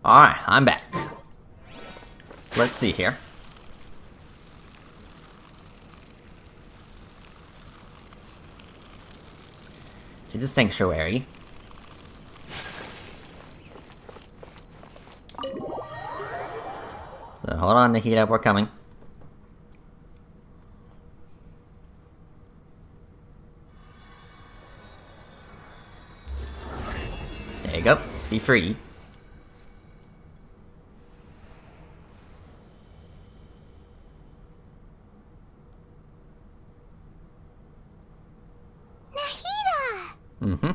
Alright, I'm back. Let's see here. To the sanctuary. So hold on, Nikita, we're coming. There you go. Be free. Mm-hmm.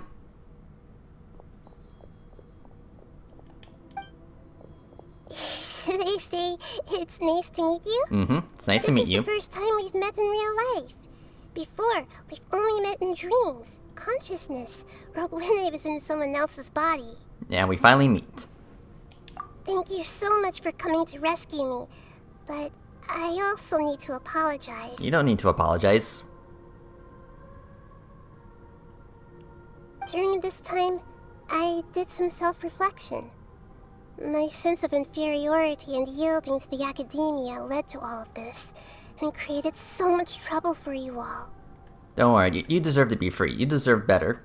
Should I say it's nice to meet you? Mm-hmm. It's nice to meet you. This is the first time we've met in real life. Before, we've only met in dreams, consciousness, or when I was in someone else's body. Yeah, we finally meet. Thank you so much for coming to rescue me, but I also need to apologize. You don't need to apologize. During this time, I did some self-reflection. My sense of inferiority and yielding to the academia led to all of this, and created so much trouble for you all. Don't worry, you deserve to be free. You deserve better.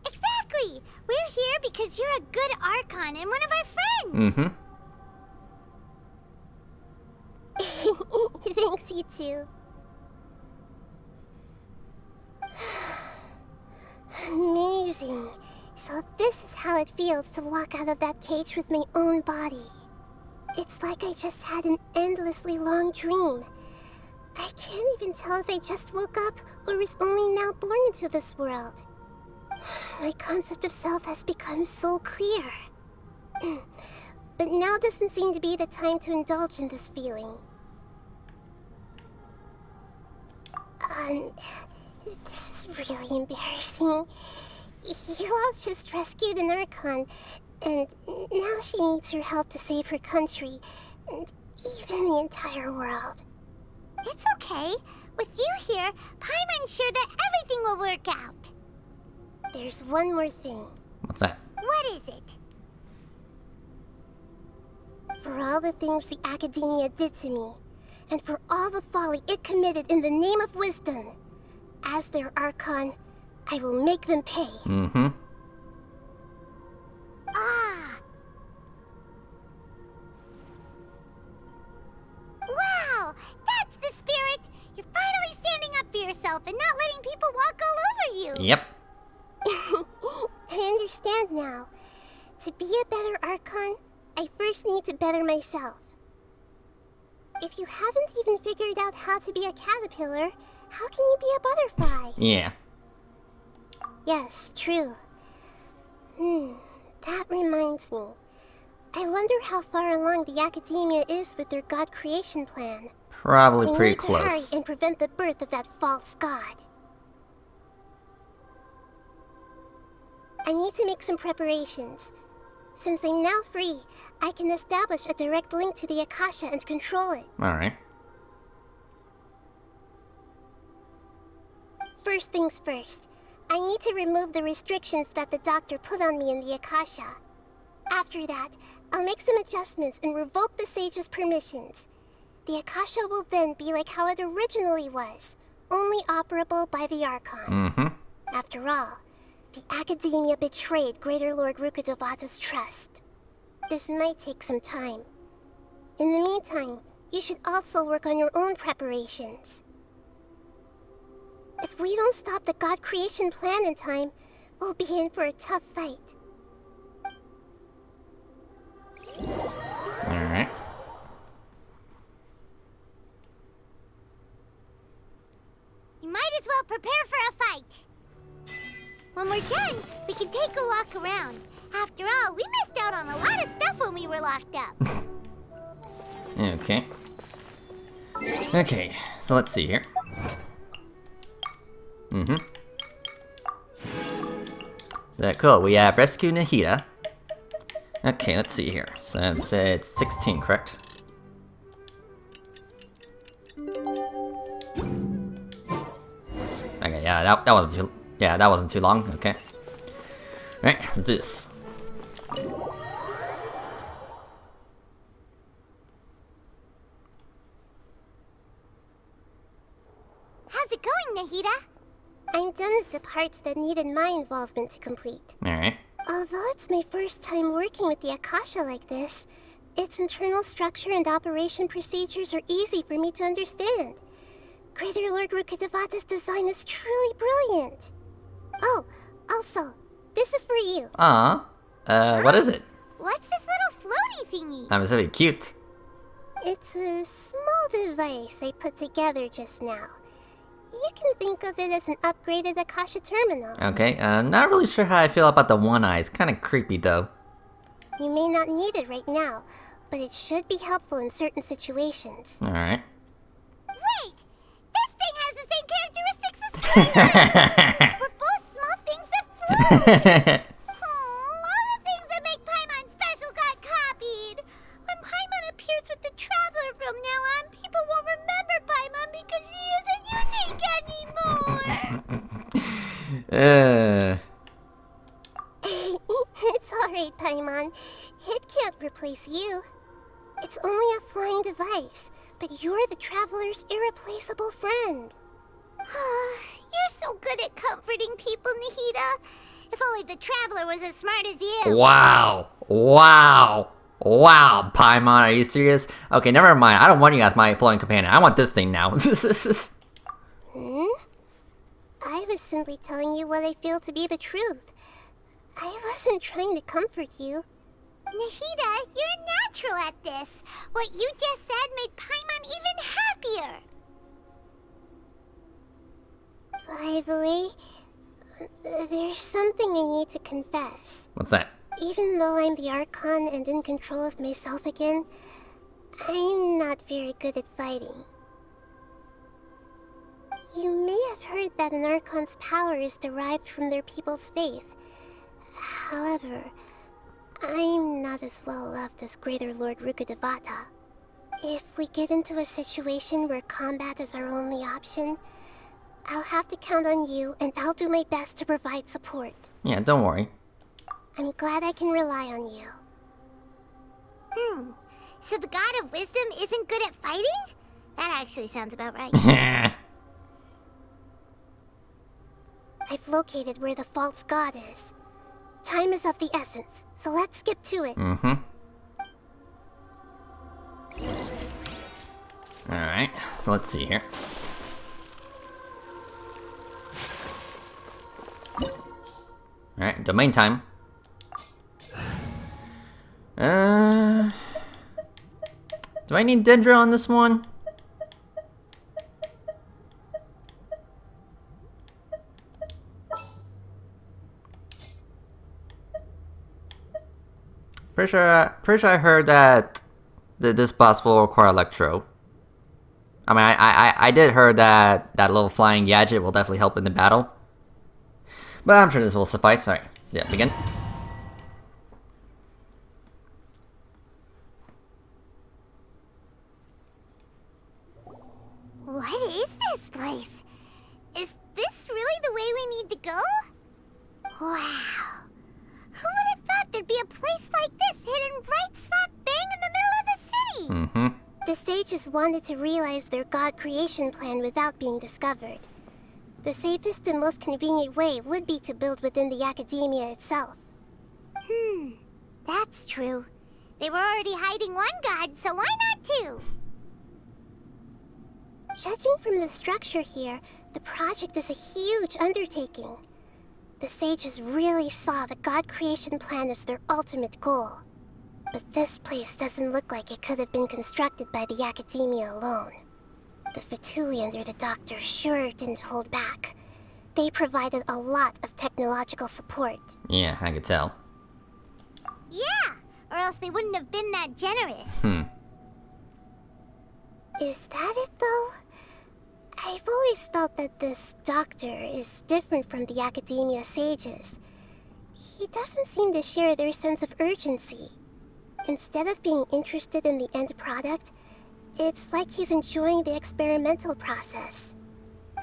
Exactly! We're here because you're a good Archon and one of our friends! Mm-hmm. Thanks, you too. Amazing. So this is how it feels to walk out of that cage with my own body. It's like I just had an endlessly long dream. I can't even tell if I just woke up or was only now born into this world. My concept of self has become so clear. But now doesn't seem to be the time to indulge in this feeling. This is really embarrassing. You all just rescued an Archon, and now she needs your help to save her country, and even the entire world. It's okay. With you here, Paimon's sure that everything will work out. There's one more thing. What's that? What is it? For all the things the academia did to me, and for all the folly it committed in the name of wisdom, as their Archon, I will make them pay. Mm-hmm. Ah! Wow! That's the spirit! You're finally standing up for yourself and not letting people walk all over you! Yep. I understand now. To be a better Archon, I first need to better myself. If you haven't even figured out how to be a caterpillar, how can you be a butterfly? Yeah. Yes, true. That reminds me. I wonder how far along the academia is with their god creation plan. Probably We pretty need to hurry close. and prevent the birth of that false god. I need to make some preparations. Since I'm now free, I can establish a direct link to the Akasha and control it. Alright. First things first, I need to remove the restrictions that the doctor put on me in the Akasha. After that, I'll make some adjustments and revoke the sage's permissions. The Akasha will then be like how it originally was, only operable by the Archon. Mm-hmm. After all, the academia betrayed Greater Lord Rukkhadevata's trust. This might take some time. In the meantime, you should also work on your own preparations. If we don't stop the god creation plan in time, we'll be in for a tough fight. Alright. You might as well prepare for a fight. When we're done, we can take a walk around. After all, we missed out on a lot of stuff when we were locked up. Okay. Okay, so let's see here. Mm-hmm. So cool, we have Rescue Nahida. Okay, let's see here. So it's 16, correct? Okay, yeah, that wasn't too that wasn't too long, okay. Alright, let's do this. Nahida? I'm done with the parts that needed my involvement to complete. Alright. Although it's my first time working with the Akasha like this, its internal structure and operation procedures are easy for me to understand. Greater Lord Rukkhadevata's design is truly brilliant. Oh, also, this is for you. What is it? What's this little floaty thingy? It's really cute. It's a small device I put together just now. You can think of it as an upgraded Akasha terminal. Okay, not really sure how I feel about the one eye. It's kinda creepy though. You may not need it right now, but it should be helpful in certain situations. Alright. Wait! This thing has the same characteristics as Paimon! We're both small things that float! All the things that make Paimon special got copied! When Paimon appears with the Traveler from now on, people won't remember Paimon because she isn't unique anymore! It's alright, Paimon. It can't replace you. It's only a flying device, but you're the Traveler's irreplaceable friend. You're so good at comforting people, Nahida. If only the Traveler was as smart as you. Wow! Wow! Wow, Paimon, are you serious? Okay, never mind. I don't want you as my floating companion. I want this thing now. I was simply telling you what I feel to be the truth. I wasn't trying to comfort you. Nahida, you're natural at this. What you just said made Paimon even happier. By the way, there's something I need to confess. What's that? Even though I'm the Archon and in control of myself again, I'm not very good at fighting. You may have heard that an Archon's power is derived from their people's faith. However, I'm not as well loved as Greater Lord Rukkhadevata. If we get into a situation where combat is our only option, I'll have to count on you, and I'll do my best to provide support. Yeah, don't worry. I'm glad I can rely on you. So the God of Wisdom isn't good at fighting? That actually sounds about right. I've located where the false god is. Time is of the essence, so let's skip to it. Alright, so let's see here. Alright, domain time. Do I need Dendra on this one? Pretty sure I heard that this boss will require Electro. I mean, I did hear that that little flying gadget will definitely help in the battle. But I'm sure this will suffice. Alright, so yeah, begin. What is this place? Is this really the way we need to go? Wow. Who would have thought there'd be a place like this hidden right slap bang in the middle of the city? The sages wanted to realize their god creation plan without being discovered. The safest and most convenient way would be to build within the academia itself. That's true. They were already hiding one god, so why not two? Judging from the structure here, the project is a huge undertaking. The sages really saw the god creation plan as their ultimate goal. But this place doesn't look like it could have been constructed by the academia alone. The Fatui under the Doctor sure didn't hold back. They provided a lot of technological support. Yeah, I could tell. Yeah, or else they wouldn't have been that generous. Is that it, though? I've always felt that this Doctor is different from the academia sages. He doesn't seem to share their sense of urgency. Instead of being interested in the end product, it's like he's enjoying the experimental process.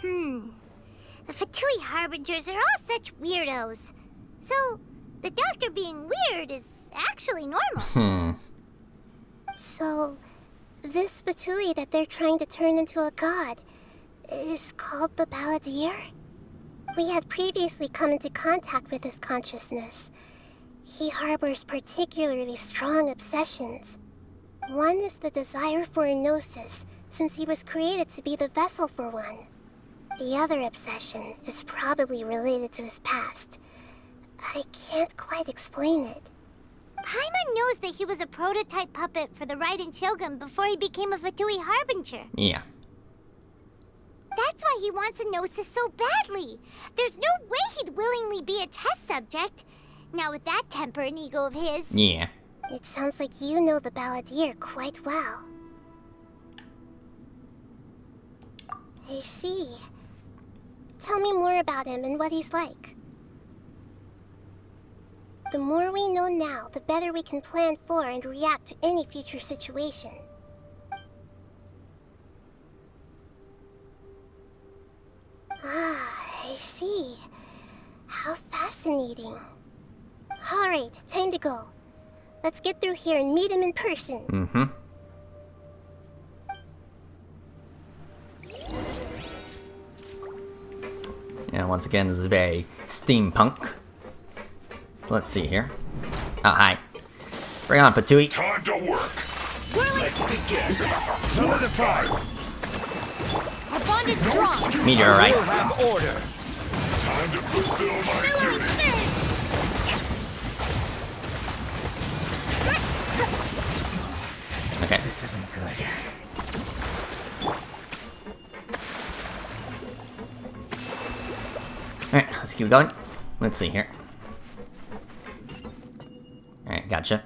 The Fatui Harbingers are all such weirdos. So, the Doctor being weird is actually normal. So, this Fatui that they're trying to turn into a god, is called the Balladeer? We had previously come into contact with his consciousness. He harbors particularly strong obsessions. One is the desire for a gnosis, since he was created to be the vessel for one. The other obsession is probably related to his past. I can't quite explain it. Paimon knows that he was a prototype puppet for the Raiden Shogun before he became a Fatui Harbinger. Yeah. That's why he wants a gnosis so badly. There's no way he'd willingly be a test subject. Not with that temper and ego of his. Yeah. It sounds like you know the Balladeer quite well. I see. Tell me more about him and what he's like. The more we know now, the better we can plan for and react to any future situation. Ah, I see. How fascinating. Alright, time to go. Let's get through here and meet him in person. Mm-hmm. Yeah, once again, this is very steampunk. Let's see here. Oh, hi. Bring on, Patui. Time to work. Let's begin. Solidify. Our bond is strong. Meteorite. We'll have order. Time to fulfill my duty. Okay. This isn't good. Alright, let's keep going. Let's see here. Alright, gotcha.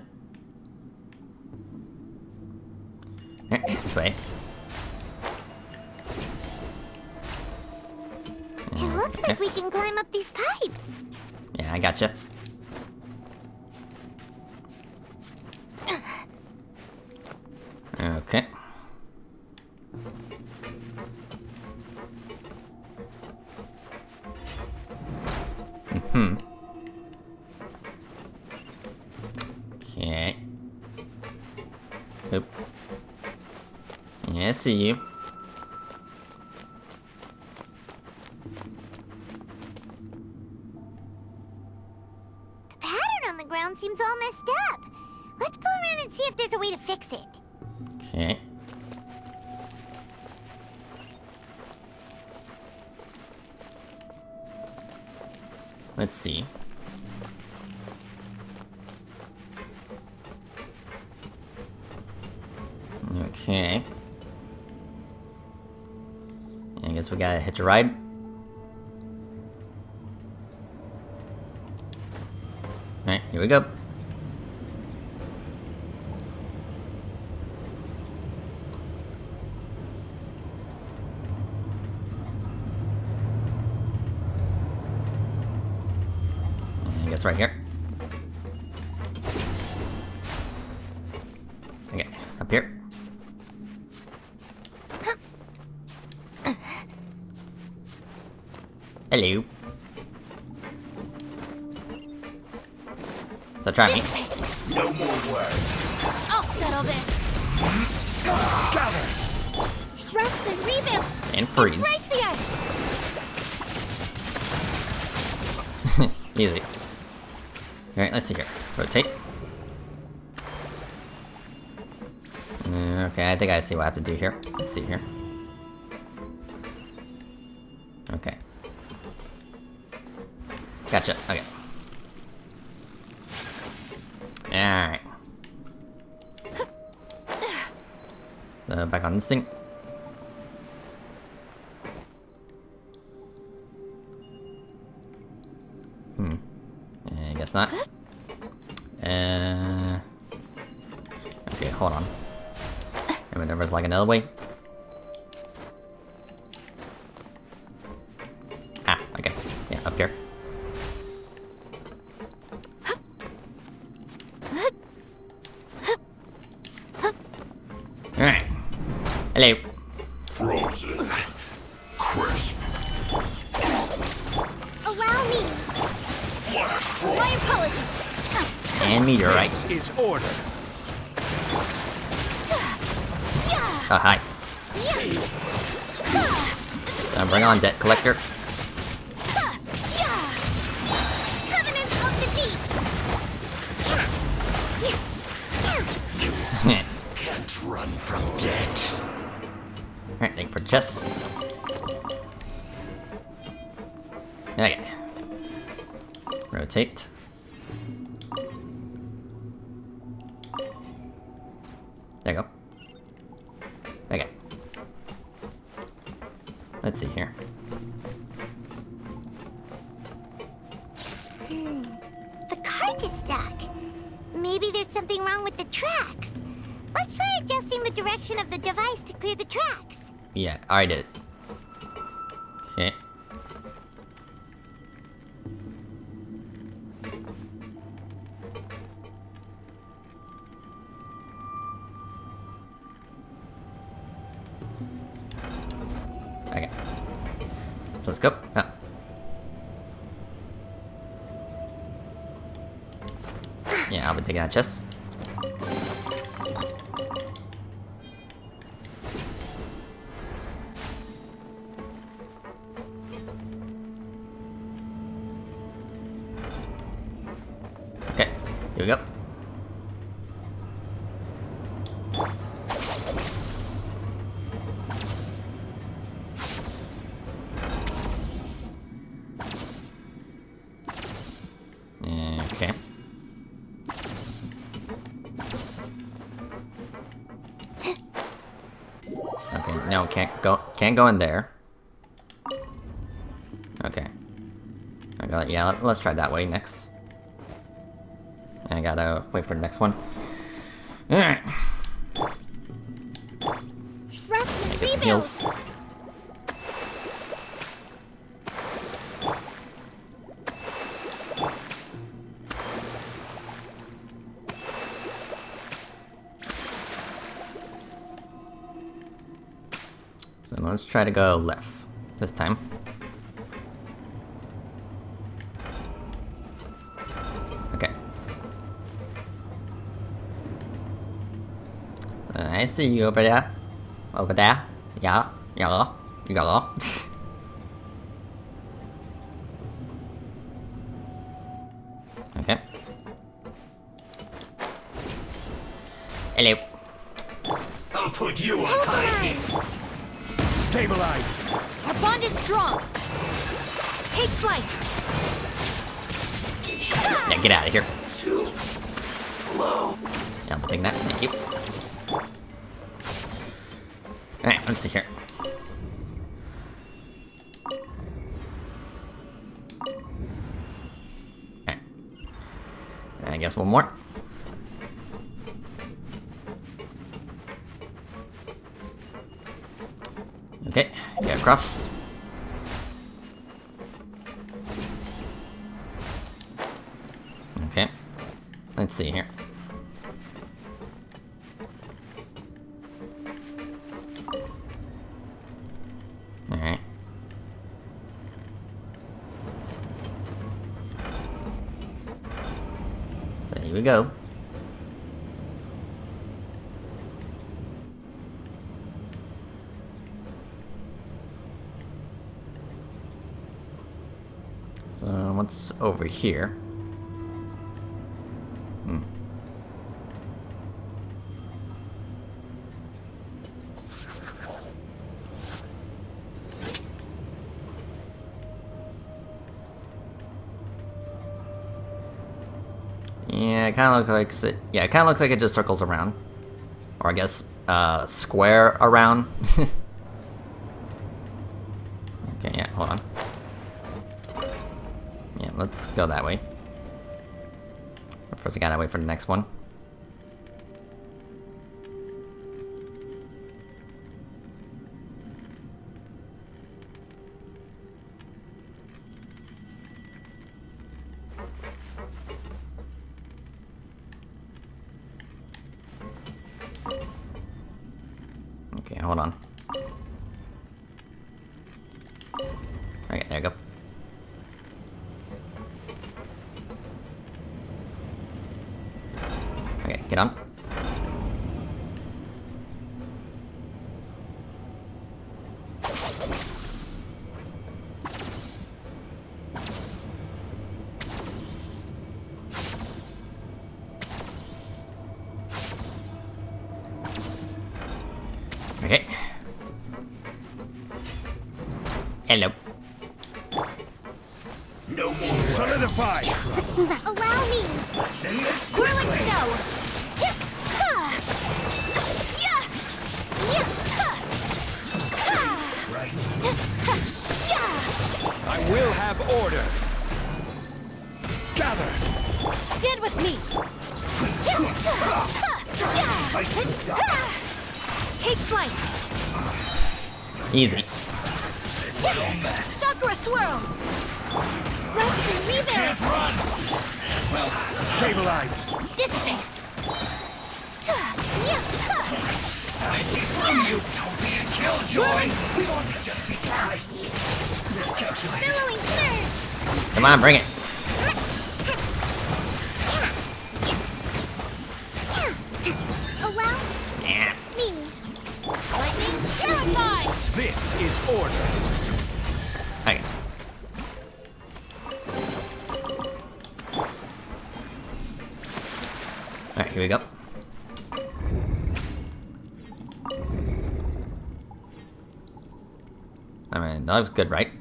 Alright, this way. It looks like we can climb up these pipes. Yeah, I gotcha. Okay. Mm-hmm. Okay. Oop. Yeah, I see you. The pattern on the ground seems all messed up. Let's go around and see if there's a way to fix it. Okay. Let's see. Okay. I guess we gotta hitch a ride. Alright, here we go. I guess right here. Okay, up here. Hello. So try me. No more words. I'll settle this. Gather. Rest and rebuild. And freeze. Brace the ice. Easy. Alright, let's see here. Rotate. Okay, I think I see what I have to do here. Let's see here. Okay. Gotcha, okay. Alright. So, back on this thing. I guess not. Okay, hold on. Maybe there was like another way. Ah, okay. Yeah, up here. Alright. Hello. Frozen. Crisp. Allow me. Flash My roll. apologies. And meteorite. This is order. Oh, hi. Bring on Debt Collector. Covenant of the Deep! Can't run from debt. Alright, thank you for the chest. Okay. Rotate. There you go. Okay. Let's see here. The cart is stuck. Maybe there's something wrong with the tracks. Let's try adjusting the direction of the device to clear the tracks. Yeah, I did. Okay. Okay. So let's go. Ah. Yeah, I'll be taking that chest. Okay, here we go. Okay. Okay, no, can't go in there. Okay. Yeah, let's try that way next. I gotta wait for the next one. Alright. Rest and Get some rebuild. heals. So let's try to go left this time. Okay. I see you over there. Over there. Yeah. Yeah. Yeah. Okay. Hello. I'll put you on high heat. Stabilize. Our bond is strong. Take flight. Yeah, get out of here. Too low. Yeah, I'm taking that. Thank you. Alright, let's see here. Alright. I guess one more. Okay, get across. Okay, let's see here. Alright. So here we go. So what's over here? Hmm. Yeah, it kind of looks like it kind of looks like it just circles around, or I guess square around. Okay, yeah, hold on. Yeah, let's go that way. But first, I gotta wait for the next one. Okay, hold on. Okay, there you go. Okay, get on. Okay. Hello. No more. Solidify! Let's move out. Allow me. Send this Whirling quickly. snow. Yeah. Ha. Yeah. Yeah. Ha. Ha. Right. Ha. Yeah. I will have order. Gather! Stand with me. Yeah. Ha. Yeah. I see. Ha. Take flight. Easy. This is all that. Sakura swirl. Rest and rebuild. Can't run. Well, Stabilize! Dissipate. Yeah. I see through you. Don't be a killjoy. We won't just be guys. Miscalculated. Billowing surge. Come on, bring it. Allow Yeah. me. Lightning terrified. This is order. Okay. Alright, here we go. I mean, that looks good, right?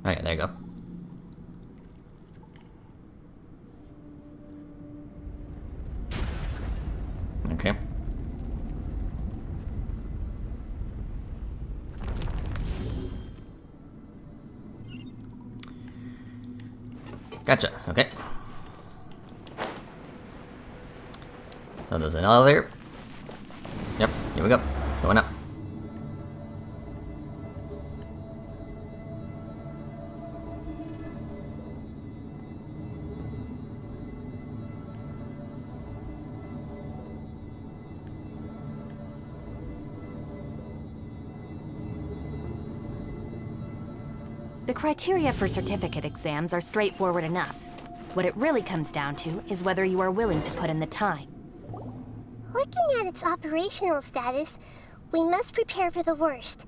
Okay, there you go. Okay. Gotcha, okay. So there's an elevator. Yep, here we go. Going up. The criteria for certificate exams are straightforward enough. What it really comes down to is whether you are willing to put in the time. Looking at its operational status, we must prepare for the worst.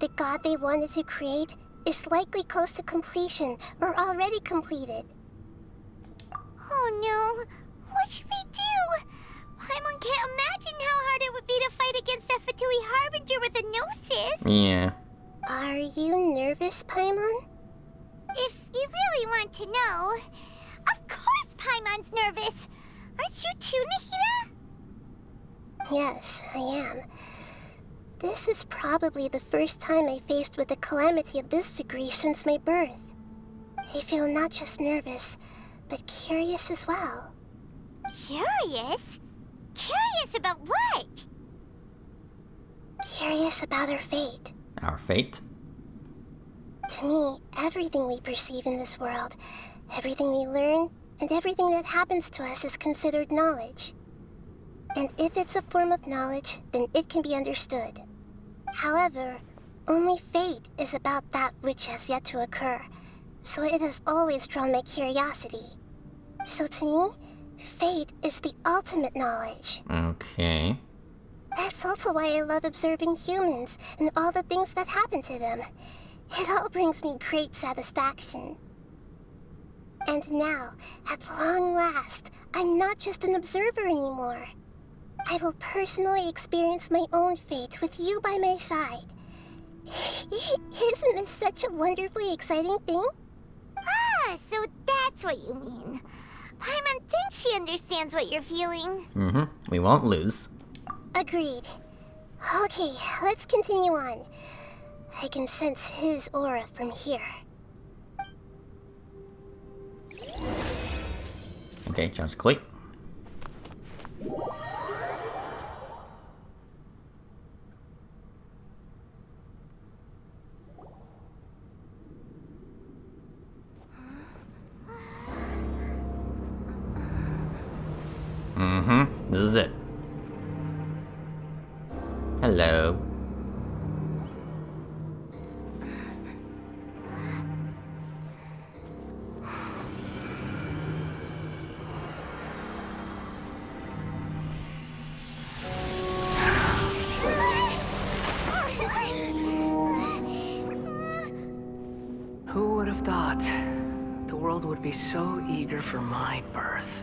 The god they wanted to create is likely close to completion or already completed. Oh no. What should we do? Paimon can't imagine how hard it would be to fight against a Fatui Harbinger with a gnosis. Yeah. Are you nervous, Paimon? If you really want to know, of course Paimon's nervous. Aren't you too, Nahida? Yes, I am. This is probably the first time I faced with a calamity of this degree since my birth. I feel not just nervous, but curious as well. Curious? Curious about what? Curious about our fate. Our fate. To me, everything we perceive in this world, everything we learn, and everything that happens to us is considered knowledge. And if it's a form of knowledge, then it can be understood. However, only fate is about that which has yet to occur, so it has always drawn my curiosity. So to me, fate is the ultimate knowledge. Okay. That's also why I love observing humans and all the things that happen to them. It all brings me great satisfaction. And now, at long last, I'm not just an observer anymore. I will personally experience my own fate with you by my side. Isn't this such a wonderfully exciting thing? Ah, so that's what you mean. Paimon thinks she understands what you're feeling. Mm-hmm. We won't lose. Agreed. Okay, let's continue on. I can sense his aura from here. Okay, sounds complete. Mm-hmm. This is it. Hello. Who would have thought? the world would be so eager for my birth.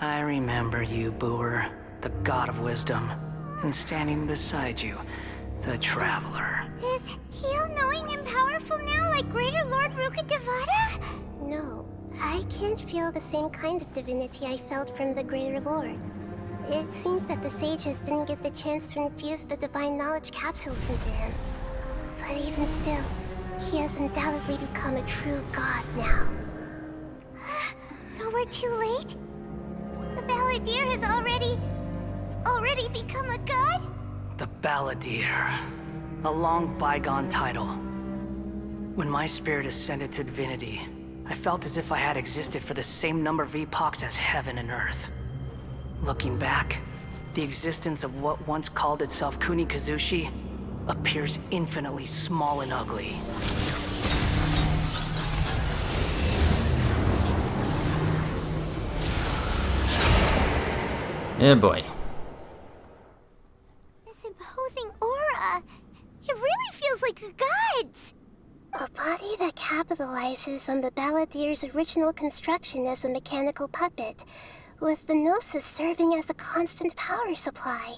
I remember you, Booer, the god of wisdom, and standing beside you, the traveler. Is he all-knowing and powerful now like Greater Lord Rukkhadevata? No, I can't feel the same kind of divinity I felt from the Greater Lord. It seems that the sages didn't get the chance to infuse the divine knowledge capsules into him. But even still, he has undoubtedly become a true god now. So we're too late? The Balladeer has already become a god? The Balladeer. A long bygone title. When my spirit ascended to divinity, I felt as if I had existed for the same number of epochs as heaven and earth. Looking back, the existence of what once called itself Kunikazushi appears infinitely small and ugly. Yeah, boy. This imposing aura. It really feels like the gods. A body that capitalizes on the Balladeer's original construction as a mechanical puppet, with the Gnosis serving as a constant power supply.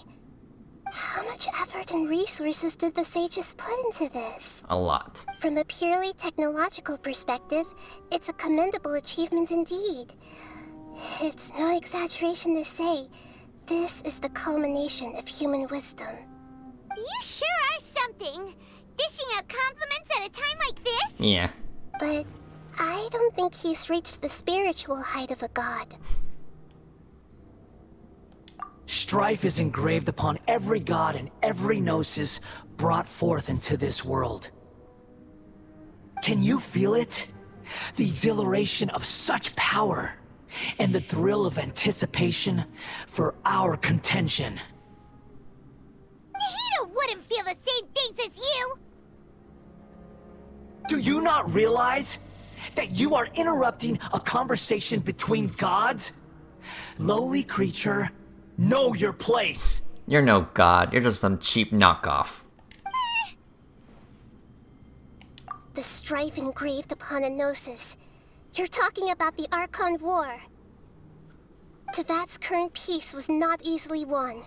How much effort and resources did the sages put into this? A lot. From a purely technological perspective, it's a commendable achievement indeed. It's no exaggeration to say, this is the culmination of human wisdom. You sure are something. Dishing out compliments at a time like this? Yeah. But I don't think he's reached the spiritual height of a god. Strife is engraved upon every god and every gnosis brought forth into this world. Can you feel it? The exhilaration of such power, and the thrill of anticipation for our contention. Nahida wouldn't feel the same things as you! Do you not realize that you are interrupting a conversation between gods? Lowly creature, know your place! You're no god, you're just some cheap knockoff. The strife engraved upon a Gnosis. You're talking about the Archon War. Tevat's current peace was not easily won.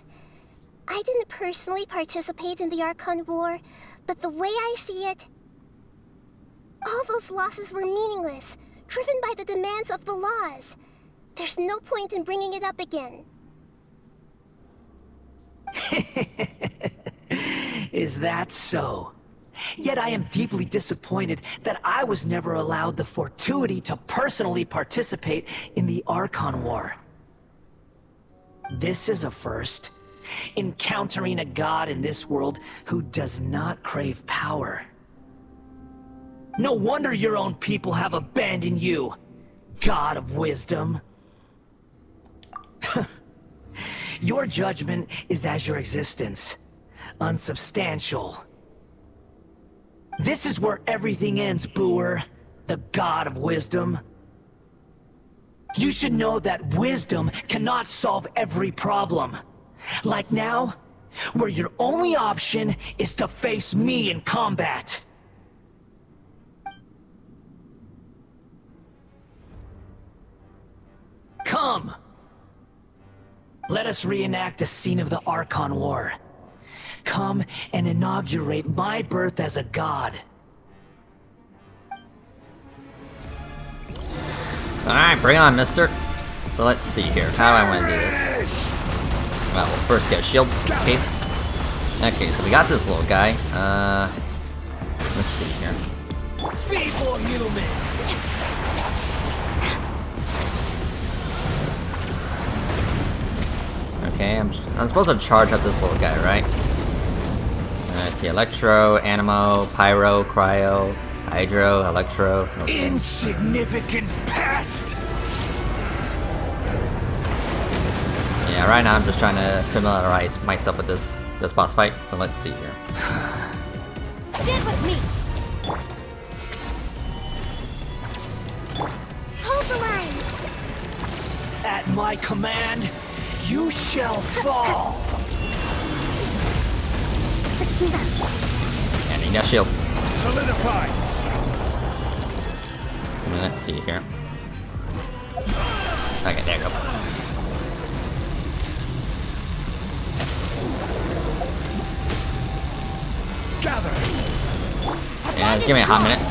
I didn't personally participate in the Archon War, but the way I see it, all those losses were meaningless, driven by the demands of the laws. There's no point in bringing it up again. Is that so? Yet I am deeply disappointed that I was never allowed the fortuity to personally participate in the Archon War. This is a first. Encountering a god in this world who does not crave power. No wonder your own people have abandoned you, god of wisdom. Your judgment is as your existence, unsubstantial. This is where everything ends, Booer, the god of wisdom. You should know that wisdom cannot solve every problem. Like now, where your only option is to face me in combat. Come! Let us reenact a scene of the Archon War. Come and inaugurate my birth as a god. Alright, bring on, mister. So let's see here. How do I want to do this? Well, we'll first get a shield case. Okay, so we got this little guy. Let's see here. Feeble human! Okay, I'm supposed to charge up this little guy, right? Let's see, Electro, Animo, Pyro, Cryo, Hydro, Electro. Okay. Insignificant pest! Yeah, right now I'm just trying to familiarize myself with this boss fight, so let's see here. Stand with me! Hold the line! At my command, you shall fall! Let's move out. And he got shield. Solidify! Let's see here. Okay, there you go. Gather. Yeah, just give me a hot minute.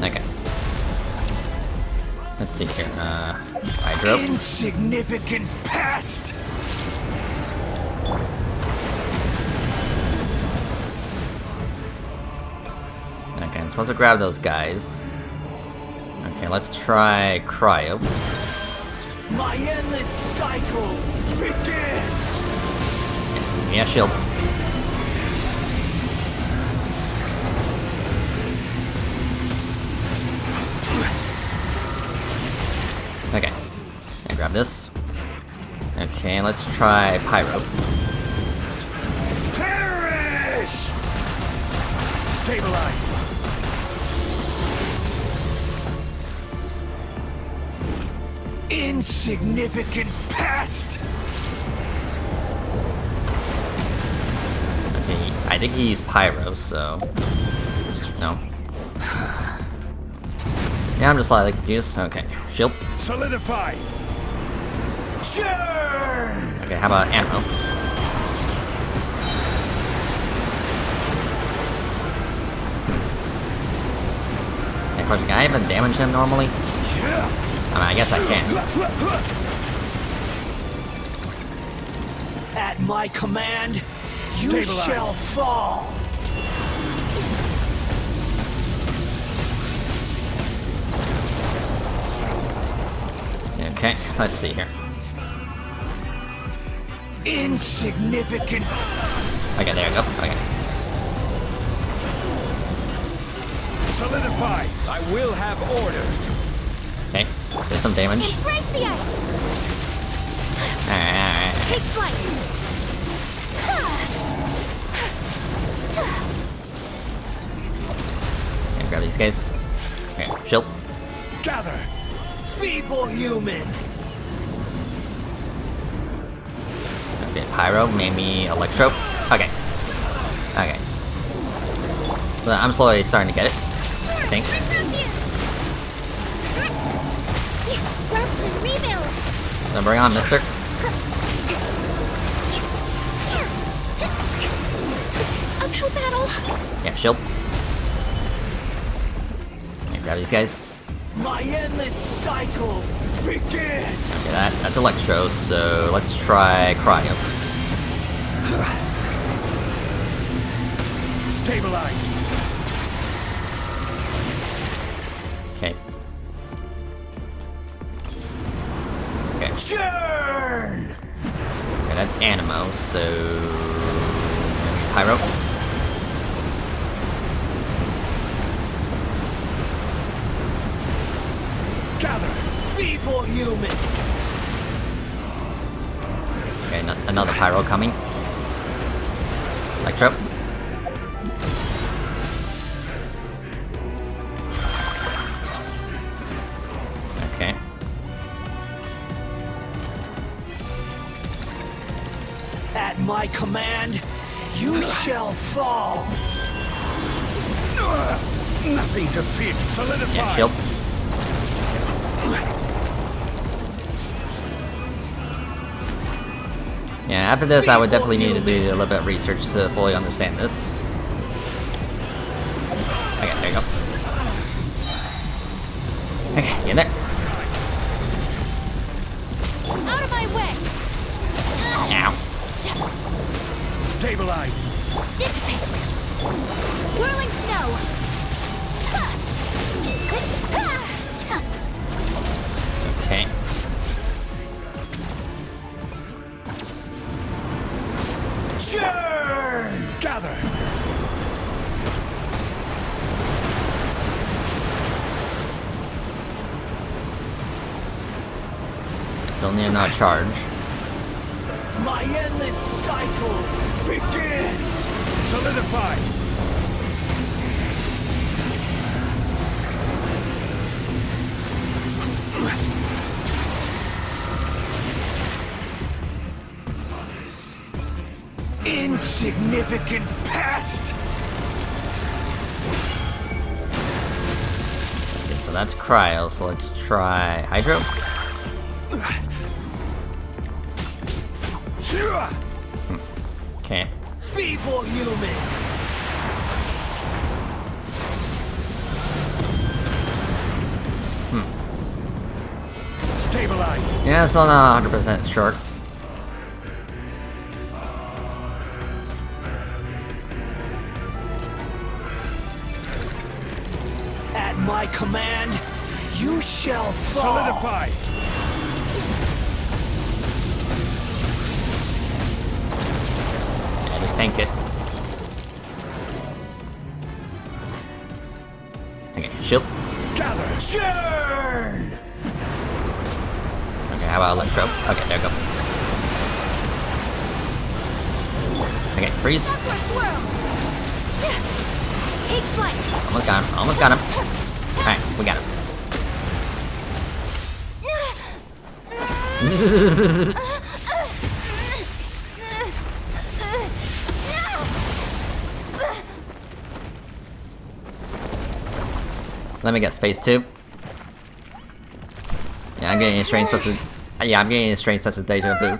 Okay. Let's see here. Hydro. Insignificant pest. Okay, I'm supposed to grab those guys. Okay, let's try Cryo. My endless cycle begins. Yeah, shield. Okay, I grab this. Okay, let's try Pyro. Perish. Stabilize. Insignificant pest. Okay, I think he used Pyro, so... No. Yeah, I'm just slightly confused. Okay, shield. Solidify. Churn. Okay, how about Animo? Okay, question, can I even damage him normally? I mean, I guess I can. At my command, you Stabilize. shall fall. Okay, let's see here. Insignificant. Okay, there we go. Okay. Solidify. I will have order. Okay, did some damage. Embrace the ice! Alright. Take flight! Okay, grab these guys. Okay, shield. Gather. Feeble human. Okay, Pyro, maybe Electro. Okay. Okay. But I'm slowly starting to get it, I think. Rest and rebuild! So bring on Mister. Uphill battle! Yeah, shield. Okay, grab these guys. My endless cycle begins. Okay, that's Electro, so let's try Cryo. Stabilize. Okay. Okay. Churn. Okay, that's Animo, so... Pyro. Gather. Feeble human. Okay, another Pyro coming. Electro. Okay. At my command, you shall fall. Nothing to fear. Solidify. Yeah, shield. Yeah, after this, I would definitely need to do a little bit of research to fully understand this. Okay, there you go. Okay, get in there. Out of my way! Ow. Stabilize. Dissipate! Whirling snow! Okay. Churn. Gather. Still need another charge. My endless cycle begins. Solidify. insignificant pest! Okay, so that's Cryo, so let's try Hydro. Okay. Feeble human! Stabilize! Yeah, still not 100% sure. At my command, you shall fall! Solidify! Yeah, just tank it. Okay, shield. Gather! Churn! Okay, how about Electro? Okay, there we go. Okay, freeze. Swirl! Take flight! Almost got him, almost got him. Alright, we got him. Let me guess, phase 2. Yeah, I'm getting a strange sense of... Yeah, I'm getting a strange sense of deja vu.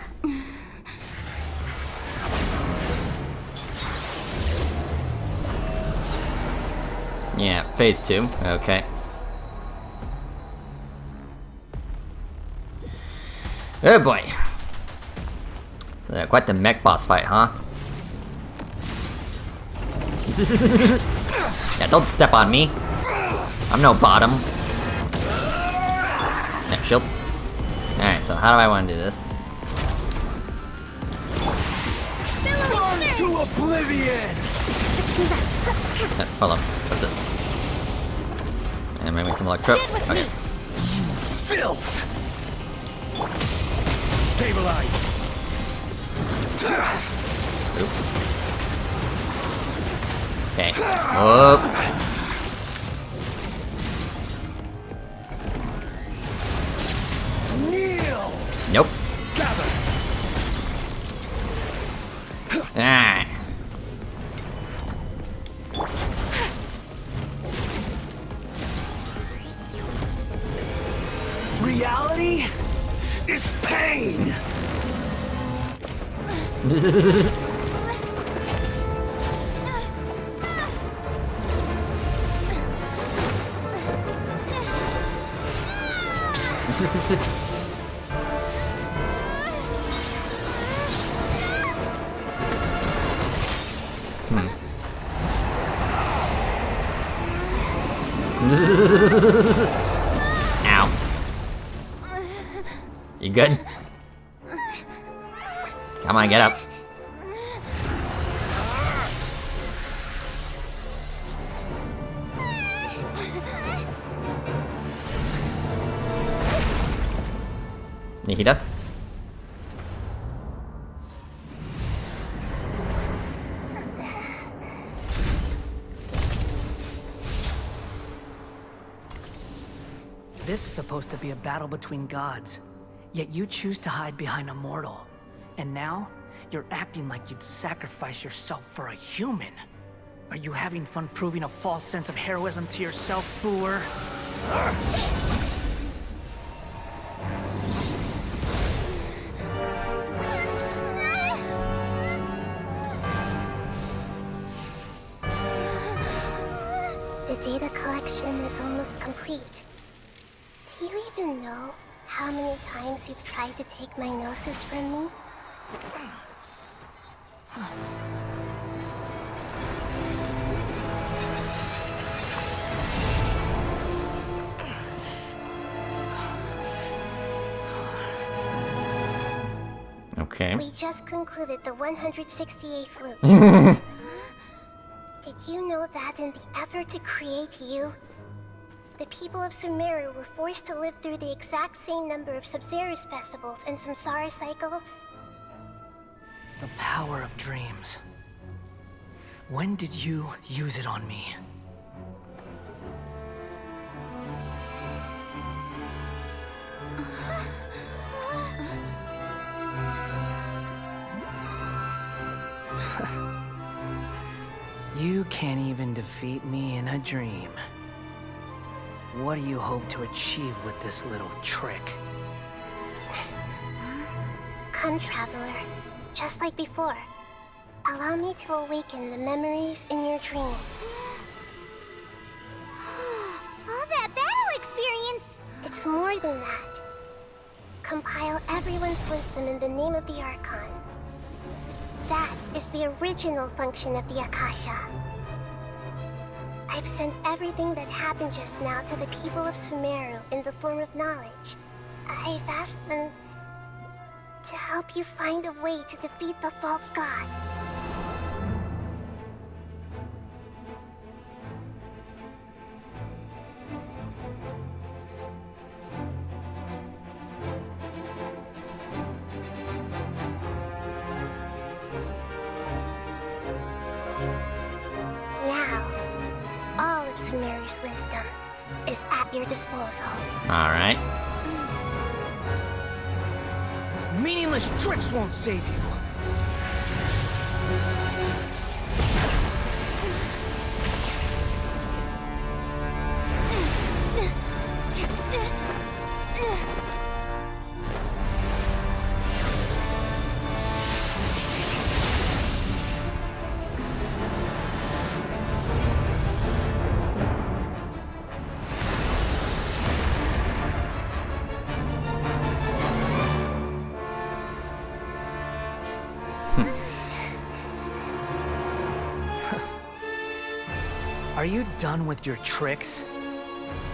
Yeah, phase 2. Okay. Oh boy. Quite the mech boss fight, huh? Yeah, don't step on me. I'm no bottom. Yeah, shield. Alright, so how do I want to do this? Burn to oblivion! Hold on, what's this? And maybe some electro. Okay. Filth! Stabilize! Oop. Okay. Whoop. Kneel! Nope. Gather! Ah. Reality is pain! Ow. You good? Come on, get up. Nikita? This is supposed to be a battle between gods, yet you choose to hide behind a mortal. And now, you're acting like you'd sacrifice yourself for a human. Are you having fun proving a false sense of heroism to yourself, Booer? The data collection is almost complete. Do you even know how many times you've tried to take my gnosis from me? Okay. We just concluded the 168th loop. Did you know that in the effort to create you, the people of Sumeru were forced to live through the exact same number of Sub-Zerus festivals and Samsara cycles? The power of dreams. When did you use it on me? You can't even defeat me in a dream. What do you hope to achieve with this little trick? Come, traveler. Just like before. Allow me to awaken the memories in your dreams. All that battle experience! It's more than that. Compile everyone's wisdom in the name of the Archon. That is the original function of the Akasha. I've sent everything that happened just now to the people of Sumeru in the form of knowledge. I've asked them to help you find a way to defeat the false god. Now, all of Sumeru's wisdom is at your disposal. Alright. Meaningless tricks won't save you. Are you done with your tricks?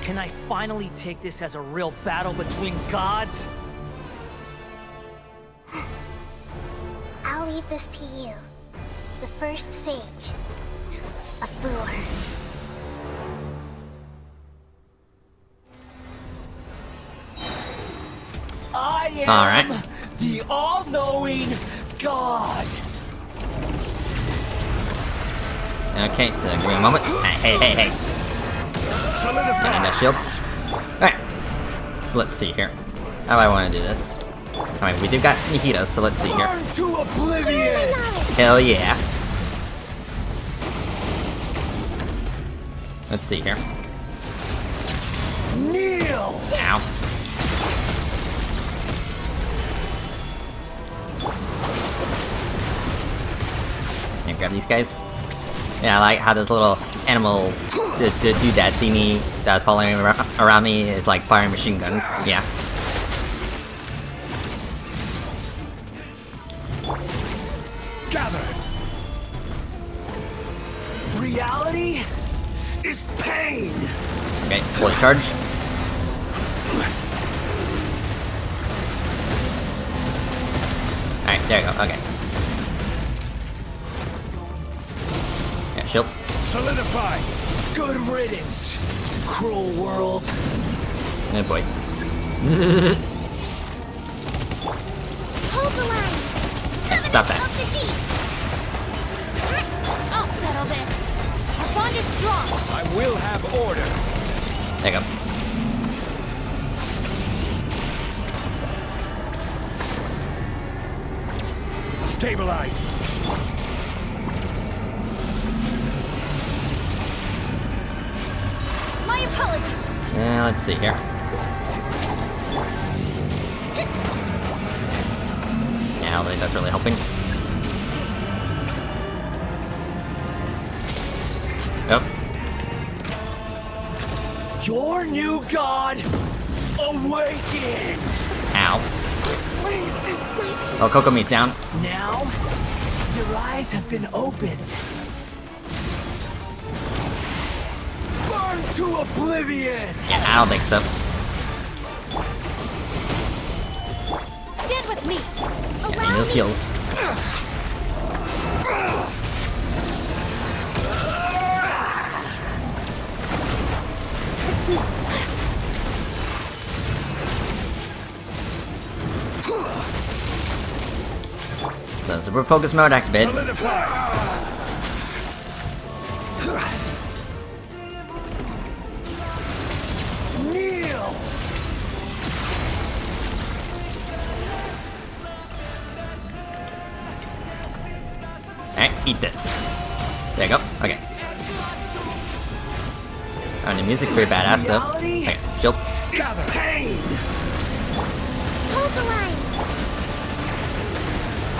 Can I finally take this as a real battle between gods? I'll leave this to you. The first sage of Boor. I am Alright. the all-knowing God. Okay, so give me a moment. Hey. Getting that shield. Alright. So let's see here. How do I want to do this? Alright, we do got Nihita, so let's see here. Burn to oblivion. Hell yeah. Let's see here. Kneel. Ow. Can you grab these guys? Yeah, I like how this little animal do that thingy that's following around me is like firing machine guns. Yeah. Gather. Reality is pain. Okay, fully charged. Alright, there you go, okay. Yeah, shield. Solidify. Good riddance. Cruel world. Good boy. Hold the line! Yeah, stop that. Of the deep! I'll settle this. Our bond is strong. I will have order. There you go. Stabilize. My apologies. Let's see here. Yeah, I don't think that's really helping. Oh, Your new god awakens. ow. Oh, Coco meat's down. Now, your eyes have been opened. Burn to oblivion. Yeah, I don't think so. Stand with me. And Allow those me. heals. So, super focus mode activated. Solidify. Kneel. Alright, eat this. There you go. Okay. The music's very badass though. Okay, shield. Gather pain. Hold the line.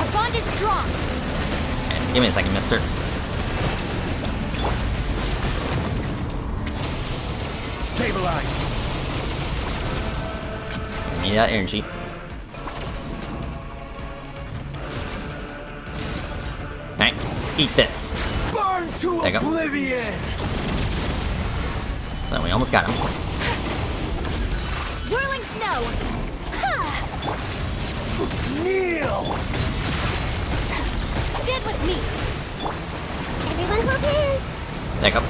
Our bond is strong. Okay, give me a second, mister. Stabilize. I need that energy. Alright, eat this. Burn to There you go. oblivion. So we almost got him. Whirling snow. Kneel. Stand with me. Everyone hold hands. There you go.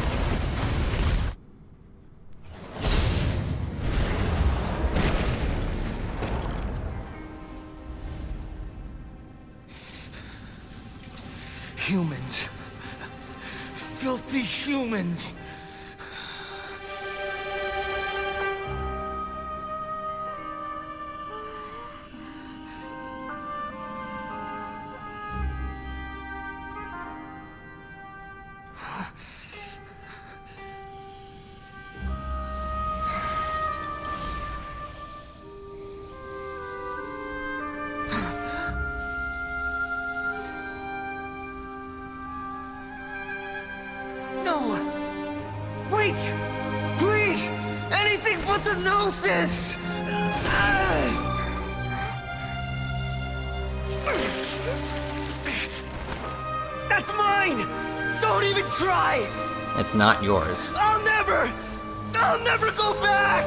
Humans. Filthy humans. No! Wait! Please! Anything but the gnosis! That's mine! Don't even try! It's not yours. I'll never go back!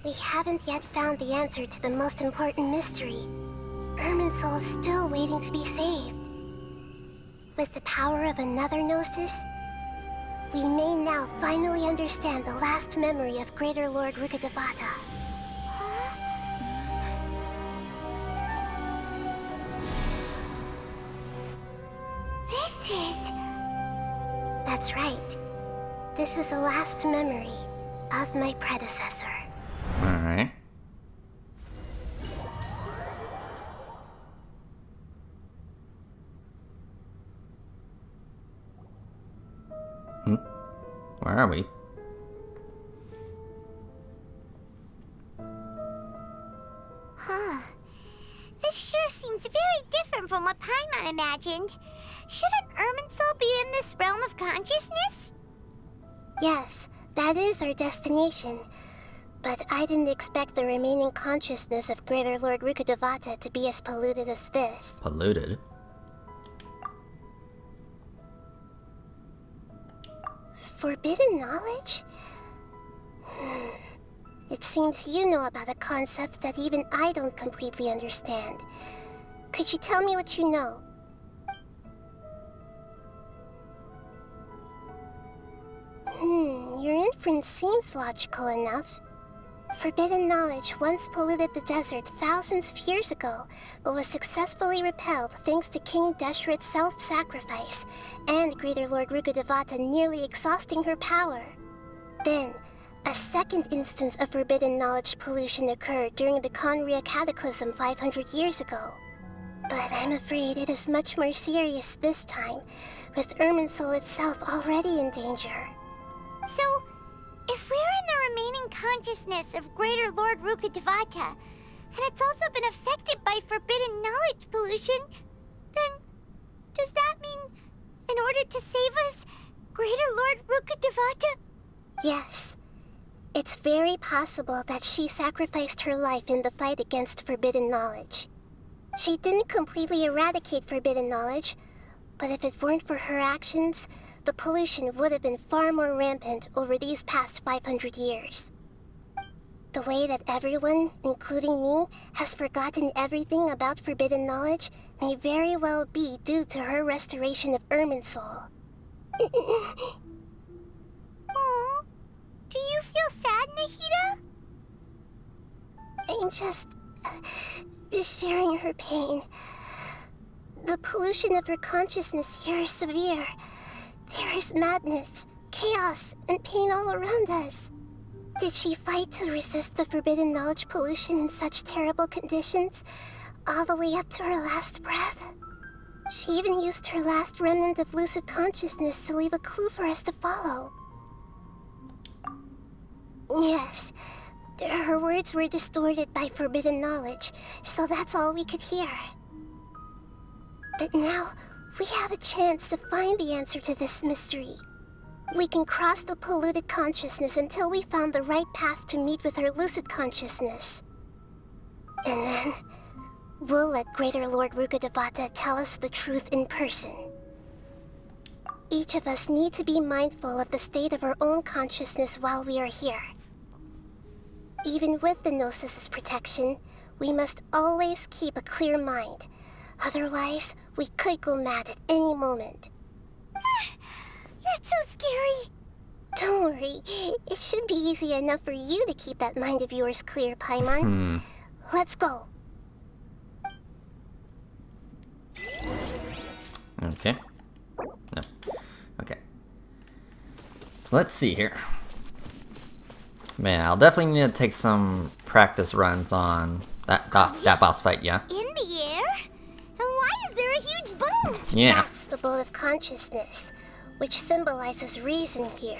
We haven't yet found the answer to the most important mystery. Irminsul is still waiting to be saved. With the power of another Gnosis, we may now finally understand the last memory of Greater Lord Rukkhadevata. This is... That's right. This is the last memory of my predecessor. Alright. Where are we? Huh. This sure seems very different from what Paimon imagined. Shouldn't Irminsul be in this realm of consciousness? Yes, that is our destination. But I didn't expect the remaining consciousness of Greater Lord Rukkhadevata to be as polluted as this. Polluted? Forbidden knowledge? It seems you know about a concept that even I don't completely understand. Could you tell me what you know? Your inference seems logical enough. Forbidden knowledge once polluted the desert thousands of years ago, but was successfully repelled thanks to King Deshret's self-sacrifice, and Greater Lord Rukkhadevata nearly exhausting her power. Then, a second instance of forbidden knowledge pollution occurred during the Conria Cataclysm 500 years ago. But I'm afraid it is much more serious this time, with Irminsul itself already in danger. So, if we're in the remaining consciousness of Greater Lord Rukkhadevata, and it's also been affected by forbidden knowledge pollution, then does that mean, in order to save us, Greater Lord Rukkhadevata? Yes. It's very possible that she sacrificed her life in the fight against forbidden knowledge. She didn't completely eradicate forbidden knowledge, but if it weren't for her actions, the pollution would have been far more rampant over these past 500 years. The way that everyone, including me, has forgotten everything about forbidden knowledge may very well be due to her restoration of Irminsul. Aw, do you feel sad, Nahida? I'm just sharing her pain. The pollution of her consciousness here is severe. There is madness, chaos, and pain all around us. Did she fight to resist the forbidden knowledge pollution in such terrible conditions, all the way up to her last breath? She even used her last remnant of lucid consciousness to leave a clue for us to follow. Yes, her words were distorted by forbidden knowledge, so that's all we could hear. But now, we have a chance to find the answer to this mystery. We can cross the polluted consciousness until we found the right path to meet with her lucid consciousness. And then, we'll let Greater Lord Rukkhadevata tell us the truth in person. Each of us need to be mindful of the state of our own consciousness while we are here. Even with the Gnosis' protection, we must always keep a clear mind. Otherwise, we could go mad at any moment. That's so scary. Don't worry, it should be easy enough for you to keep that mind of yours clear, Paimon. Let's go. Okay. No. Okay. So let's see here. Man, I'll definitely need to take some practice runs on that boss fight, yeah? In the air? And why is there a huge boat? Yeah. That's the boat of consciousness, which symbolizes reason here.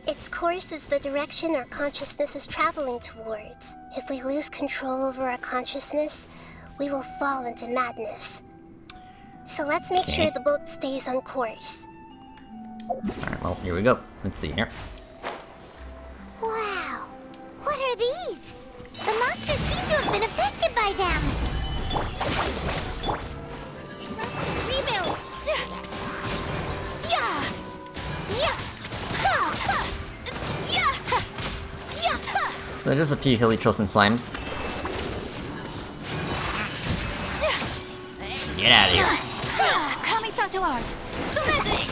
Its course is the direction our consciousness is traveling towards. If we lose control over our consciousness, we will fall into madness. So let's make sure the boat stays on course. Alright, well, here we go. Let's see here. Wow. What are these? The monsters seem to have been affected by them. Rebuild. Yeah. Yeah. Ha. Ha. Yeah. Yeah. So just a few Helios and slimes. Get out of here. Kamisato art. Somatic.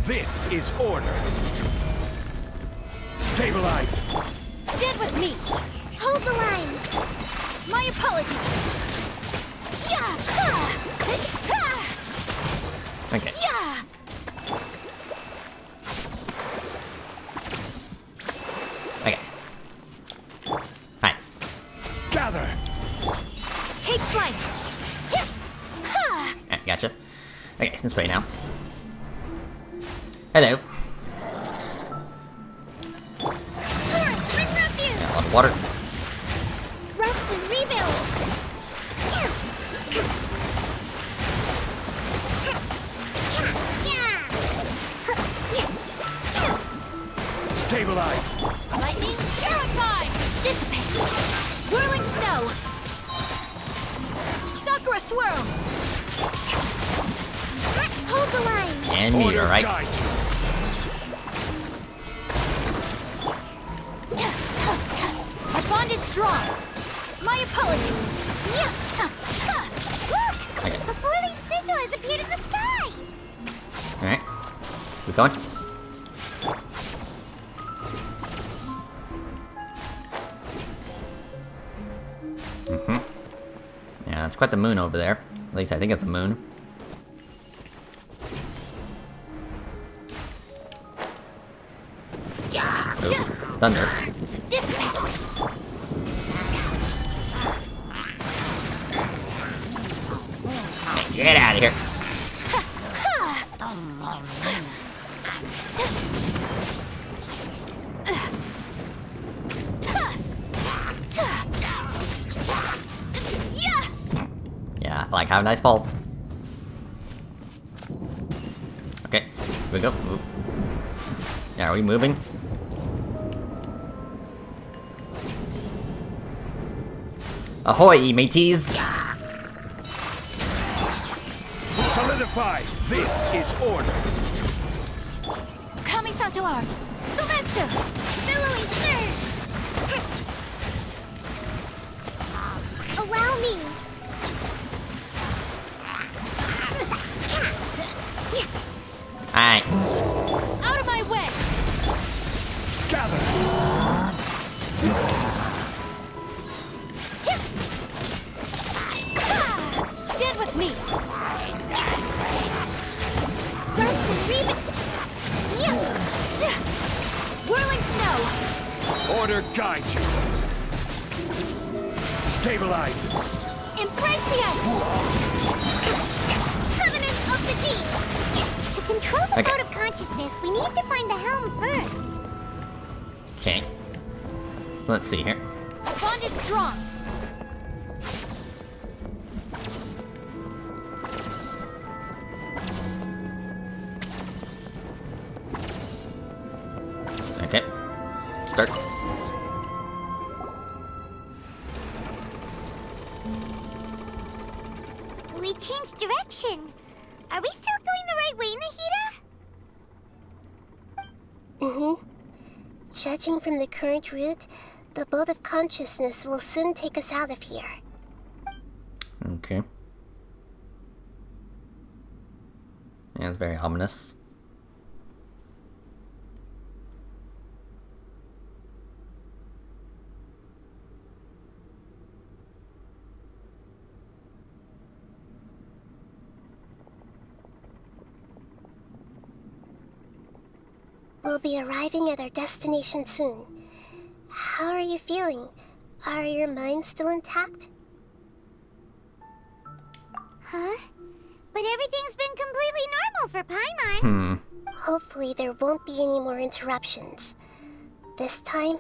This is order. Stabilize. Stand with me. Hold the line. My apologies. Yeah. Ha. Ha. Okay. Yeah. Okay. Hi. Gather. Take flight. Ha. Alright, gotcha. Okay, this way now. Hello. Torrent, bring refuge. Yeah, a lot of water. Rest and rebuild. Stabilize. Lightning. Terrify. Dissipate. Whirling snow. Sakura swirl. Hold the line. And meteor, right? Guide you. Our bond is strong. My apologies. Look! Okay. A four-leaf sigil has appeared in the sky! Alright. Keep going. Yeah, it's quite the moon over there. At least I think it's a moon. Ooh, thunder. Hey, get out of here. Yeah, like, have a nice fall. Okay, here we go. Ooh. Yeah, are we moving? Ahoy, mateys! Solidify. This is order. Kamisato art. Sometsu. Billowing surge! Allow me! Alright. Out of my way. Gather! Stand with me! First read it! Whirling snow! Order guide you. Stabilize. Embrace the ice! Covenant of the deep! To control the Okay. boat of consciousness, we need to find the helm first. Okay. So let's see here. The bond is strong. Okay. Start. We changed direction. Are we still going the right way, Nahida? Mm-hmm. Judging from the current route, the boat of consciousness will soon take us out of here. Okay. Yeah, it's very ominous. We'll be arriving at our destination soon. How are you feeling? Are your minds still intact? Huh? But everything's been completely normal for Paimon. Hopefully there won't be any more interruptions. This time,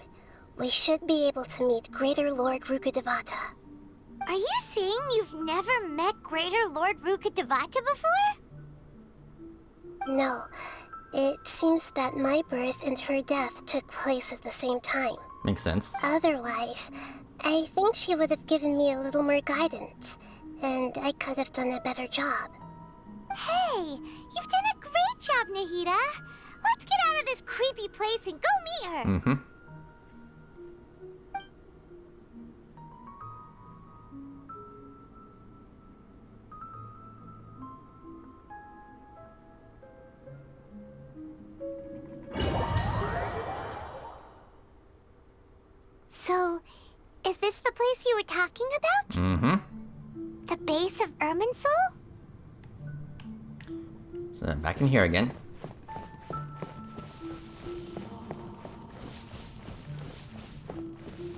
we should be able to meet Greater Lord Rukkhadevata. Are you saying you've never met Greater Lord Rukkhadevata before? No, it seems that my birth and her death took place at the same time. Makes sense. Otherwise, I think she would have given me a little more guidance, and I could have done a better job. Hey, you've done a great job, Nahida. Let's get out of this creepy place and go meet her. Mm-hmm. So, is this the place you were talking about? Mm-hmm. The base of Irminsul? So back in here again.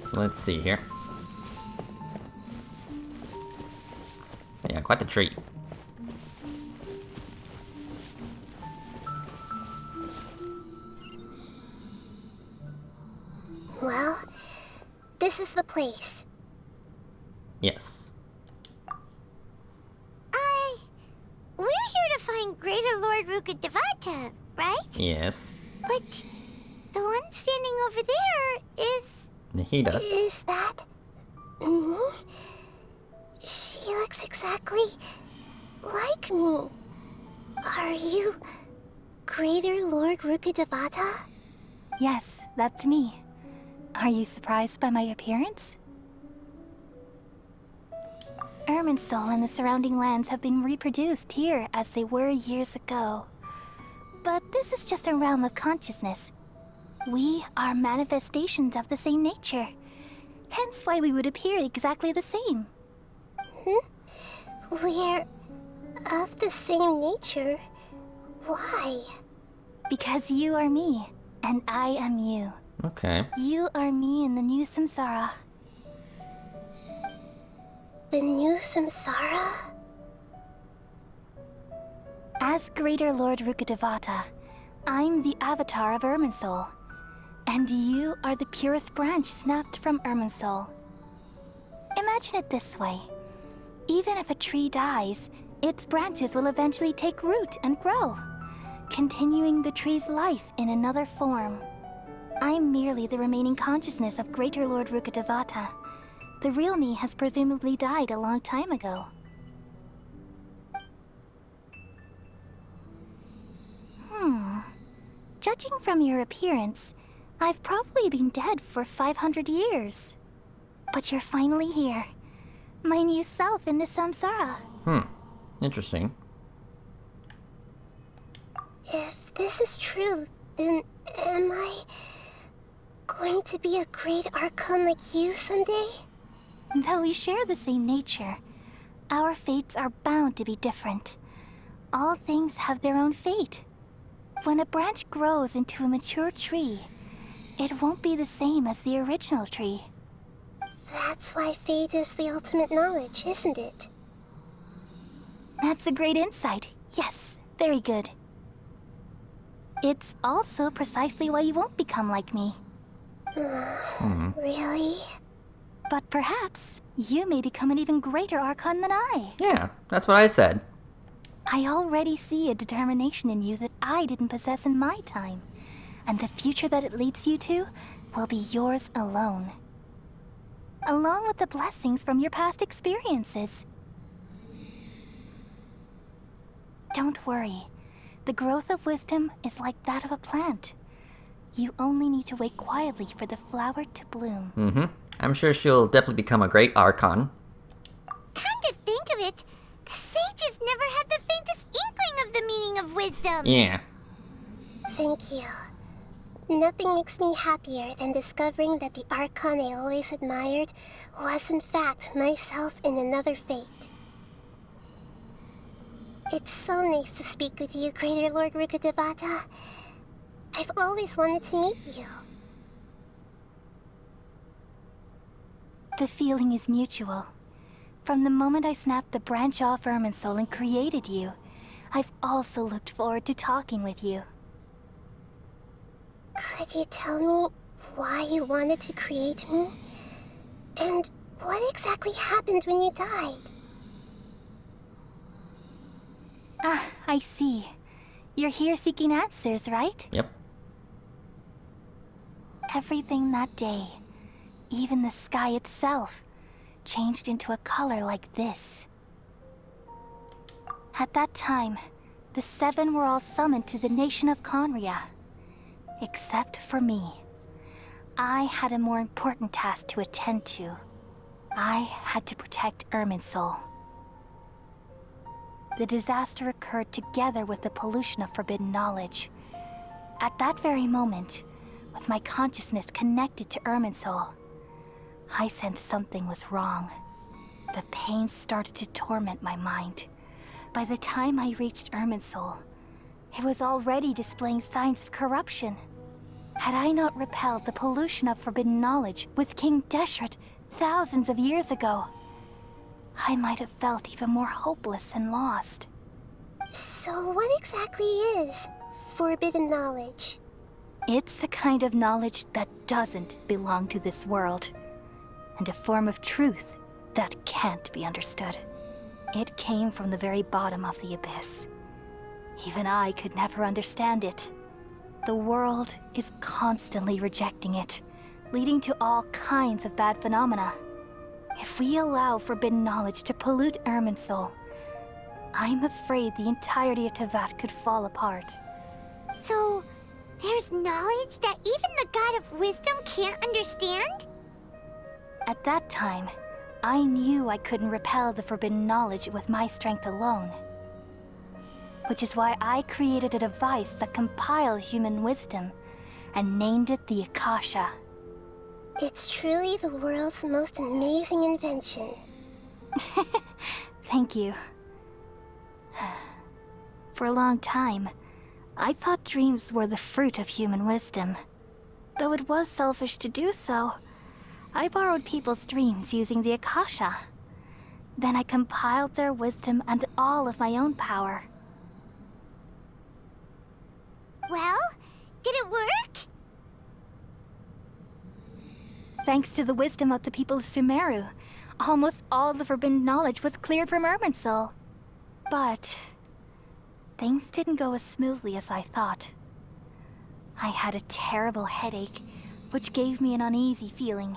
So let's see here. Yeah, quite the treat. Well, this is the place. Yes. We're here to find Greater Lord Rukkhadevata, right? Yes. But the one standing over there is... Nahida. Is that... me? She looks exactly like me. Are you Greater Lord Rukkhadevata? Yes, that's me. Are you surprised by my appearance? Irminsul and the surrounding lands have been reproduced here as they were years ago. But this is just a realm of consciousness. We are manifestations of the same nature. Hence why we would appear exactly the same. We're of the same nature. Why? Because you are me, and I am you. Okay. You are me in the new samsara. The new samsara? As Greater Lord Rukkhadevata, I'm the avatar of Irminsul. And you are the purest branch snapped from Irminsul. Imagine it this way. Even if a tree dies, its branches will eventually take root and grow, continuing the tree's life in another form. I'm merely the remaining consciousness of Greater Lord Rukkhadevata. The real me has presumably died a long time ago. Judging from your appearance, I've probably been dead for 500 years. But you're finally here. My new self in the samsara. Interesting. If this is true, then am I going to be a great Archon like you someday? Though we share the same nature, our fates are bound to be different. All things have their own fate. When a branch grows into a mature tree, it won't be the same as the original tree. That's why fate is the ultimate knowledge, isn't it? That's a great insight. Yes, very good. It's also precisely why you won't become like me. Really? But perhaps you may become an even greater Archon than I. Yeah, that's what I said. I already see a determination in you that I didn't possess in my time. And the future that it leads you to will be yours alone. Along with the blessings from your past experiences. Don't worry. The growth of wisdom is like that of a plant. You only need to wait quietly for the flower to bloom. Mm-hmm. I'm sure she'll definitely become a great Archon. Come to think of it, the sages never had the faintest inkling of the meaning of wisdom. Yeah. Thank you. Nothing makes me happier than discovering that the Archon I always admired was in fact myself in another fate. It's so nice to speak with you, Greater Lord Rukkhadevata. I've always wanted to meet you. The feeling is mutual. From the moment I snapped the branch off Irminsul and created you, I've also looked forward to talking with you. Could you tell me why you wanted to create me? And what exactly happened when you died? Ah, I see. You're here seeking answers, right? Yep. Everything that day, even the sky itself, changed into a color like this. At that time, the seven were all summoned to the nation of Conria. Except for me. I had a more important task to attend to. I had to protect Irminsul. The disaster occurred together with the pollution of forbidden knowledge. At that very moment, with my consciousness connected to Irminsul, I sensed something was wrong. The pain started to torment my mind. By the time I reached Irminsul, it was already displaying signs of corruption. Had I not repelled the pollution of forbidden knowledge with King Deshret thousands of years ago, I might have felt even more hopeless and lost. So what exactly is forbidden knowledge? It's a kind of knowledge that doesn't belong to this world, and a form of truth that can't be understood. It came from the very bottom of the abyss. Even I could never understand it. The world is constantly rejecting it, leading to all kinds of bad phenomena. If we allow forbidden knowledge to pollute Irminsul, I'm afraid the entirety of Tevat could fall apart. So, there's knowledge that even the God of Wisdom can't understand? At that time, I knew I couldn't repel the forbidden knowledge with my strength alone. Which is why I created a device that compiled human wisdom and named it the Akasha. It's truly the world's most amazing invention. Thank you. For a long time, I thought dreams were the fruit of human wisdom. Though it was selfish to do so, I borrowed people's dreams using the Akasha. Then I compiled their wisdom and all of my own power. Well, did it work? Thanks to the wisdom of the people of Sumeru, almost all the forbidden knowledge was cleared from Irminsul. But things didn't go as smoothly as I thought. I had a terrible headache, which gave me an uneasy feeling.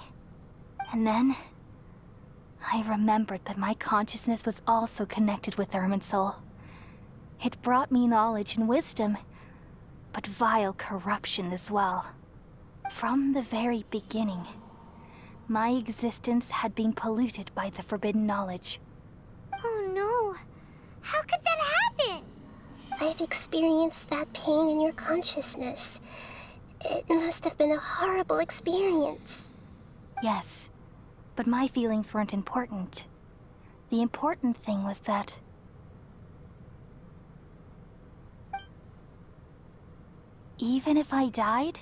And then I remembered that my consciousness was also connected with Irminsul. It brought me knowledge and wisdom, but vile corruption as well. From the very beginning, my existence had been polluted by the forbidden knowledge. Oh no. How could that happen? I've experienced that pain in your consciousness. It must have been a horrible experience. Yes, but my feelings weren't important. The important thing was that even if I died,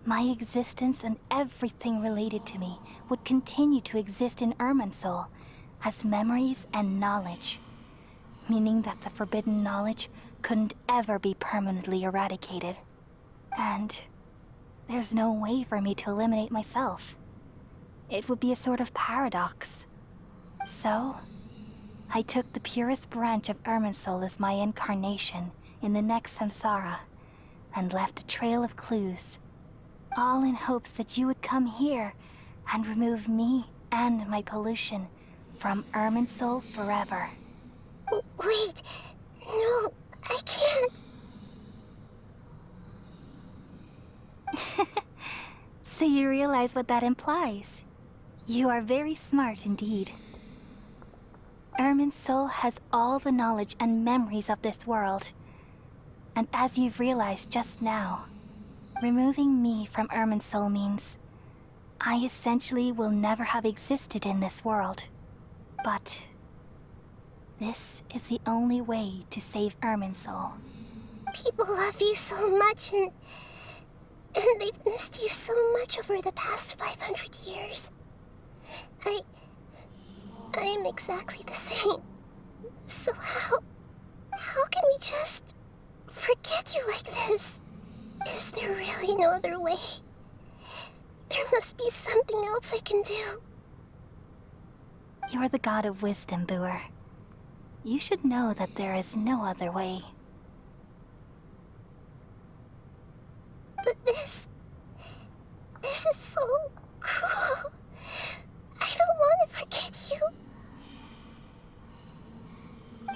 my existence and everything related to me would continue to exist in Irminsul as memories and knowledge, meaning that the forbidden knowledge couldn't ever be permanently eradicated. And there's no way for me to eliminate myself. It would be a sort of paradox. So, I took the purest branch of Irminsul as my incarnation in the next samsara, and left a trail of clues, all in hopes that you would come here and remove me and my pollution from Irminsul forever. Wait, no, I can't. So you realize what that implies? You are very smart indeed. Irminsul has all the knowledge and memories of this world. And as you've realized just now, removing me from Irminsul means I essentially will never have existed in this world. But this is the only way to save Irminsul. People love you so much, and they've missed you so much over the past 500 years. I am exactly the same. So how can we just forget you like this? Is there really no other way? There must be something else I can do. You're the god of wisdom, Booer. You should know that there is no other way. But this is so cruel. I don't want to forget you.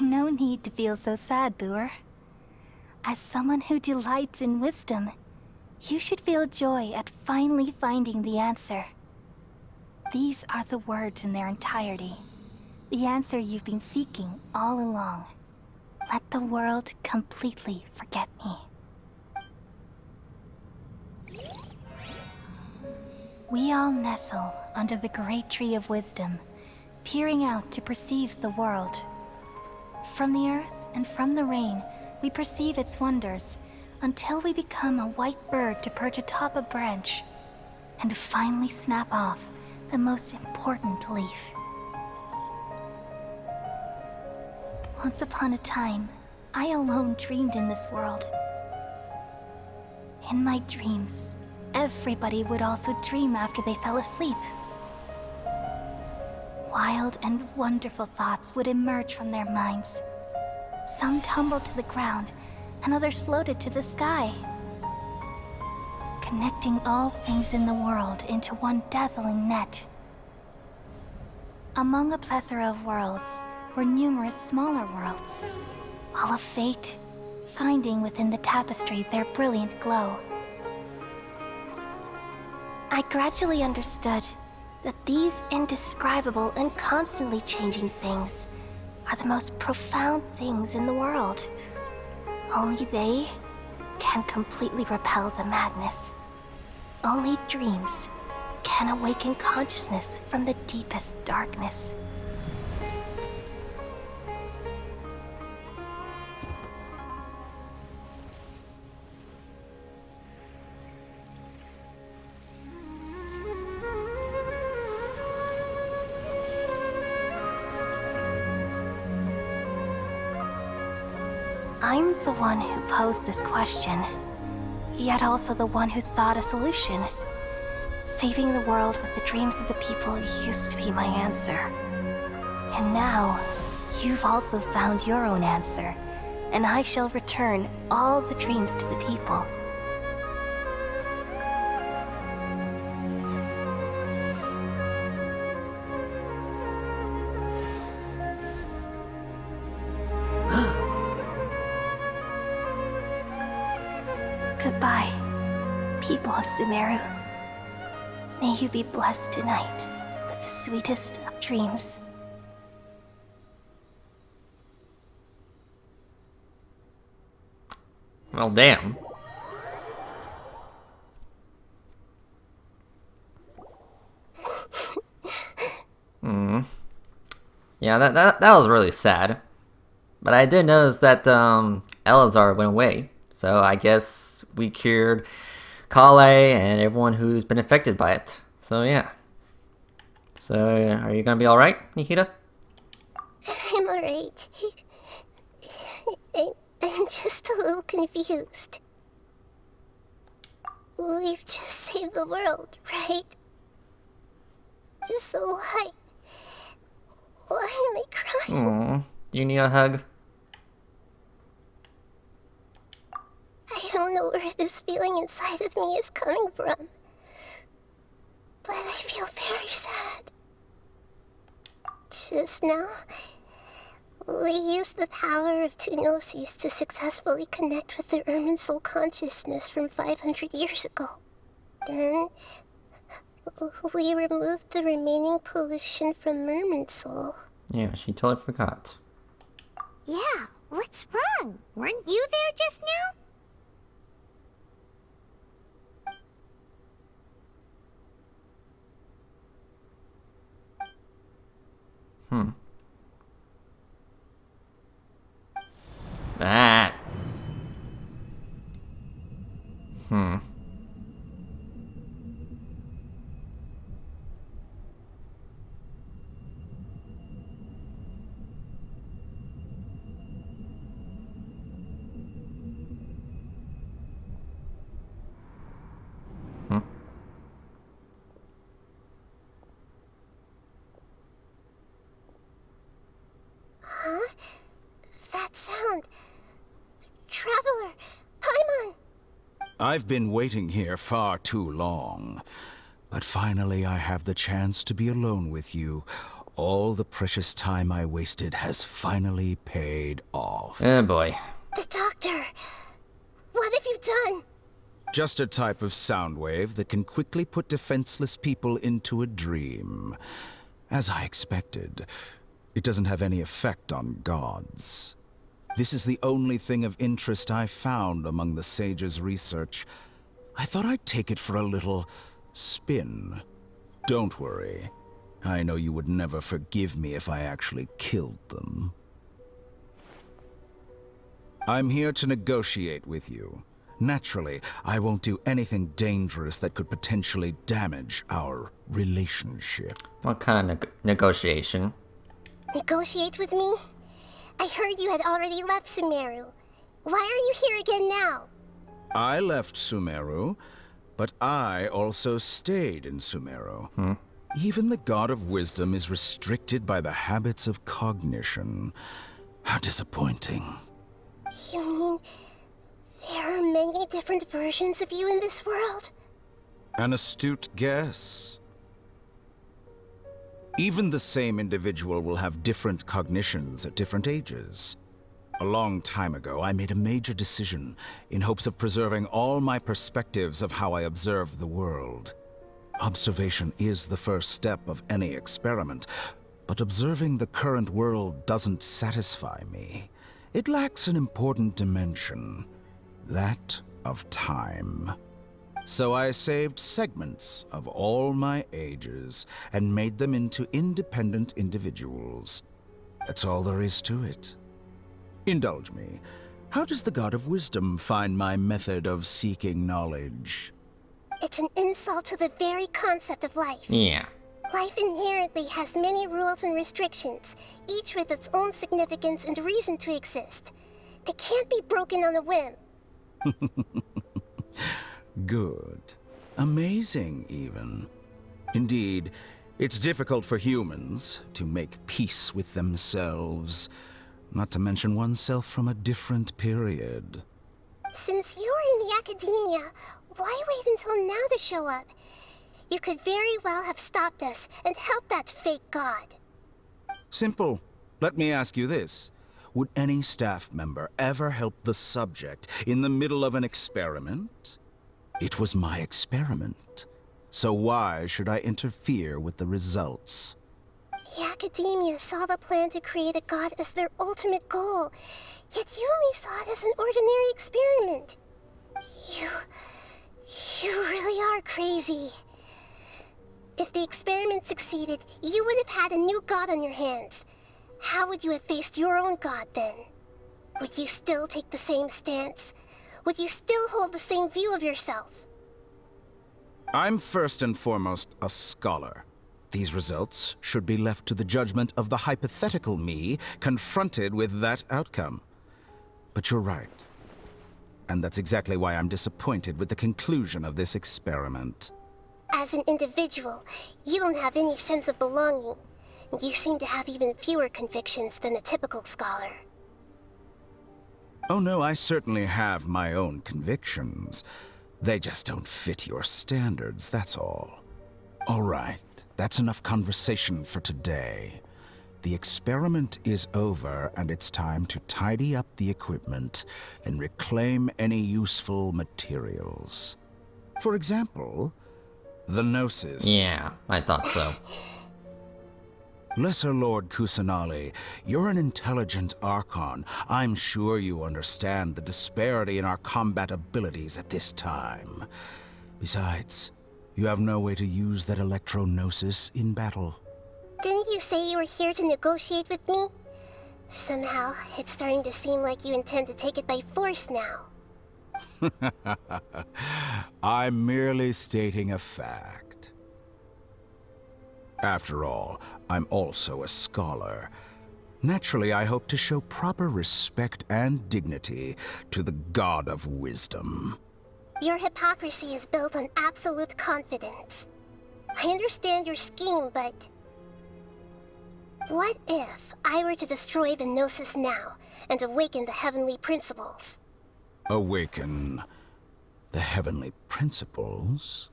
No need to feel so sad, Booer. As someone who delights in wisdom, you should feel joy at finally finding the answer. These are the words in their entirety. The answer you've been seeking all along. Let the world completely forget me. We all nestle under the great tree of wisdom, peering out to perceive the world. From the earth and from the rain, we perceive its wonders, until we become a white bird to perch atop a branch, and finally snap off the most important leaf. Once upon a time, I alone dreamed in this world. In my dreams, everybody would also dream after they fell asleep. Wild and wonderful thoughts would emerge from their minds. Some tumbled to the ground, and others floated to the sky, connecting all things in the world into one dazzling net. Among a plethora of worlds were numerous smaller worlds, all of fate, finding within the tapestry their brilliant glow. I gradually understood that these indescribable and constantly changing things are the most profound things in the world. Only they can completely repel the madness. Only dreams can awaken consciousness from the deepest darkness. I'm the one who posed this question, yet also the one who sought a solution. Saving the world with the dreams of the people used to be my answer. And now, you've also found your own answer, and I shall return all the dreams to the people. Goodbye, people of Sumeru. May you be blessed tonight with the sweetest of dreams. Well, damn. Yeah, that was really sad. But I did notice that Elazar went away. So I guess we cured Kale and everyone who's been affected by it. So yeah. So are you gonna be alright, Nikita? I'm alright. I'm just a little confused. We've just saved the world, right? So why am I crying? Aww. Do you need a hug? I don't know where this feeling inside of me is coming from, but I feel very sad. Just now, we used the power of two gnosis to successfully connect with the Irminsul consciousness from 500 years ago. Then, we removed the remaining pollution from Irminsul. Yeah, she totally forgot. Yeah, what's wrong? Weren't you there just now? That. Huh? That sound. Traveler! Paimon! I've been waiting here far too long. But finally I have the chance to be alone with you. All the precious time I wasted has finally paid off. Oh boy. The doctor! What have you done? Just a type of sound wave that can quickly put defenseless people into a dream. As I expected, it doesn't have any effect on gods. This is the only thing of interest I found among the sage's research. I thought I'd take it for a little spin. Don't worry. I know you would never forgive me if I actually killed them. I'm here to negotiate with you. Naturally, I won't do anything dangerous that could potentially damage our relationship. What kind of negotiation? Negotiate with me? I heard you had already left Sumeru. Why are you here again now? I left Sumeru, but I also stayed in Sumeru. Even the God of Wisdom is restricted by the habits of cognition. How disappointing. You mean there are many different versions of you in this world? An astute guess. Even the same individual will have different cognitions at different ages. A long time ago, I made a major decision in hopes of preserving all my perspectives of how I observed the world. Observation is the first step of any experiment, but observing the current world doesn't satisfy me. It lacks an important dimension, that of time. So I saved segments of all my ages and made them into independent individuals. That's all there is to it. Indulge me. How does the God of Wisdom find my method of seeking knowledge? It's an insult to the very concept of life. Yeah. Life inherently has many rules and restrictions, each with its own significance and reason to exist. They can't be broken on a whim. Good. Amazing, even. Indeed, it's difficult for humans to make peace with themselves, not to mention oneself from a different period. Since you're in the academia, why wait until now to show up? You could very well have stopped us and helped that fake god. Simple. Let me ask you this. Would any staff member ever help the subject in the middle of an experiment? It was my experiment. So why should I interfere with the results? The academia saw the plan to create a god as their ultimate goal, yet you only saw it as an ordinary experiment. You really are crazy. If the experiment succeeded, you would have had a new god on your hands. How would you have faced your own god then? Would you still take the same stance? Would you still hold the same view of yourself? I'm first and foremost a scholar. These results should be left to the judgment of the hypothetical me confronted with that outcome. But you're right. And that's exactly why I'm disappointed with the conclusion of this experiment. As an individual, you don't have any sense of belonging. You seem to have even fewer convictions than a typical scholar. Oh no, I certainly have my own convictions. They just don't fit your standards, that's all. All right, that's enough conversation for today. The experiment is over, and it's time to tidy up the equipment and reclaim any useful materials. For example, the Gnosis. Yeah, I thought so. Lesser Lord Kusanali, you're an intelligent Archon. I'm sure you understand the disparity in our combat abilities at this time. Besides, you have no way to use that Electro-Gnosis in battle. Didn't you say you were here to negotiate with me? Somehow, it's starting to seem like you intend to take it by force now. I'm merely stating a fact. After all, I'm also a scholar. Naturally, I hope to show proper respect and dignity to the God of Wisdom. Your hypocrisy is built on absolute confidence. I understand your scheme, but... what if I were to destroy the Gnosis now and awaken the heavenly principles? Awaken the heavenly principles?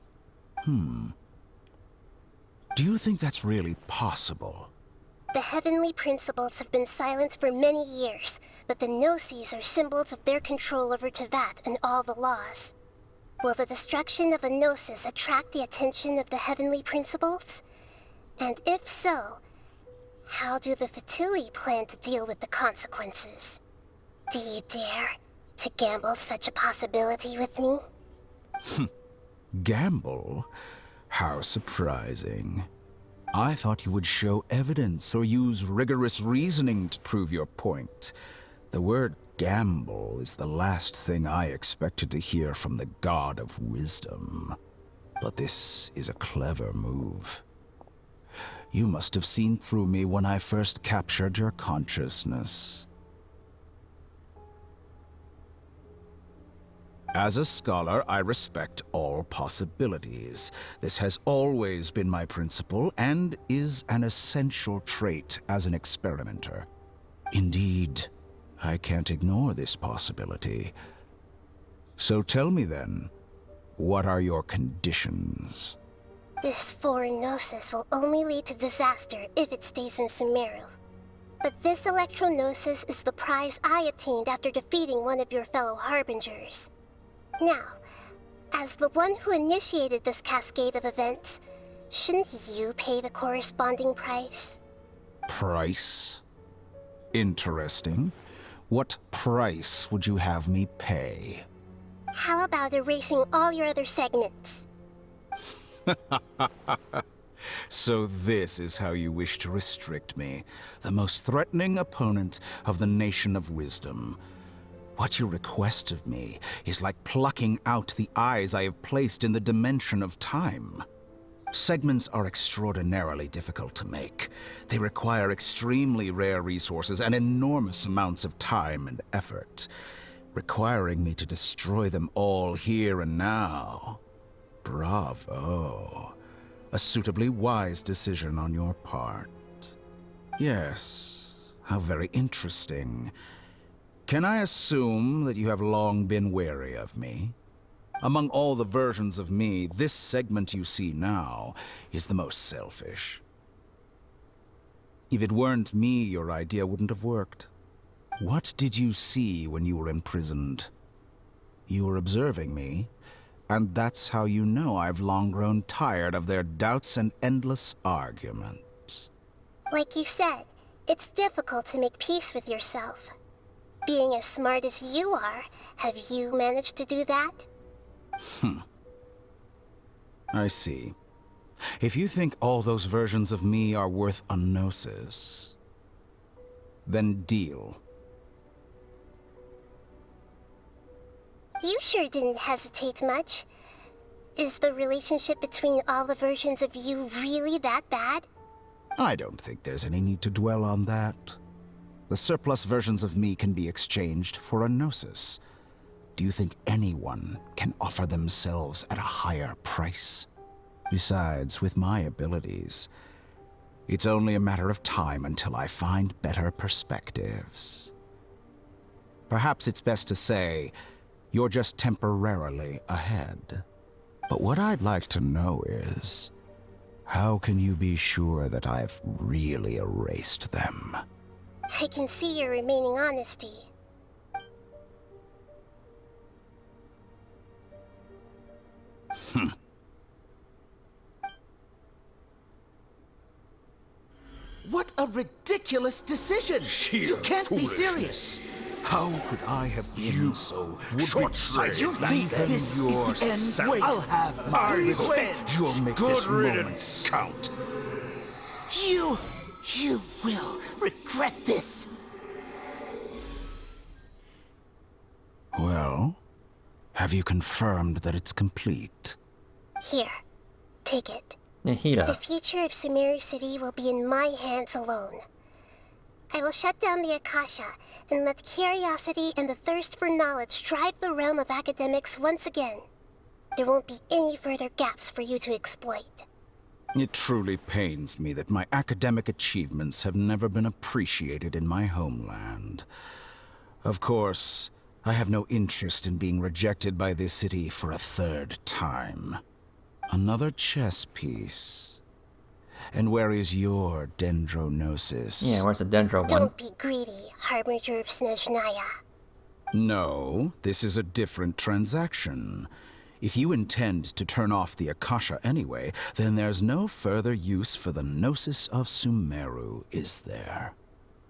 Do you think that's really possible? The heavenly principles have been silent for many years, but the Gnosis are symbols of their control over Tevat and all the laws. Will the destruction of a Gnosis attract the attention of the heavenly principles? And if so, how do the Fatui plan to deal with the consequences? Do you dare to gamble such a possibility with me? Gamble? How surprising. I thought you would show evidence or use rigorous reasoning to prove your point. The word gamble is the last thing I expected to hear from the God of Wisdom. But this is a clever move. You must have seen through me when I first captured your consciousness. As a scholar, I respect all possibilities. This has always been my principle and is an essential trait as an experimenter. Indeed, I can't ignore this possibility. So tell me then, what are your conditions? This foreign Gnosis will only lead to disaster if it stays in Sumeru. But this Electro-Gnosis is the prize I obtained after defeating one of your fellow Harbingers. Now, as the one who initiated this cascade of events, shouldn't you pay the corresponding price? Price? Interesting. What price would you have me pay? How about erasing all your other segments? So this is how you wish to restrict me, the most threatening opponent of the Nation of Wisdom. What you request of me is like plucking out the eyes I have placed in the dimension of time. Segments are extraordinarily difficult to make. They require extremely rare resources and enormous amounts of time and effort, requiring me to destroy them all here and now. Bravo. A suitably wise decision on your part. Yes, how very interesting. Can I assume that you have long been wary of me? Among all the versions of me, this segment you see now is the most selfish. If it weren't me, your idea wouldn't have worked. What did you see when you were imprisoned? You were observing me, and that's how you know I've long grown tired of their doubts and endless arguments. Like you said, it's difficult to make peace with yourself. Being as smart as you are, have you managed to do that? I see. If you think all those versions of me are worth a gnosis, Then deal. You sure didn't hesitate much. Is the relationship between all the versions of you really that bad? I don't think there's any need to dwell on that. The surplus versions of me can be exchanged for a gnosis. Do you think anyone can offer themselves at a higher price? Besides, with my abilities, it's only a matter of time until I find better perspectives. Perhaps it's best to say, you're just temporarily ahead. But what I'd like to know is, how can you be sure that I've really erased them? I can see your remaining honesty. What a ridiculous decision! You can't be serious! How could I have been so short-sighted? You think this is the end? Wait, I'll have my revenge! You'll make this moment count. You will regret this! Well, have you confirmed that it's complete? Here, take it. The Nahida. future of Sumeru City will be in my hands alone. I will shut down the Akasha and let curiosity and the thirst for knowledge drive the realm of academics once again. There won't be any further gaps for you to exploit. It truly pains me that my academic achievements have never been appreciated in my homeland. Of course, I have no interest in being rejected by this city for a third time. Another chess piece. And where is your dendronosis? Yeah, where's the Dendro one? Don't be greedy, Harbinger of Snezhnaya. No, this is a different transaction. If you intend to turn off the Akasha anyway, then there's no further use for the Gnosis of Sumeru, is there?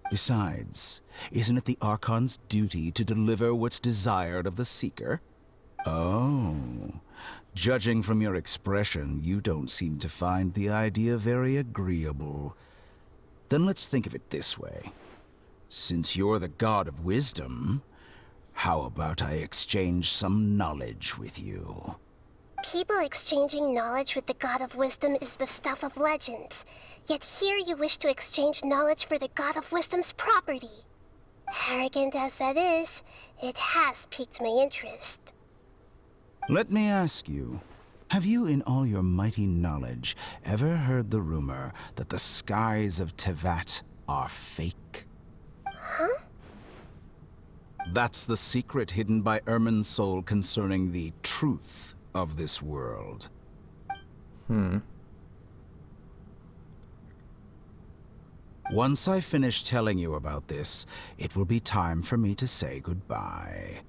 Besides, isn't it the Archon's duty to deliver what's desired of the Seeker? Oh, judging from your expression, you don't seem to find the idea very agreeable. Then let's think of it this way. Since you're the god of wisdom, how about I exchange some knowledge with you? People exchanging knowledge with the God of Wisdom is the stuff of legends. Yet here you wish to exchange knowledge for the God of Wisdom's property. Arrogant as that is, it has piqued my interest. Let me ask you, have you in all your mighty knowledge ever heard the rumor that the skies of Tevat are fake? Huh? That's the secret hidden by Irminsul concerning the truth of this world. Once I finish telling you about this, it will be time for me to say goodbye.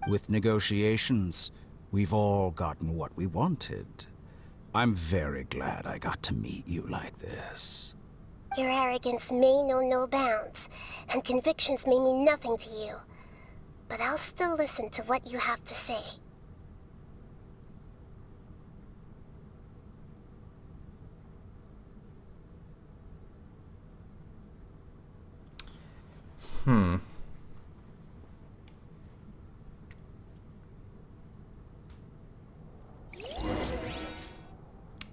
With negotiations, we've all gotten what we wanted. I'm very glad I got to meet you like this. Your arrogance may know no bounds, and convictions may mean nothing to you. But I'll still listen to what you have to say.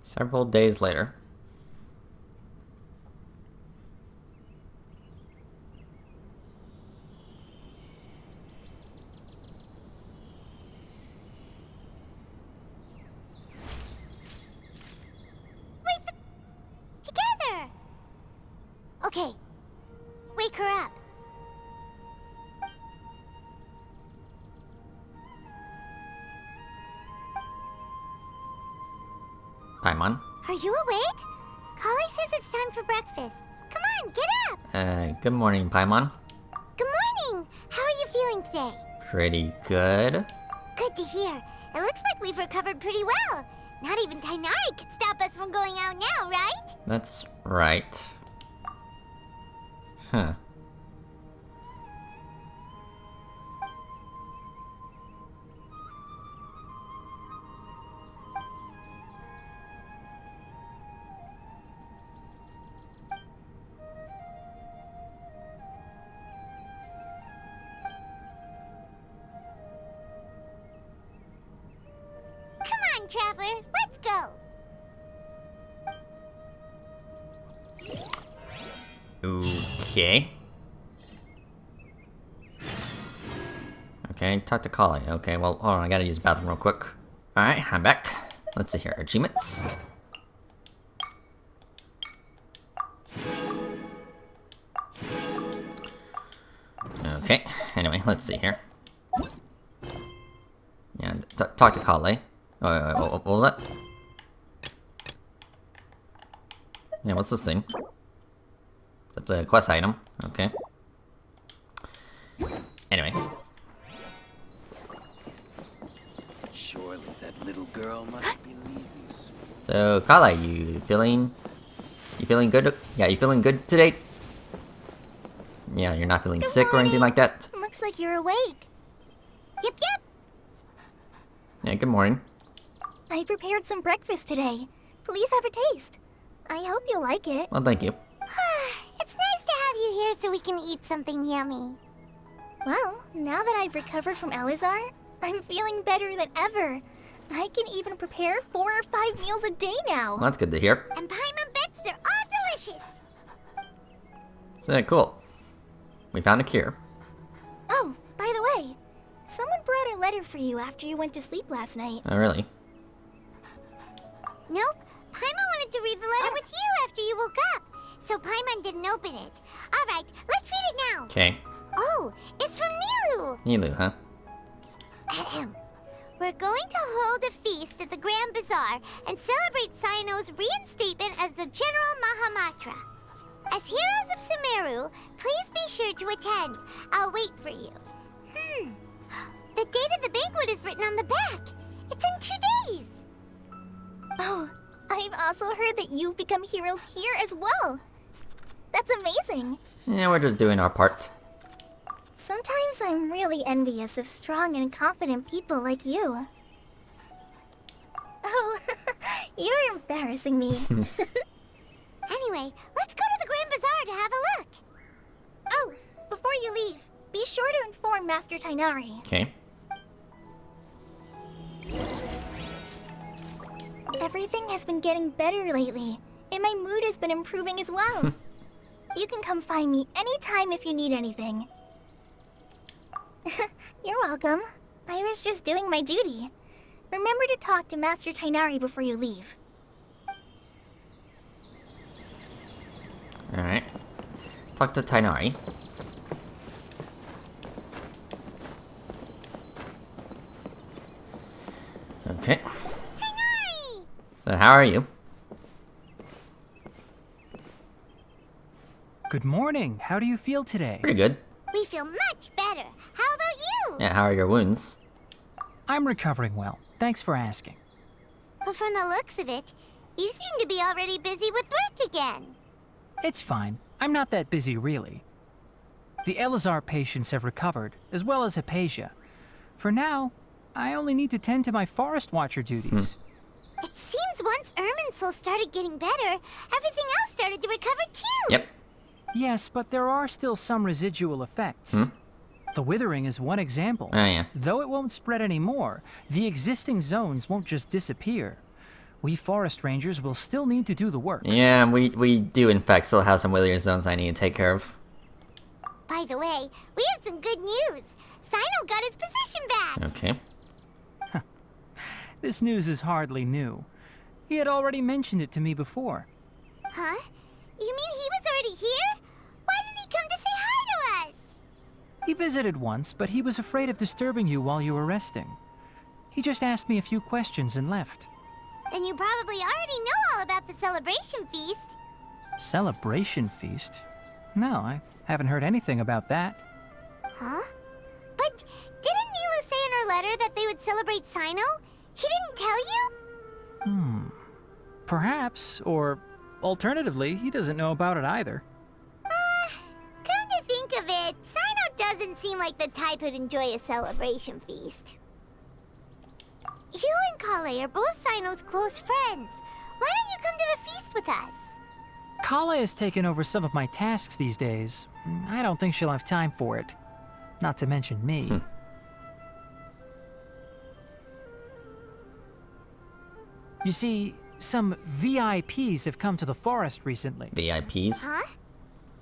Several days later. Together! Okay. Wake her up. Paimon. Are you awake? Kali says it's time for breakfast. Come on, get up! Good morning, Paimon. Good morning! How are you feeling today? Pretty good. Good to hear. It looks like we've recovered pretty well. Not even Tainari could stop us from going out now, right? That's right. Huh. traveler. Let's go. Okay. Okay, talk to Kali. Okay, well, hold on, I gotta use the bathroom real quick. Alright, I'm back. Let's see here. Achievements. Okay, anyway, let's see here. Yeah, talk to Kali. What was that? Yeah, what's this thing? It's the quest item. Okay. Anyway. Surely that little girl must be leaving soon. So, Kali, you feeling good? Yeah, you feeling good today? Yeah, you're not feeling sick or anything like that? Looks like you're awake. Yep, yep. Yeah, good morning. I prepared some breakfast today. Please have a taste. I hope you'll like it. Well, thank you. It's nice to have you here so we can eat something yummy. Well, now that I've recovered from Elazar, I'm feeling better than ever. I can even prepare 4 or 5 meals a day now. Well, that's good to hear. And Paimon bets they're all delicious. So, cool. We found a cure. Oh, by the way, someone brought a letter for you after you went to sleep last night. Oh, really? Nope. Paimon wanted to read the letter with you after you woke up. So Paimon didn't open it. Alright, let's read it now. Okay. Oh, it's from Nilu. Nilu, huh? Ahem. We're going to hold a feast at the Grand Bazaar and celebrate Cyano's reinstatement as the General Mahamatra. As heroes of Sumeru, please be sure to attend. I'll wait for you. The date of the banquet is written on the back. It's in 2 days. Oh, I've also heard that you've become heroes here as well. That's amazing. Yeah, we're just doing our part. Sometimes I'm really envious of strong and confident people like you. Oh, you're embarrassing me. Anyway, let's go to the Grand Bazaar to have a look. Oh, before you leave, be sure to inform Master Tainari. Okay. Everything has been getting better lately, and my mood has been improving as well. You can come find me anytime if you need anything. You're welcome. I was just doing my duty. Remember to talk to Master Tainari before you leave. Alright. Talk to Tainari. Okay. Tainari! So, how are you? Good morning. How do you feel today? Pretty good. We feel much better. How about you? Yeah, how are your wounds? I'm recovering well. Thanks for asking. But from the looks of it, you seem to be already busy with work again. It's fine. I'm not that busy, really. The Elazar patients have recovered, as well as Hypatia. For now, I only need to tend to my Forest Watcher duties. It seems once Irminsul started getting better, everything else started to recover too. Yep. Yes, but there are still some residual effects. The withering is one example. Oh, yeah. Though it won't spread anymore, the existing zones won't just disappear. We forest rangers will still need to do the work. Yeah, we do in fact still have some withering zones I need to take care of. By the way, we have some good news. Sino got his position back. Okay. This news is hardly new. He had already mentioned it to me before. Huh? You mean he was already here? Why didn't he come to say hi to us? He visited once, but he was afraid of disturbing you while you were resting. He just asked me a few questions and left. Then you probably already know all about the celebration feast. Celebration feast? No, I haven't heard anything about that. Huh? But didn't Nilu say in her letter that they would celebrate Sino? He didn't tell you? Perhaps, or alternatively, he doesn't know about it either. Come to think of it, Sino doesn't seem like the type who'd enjoy a celebration feast. You and Kale are both Sino's close friends. Why don't you come to the feast with us? Kala has taken over some of my tasks these days. I don't think she'll have time for it. Not to mention me. You see, some VIPs have come to the forest recently. VIPs? Huh?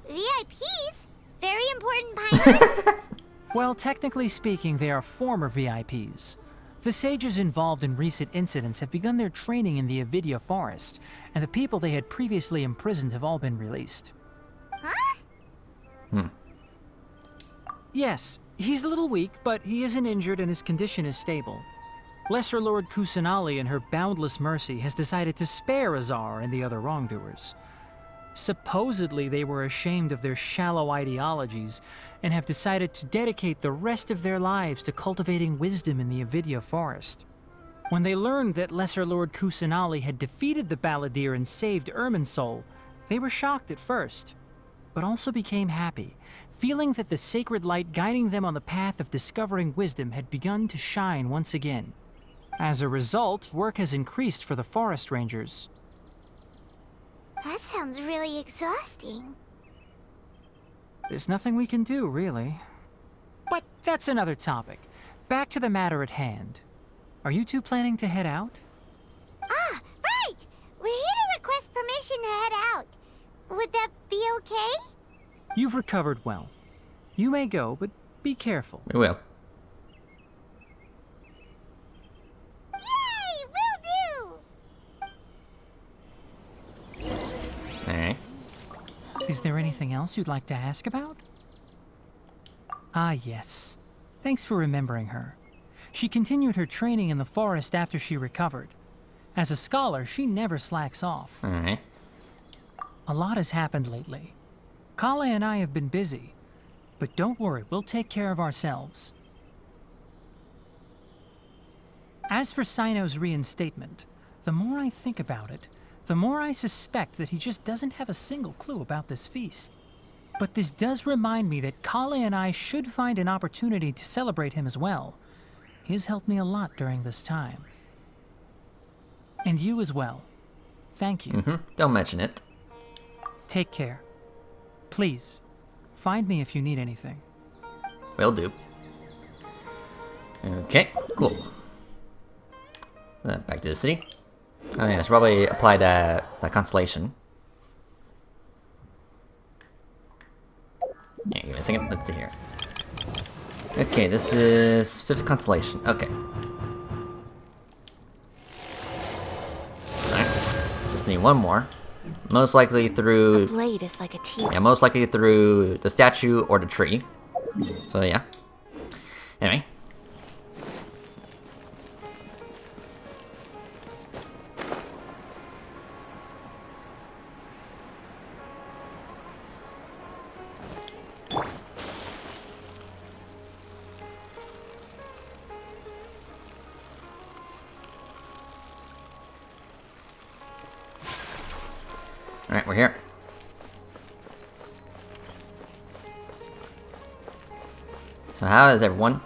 VIPs? Very important Paimons? Well, technically speaking, they are former VIPs. The sages involved in recent incidents have begun their training in the Avidia forest, and the people they had previously imprisoned have all been released. Huh? Yes, he's a little weak, but he isn't injured and his condition is stable. Lesser Lord Kusanali, in her boundless mercy, has decided to spare Azar and the other wrongdoers. Supposedly, they were ashamed of their shallow ideologies and have decided to dedicate the rest of their lives to cultivating wisdom in the Avidia forest. When they learned that Lesser Lord Kusanali had defeated the Balladeer and saved Irminsul, they were shocked at first, but also became happy, feeling that the sacred light guiding them on the path of discovering wisdom had begun to shine once again. As a result, work has increased for the forest rangers. That sounds really exhausting. There's nothing we can do, really. But that's another topic. Back to the matter at hand. Are you two planning to head out? Ah, right! We're here to request permission to head out. Would that be okay? You've recovered well. You may go, but be careful. We will. Yay! Will do! Alright. Is there anything else you'd like to ask about? Ah, yes. Thanks for remembering her. She continued her training in the forest after she recovered. As a scholar, she never slacks off. Alright. A lot has happened lately. Kala and I have been busy. But don't worry, we'll take care of ourselves. As for Sino's reinstatement, the more I think about it, the more I suspect that he just doesn't have a single clue about this feast. But this does remind me that Kala and I should find an opportunity to celebrate him as well. He has helped me a lot during this time. And you as well. Thank you. Don't mention it. Take care. Please, find me if you need anything. Will do. Okay, cool. Back to the city. Oh yeah, I should probably apply that constellation. Yeah, give me a second. Let's see here. Okay, this is 5th constellation. Okay. Alright. Just need one more. Most likely through... A blade is like a teeth. Yeah, most likely through the statue or the tree. So yeah. Anyway. Alright, we're here. So how is everyone?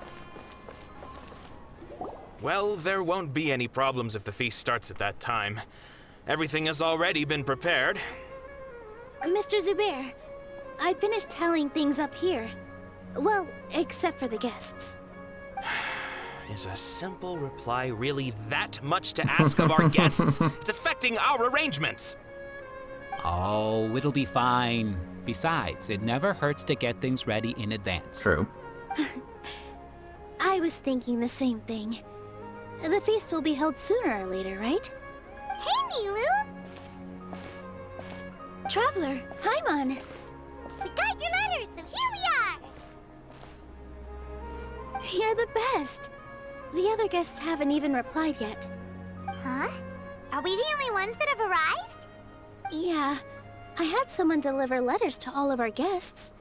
Well, there won't be any problems if the feast starts at that time. Everything has already been prepared. Mr. Zubair, I finished tallying things up here. Well, except for the guests. Is a simple reply really that much to ask of our guests? It's affecting our arrangements. Oh, it'll be fine. Besides, it never hurts to get things ready in advance. True. I was thinking the same thing. The feast will be held sooner or later, right? Hey, Nilu! Traveler, Paimon. We got your letters, so here we are! You're the best. The other guests haven't even replied yet. Huh? Are we the only ones that have arrived? Yeah, I had someone deliver letters to all of our guests.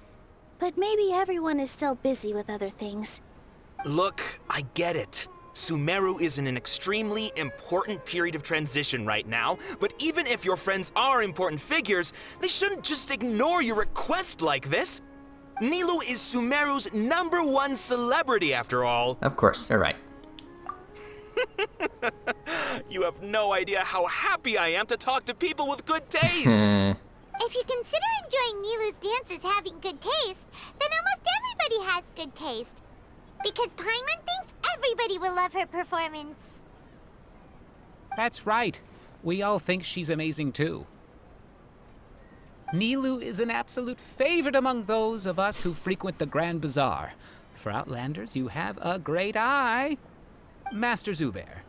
But maybe everyone is still busy with other things. Look, I get it. Sumeru is in an extremely important period of transition right now, but even if your friends are important figures, they shouldn't just ignore your request like this. Nilu is Sumeru's #1 celebrity after all. Of course, you're right. You have no idea how happy I am to talk to people with good taste. If you consider enjoying Nilu's dances having good taste, then almost everybody has good taste. Because Paimon thinks everybody will love her performance. That's right. We all think she's amazing too. Nilu is an absolute favorite among those of us who frequent the Grand Bazaar. For Outlanders, you have a great eye. Master Zubair,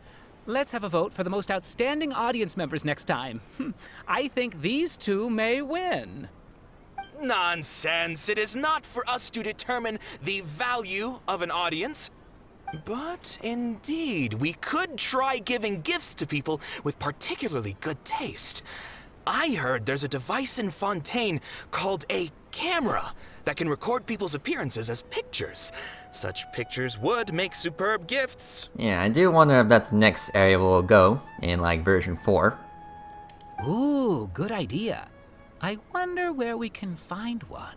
let's have a vote for the most outstanding audience members next time. I think these two may win. Nonsense. It is not for us to determine the value of an audience. But indeed, we could try giving gifts to people with particularly good taste. I heard there's a device in Fontaine called a camera that can record people's appearances as pictures. Such pictures would make superb gifts. Yeah, I do wonder if that's the next area we'll go in, like, version 4. Ooh, good idea. I wonder where we can find one.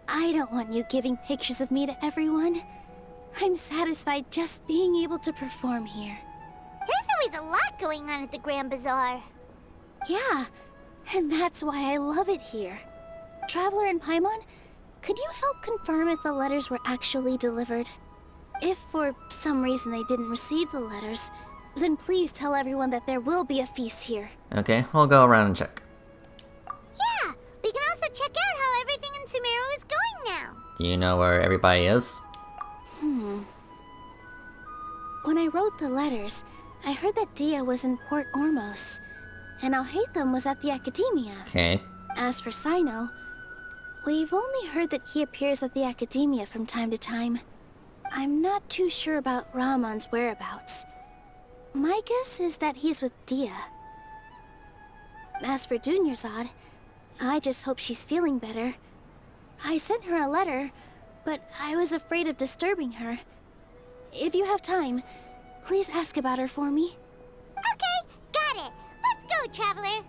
I don't want you giving pictures of me to everyone. I'm satisfied just being able to perform here. There's always a lot going on at the Grand Bazaar. Yeah, and that's why I love it here. Traveler and Paimon, could you help confirm if the letters were actually delivered? If for some reason they didn't receive the letters, then please tell everyone that there will be a feast here. Okay, we'll go around and check. Yeah, we can also check out how everything in Sumeru is going now. Do you know where everybody is? When I wrote the letters, I heard that Dia was in Port Ormos, and Alhaitham was at the Academia. Okay. As for Sino, we've only heard that he appears at the Academia from time to time. I'm not too sure about Rahman's whereabouts. My guess is that he's with Dia. As for Dunyarzad, I just hope she's feeling better. I sent her a letter, but I was afraid of disturbing her. If you have time, please ask about her for me. Okay, got it. Let's go, Traveler.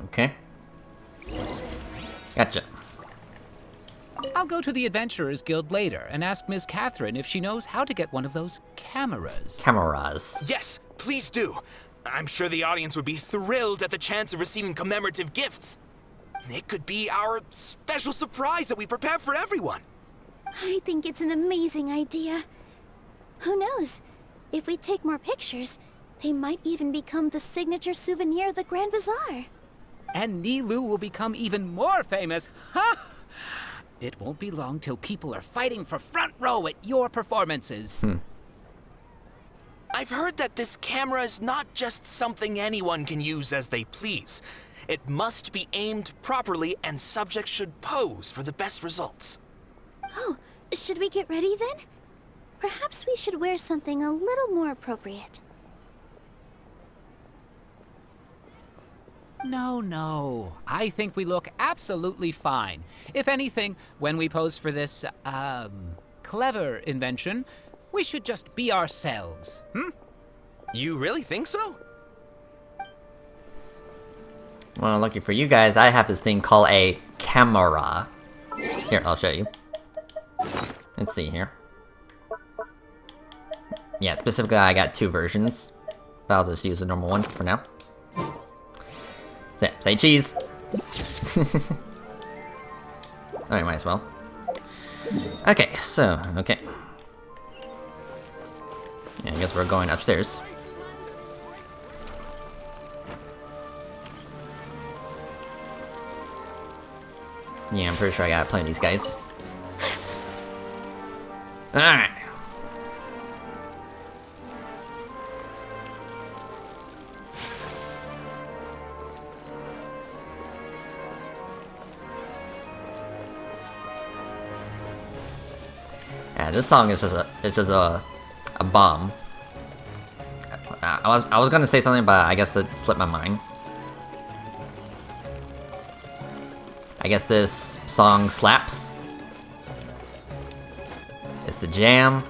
Okay. Gotcha. I'll go to the Adventurers Guild later and ask Miss Catherine if she knows how to get one of those cameras. Cameras. Yes, please do. I'm sure the audience would be thrilled at the chance of receiving commemorative gifts. It could be our special surprise that we prepare for everyone. I think it's an amazing idea. Who knows? If we take more pictures, they might even become the signature souvenir of the Grand Bazaar. And Nilu will become even more famous. Ha! It won't be long till people are fighting for front row at your performances. I've heard that this camera is not just something anyone can use as they please. It must be aimed properly, and subjects should pose for the best results. Oh, should we get ready then? Perhaps we should wear something a little more appropriate. No. I think we look absolutely fine. If anything, when we pose for this, clever invention, we should just be ourselves, You really think so? Well, lucky for you guys, I have this thing called a camera. Here, I'll show you. Let's see here. Yeah, specifically I got 2 versions. But I'll just use the normal one for now. Say cheese! Oh, you might as well. Okay, so, okay. Yeah, I guess we're going upstairs. Yeah, I'm pretty sure I gotta play these guys. Alright. Yeah, this song is just a bomb. I was gonna say something, but I guess it slipped my mind. I guess this song slaps. It's the jam.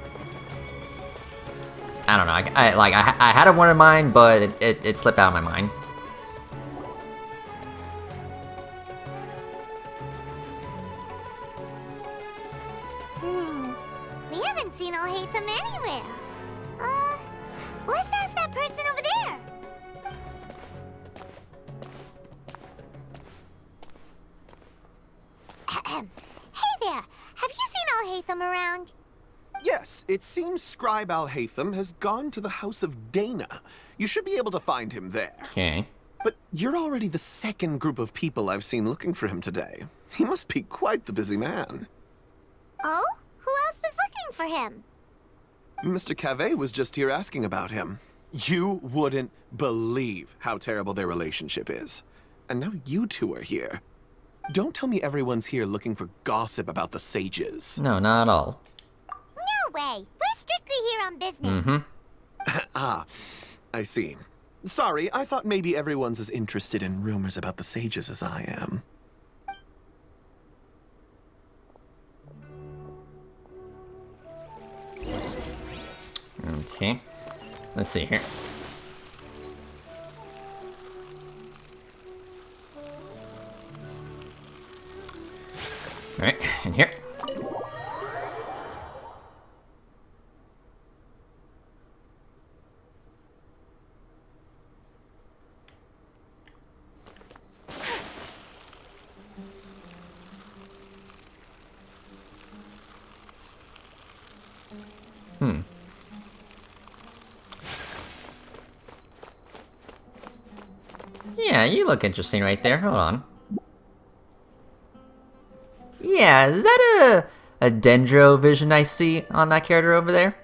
I don't know. I had one in mind, but it slipped out of my mind. We haven't seen Alhaitham anywhere. Let's ask that person over there. Hey there, have you seen Alhaitham around? Yes, it seems Scribe Al-Haytham has gone to the House of Dana. You should be able to find him there. Okay. But you're already the second group of people I've seen looking for him today. He must be quite the busy man. Oh? Who else was looking for him? Mr. Cavey was just here asking about him. You wouldn't believe how terrible their relationship is. And now you two are here. Don't tell me everyone's here looking for gossip about the sages. No, not at all. No way. We're strictly here on business. Mm-hmm. Ah, I see. Sorry, I thought maybe everyone's as interested in rumors about the sages as I am. Okay. Let's see here. Alright, in here. Yeah, you look interesting right there. Hold on. Yeah, is that a dendro vision I see on that character over there?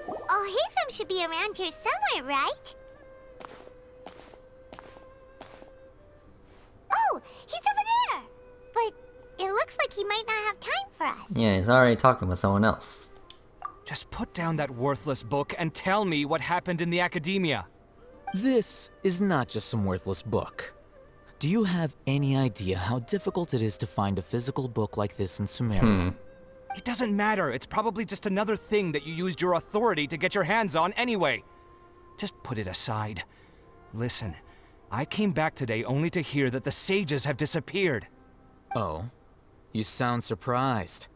Oh, Haytham should be around here somewhere, right? Oh, he's over there! But it looks like he might not have time for us. Yeah, he's already talking with someone else. Just put down that worthless book and tell me what happened in the academia. This is not just some worthless book. Do you have any idea how difficult it is to find a physical book like this in Sumeru? It doesn't matter. It's probably just another thing that you used your authority to get your hands on anyway. Just put it aside. Listen, I came back today only to hear that the sages have disappeared. Oh, you sound surprised.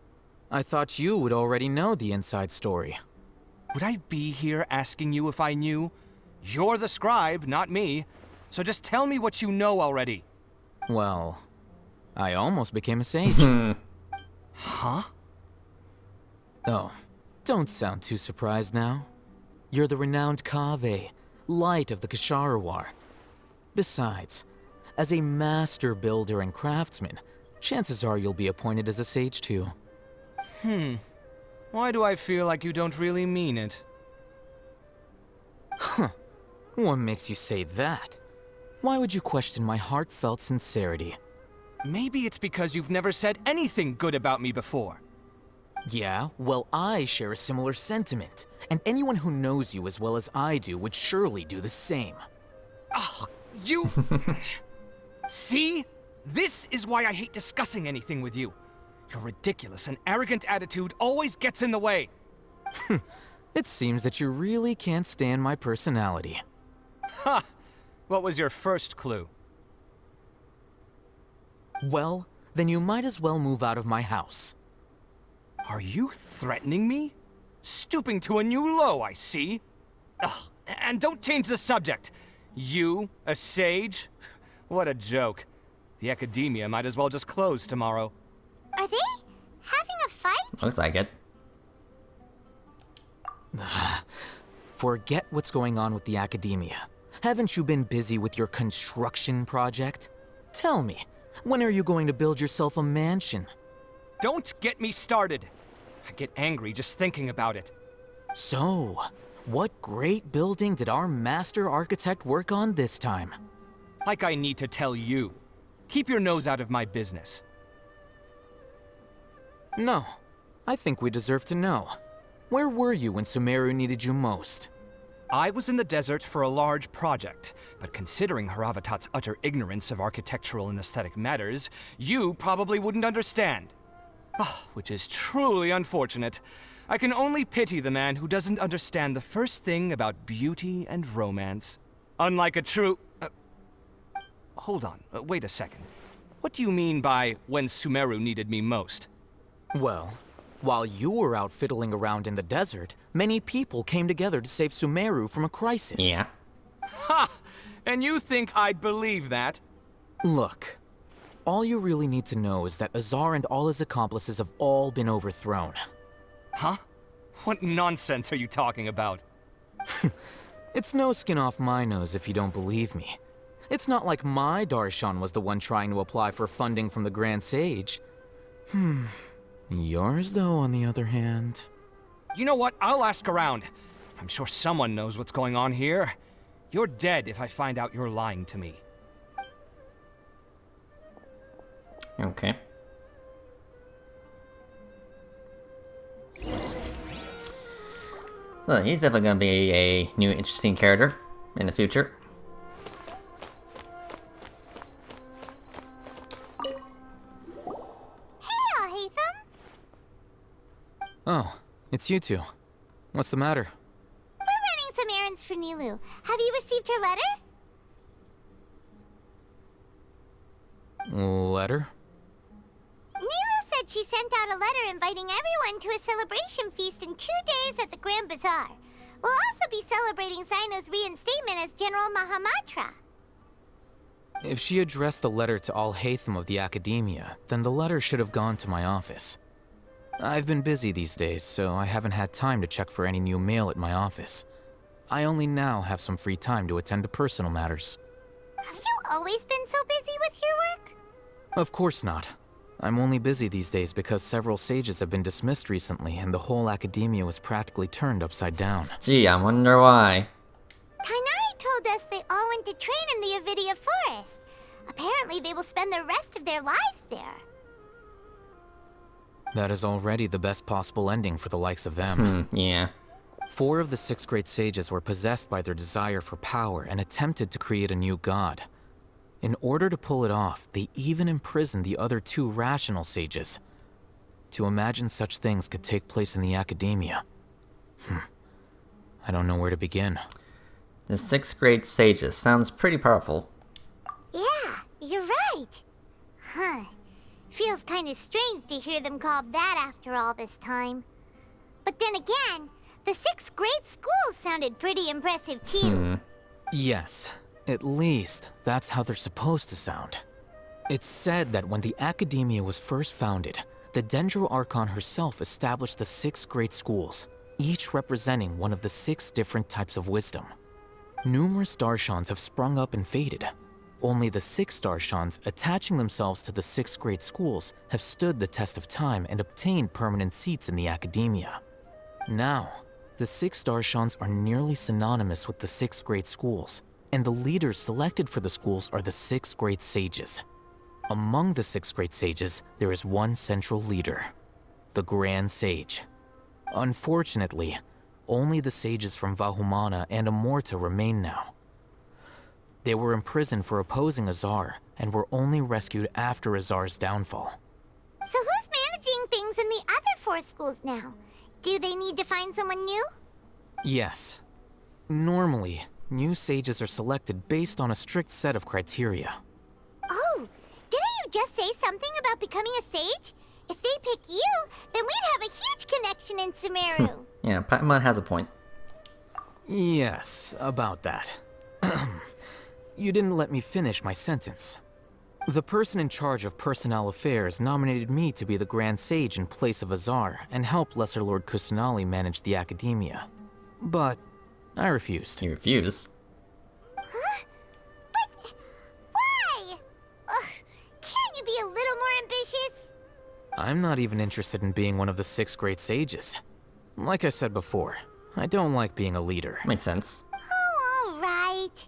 I thought you would already know the inside story. Would I be here asking you if I knew? You're the scribe, not me. So just tell me what you know already. Well, I almost became a sage. Huh? Oh, don't sound too surprised now. You're the renowned Kaveh, light of the Ksharawar. Besides, as a master builder and craftsman, chances are you'll be appointed as a sage too. Why do I feel like you don't really mean it? Huh. What makes you say that? Why would you question my heartfelt sincerity? Maybe it's because you've never said anything good about me before. Yeah, well, I share a similar sentiment, and anyone who knows you as well as I do would surely do the same. Oh, you... See? This is why I hate discussing anything with you. Your ridiculous and arrogant attitude always gets in the way. It seems that you really can't stand my personality. Ha! What was your first clue? Well, then you might as well move out of my house. Are you threatening me? Stooping to a new low, I see. Ugh, and don't change the subject. You, a sage? What a joke. The academia might as well just close tomorrow. Are they having a fight? Looks like it. Forget what's going on with the academia. Haven't you been busy with your construction project? Tell me, when are you going to build yourself a mansion? Don't get me started. I get angry just thinking about it. So, what great building did our master architect work on this time? Like I need to tell you. Keep your nose out of my business. No, I think we deserve to know. Where were you when Sumeru needed you most? I was in the desert for a large project, but considering Haravatat's utter ignorance of architectural and aesthetic matters, you probably wouldn't understand. Which is truly unfortunate. I can only pity the man who doesn't understand the first thing about beauty and romance. Unlike a true... hold on, wait a second. What do you mean by when Sumeru needed me most? Well, while you were out fiddling around in the desert, many people came together to save Sumeru from a crisis. Yeah. Ha! And you think I'd believe that? Look, all you really need to know is that Azar and all his accomplices have all been overthrown. Huh? What nonsense are you talking about? It's no skin off my nose if you don't believe me. It's not like my Darshan was the one trying to apply for funding from the Grand Sage. Yours, though, on the other hand... You know what? I'll ask around. I'm sure someone knows what's going on here. You're dead if I find out you're lying to me. Okay. So he's definitely gonna be a new interesting character in the future. Hey, Haytham! Oh, it's you two. What's the matter? We're running some errands for Nilu. Have you received her letter? Letter? Nilu said she sent out a letter inviting everyone to a celebration feast in 2 days at the Grand Bazaar. We'll also be celebrating Zino's reinstatement as General Mahamatra. If she addressed the letter to all Haytham of the Academia, then the letter should have gone to my office. I've been busy these days, so I haven't had time to check for any new mail at my office. I only now have some free time to attend to personal matters. Have you always been so busy with your work? Of course not. I'm only busy these days because several sages have been dismissed recently and the whole Academia was practically turned upside down. Gee, I wonder why. Kainari told us they all went to train in the Avidia Forest. Apparently they will spend the rest of their lives there. That is already the best possible ending for the likes of them. Yeah. 4 of the 6 great sages were possessed by their desire for power and attempted to create a new god. In order to pull it off, they even imprisoned the other 2 rational sages. To imagine such things could take place in the Academia. I don't know where to begin. The 6 great sages sounds pretty powerful. Yeah, you're right. Huh. Feels kind of strange to hear them called that after all this time. But then again, the 6 great schools sounded pretty impressive too. Yes, at least that's how they're supposed to sound. It's said that when the Academia was first founded, the Dendro Archon herself established the 6 great schools, each representing one of the 6 different types of wisdom. Numerous Darshans have sprung up and faded. Only the 6 Darshans attaching themselves to the 6 great schools have stood the test of time and obtained permanent seats in the Academia. Now, the 6 Darshans are nearly synonymous with the 6 great schools, and the leaders selected for the schools are the 6 great sages. Among the 6 great sages, there is one central leader, the Grand Sage. Unfortunately, only the sages from Vahumana and Amorta remain now. They were imprisoned for opposing Azar, and were only rescued after Azar's downfall. So who's managing things in the other 4 schools now? Do they need to find someone new? Yes. Normally, new sages are selected based on a strict set of criteria. Oh, didn't you just say something about becoming a sage? If they pick you, then we'd have a huge connection in Sumeru. Yeah, Paimon has a point. Yes, about that. You didn't let me finish my sentence. The person in charge of personnel affairs nominated me to be the Grand Sage in place of Azar and help Lesser Lord Kusanali manage the Academia. But I refused. You refused? Huh? But why? Can't you be a little more ambitious? I'm not even interested in being one of the 6 great sages. Like I said before, I don't like being a leader. Makes sense. Oh, all right.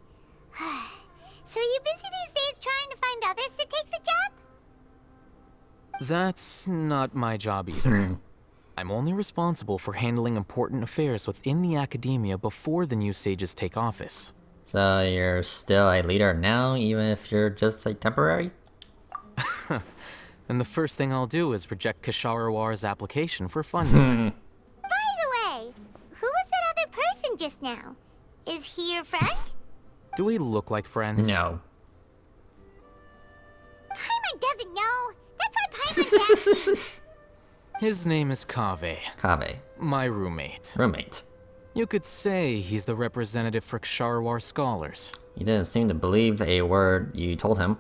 So are you busy these days trying to find others to take the job? That's not my job either. I'm only responsible for handling important affairs within the Academia before the new sages take office. So you're still a leader now, even if you're just like temporary? And the first thing I'll do is reject Kasharawar's application for funding. By the way, who was that other person just now? Is he your friend? Do we look like friends? No. Paimon doesn't know. That's why Paimon's asking. His name is Kaveh. Kaveh. My roommate. Roommate. You could say he's the representative for Ksharawar scholars. He didn't seem to believe a word you told him.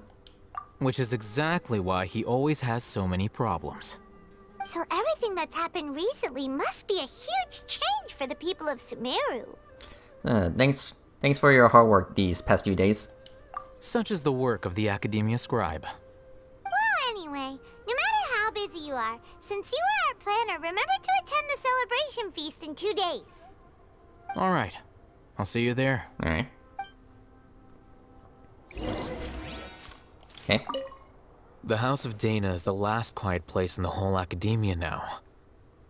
Which is exactly why he always has so many problems. So everything that's happened recently must be a huge change for the people of Sumeru. Thanks for your hard work these past few days. Such is the work of the Academia Scribe. Well, anyway, no matter how busy you are, since you are our planner, remember to attend the celebration feast in 2 days. Alright, I'll see you there. Alright. Okay. The House of Dana is the last quiet place in the whole Academia now.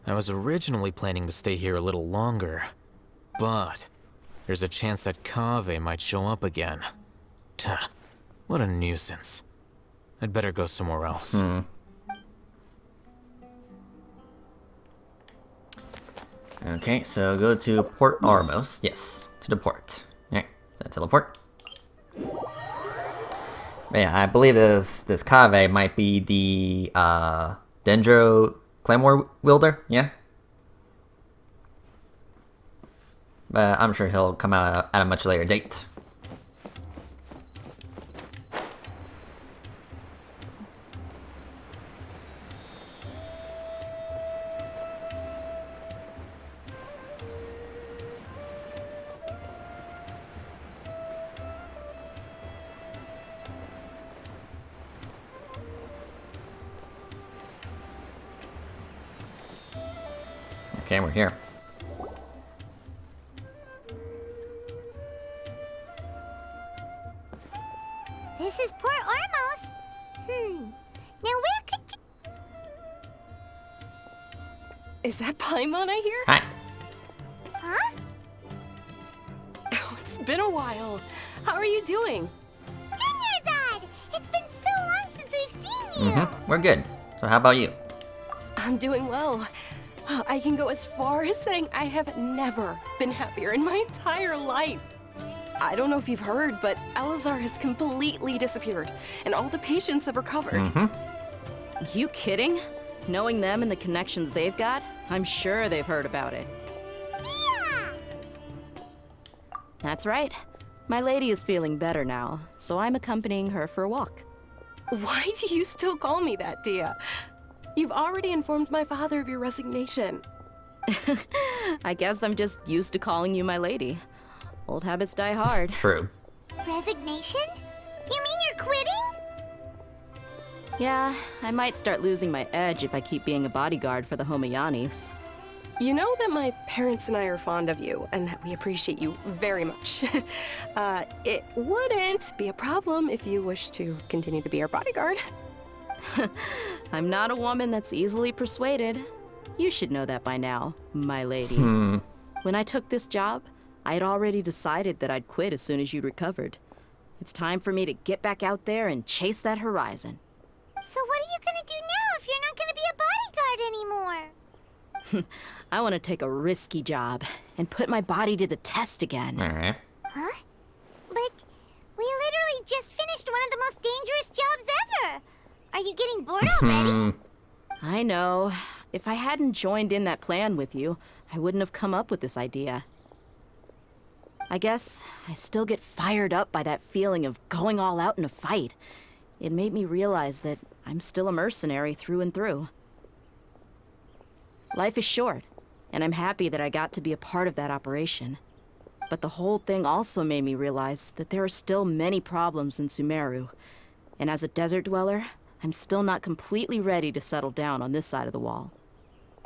I was originally planning to stay here a little longer, but there's a chance that Kaveh might show up again. Tuh, what a nuisance. I'd better go somewhere else. Okay, so go to Port Armos. Yes, to the port. Alright, so teleport. But yeah, I believe this Kaveh might be the Dendro Claymore wielder, yeah? But I'm sure he'll come out at a much later date. Okay, we're here. This is Port Ormos. Now where could... Is that Paimon I hear? Hi. Huh? Oh, it's been a while. How are you doing? Dinyarzad! It's been so long since we've seen you! We're good. So how about you? I'm doing well. I can go as far as saying I have never been happier in my entire life. I don't know if you've heard, but Elazar has completely disappeared, and all the patients have recovered. You kidding? Knowing them and the connections they've got, I'm sure they've heard about it. Yeah! That's right. My lady is feeling better now, so I'm accompanying her for a walk. Why do you still call me that, Dia? You've already informed my father of your resignation. I guess I'm just used to calling you my lady. Old habits die hard. True. Resignation? You mean you're quitting? Yeah, I might start losing my edge if I keep being a bodyguard for the Homayanis. You know that my parents and I are fond of you, and that we appreciate you very much. It wouldn't be a problem if you wish to continue to be our bodyguard. I'm not a woman that's easily persuaded. You should know that by now, my lady. When I took this job, I had already decided that I'd quit as soon as you'd recovered. It's time for me to get back out there and chase that horizon. So what are you gonna do now if you're not gonna be a bodyguard anymore? I want to take a risky job and put my body to the test again. Alright. Huh? But we literally just finished one of the most dangerous jobs ever. Are you getting bored already? I know. If I hadn't joined in that plan with you, I wouldn't have come up with this idea. I guess I still get fired up by that feeling of going all out in a fight. It made me realize that I'm still a mercenary through and through. Life is short, and I'm happy that I got to be a part of that operation. But the whole thing also made me realize that there are still many problems in Sumeru. And as a desert dweller, I'm still not completely ready to settle down on this side of the wall.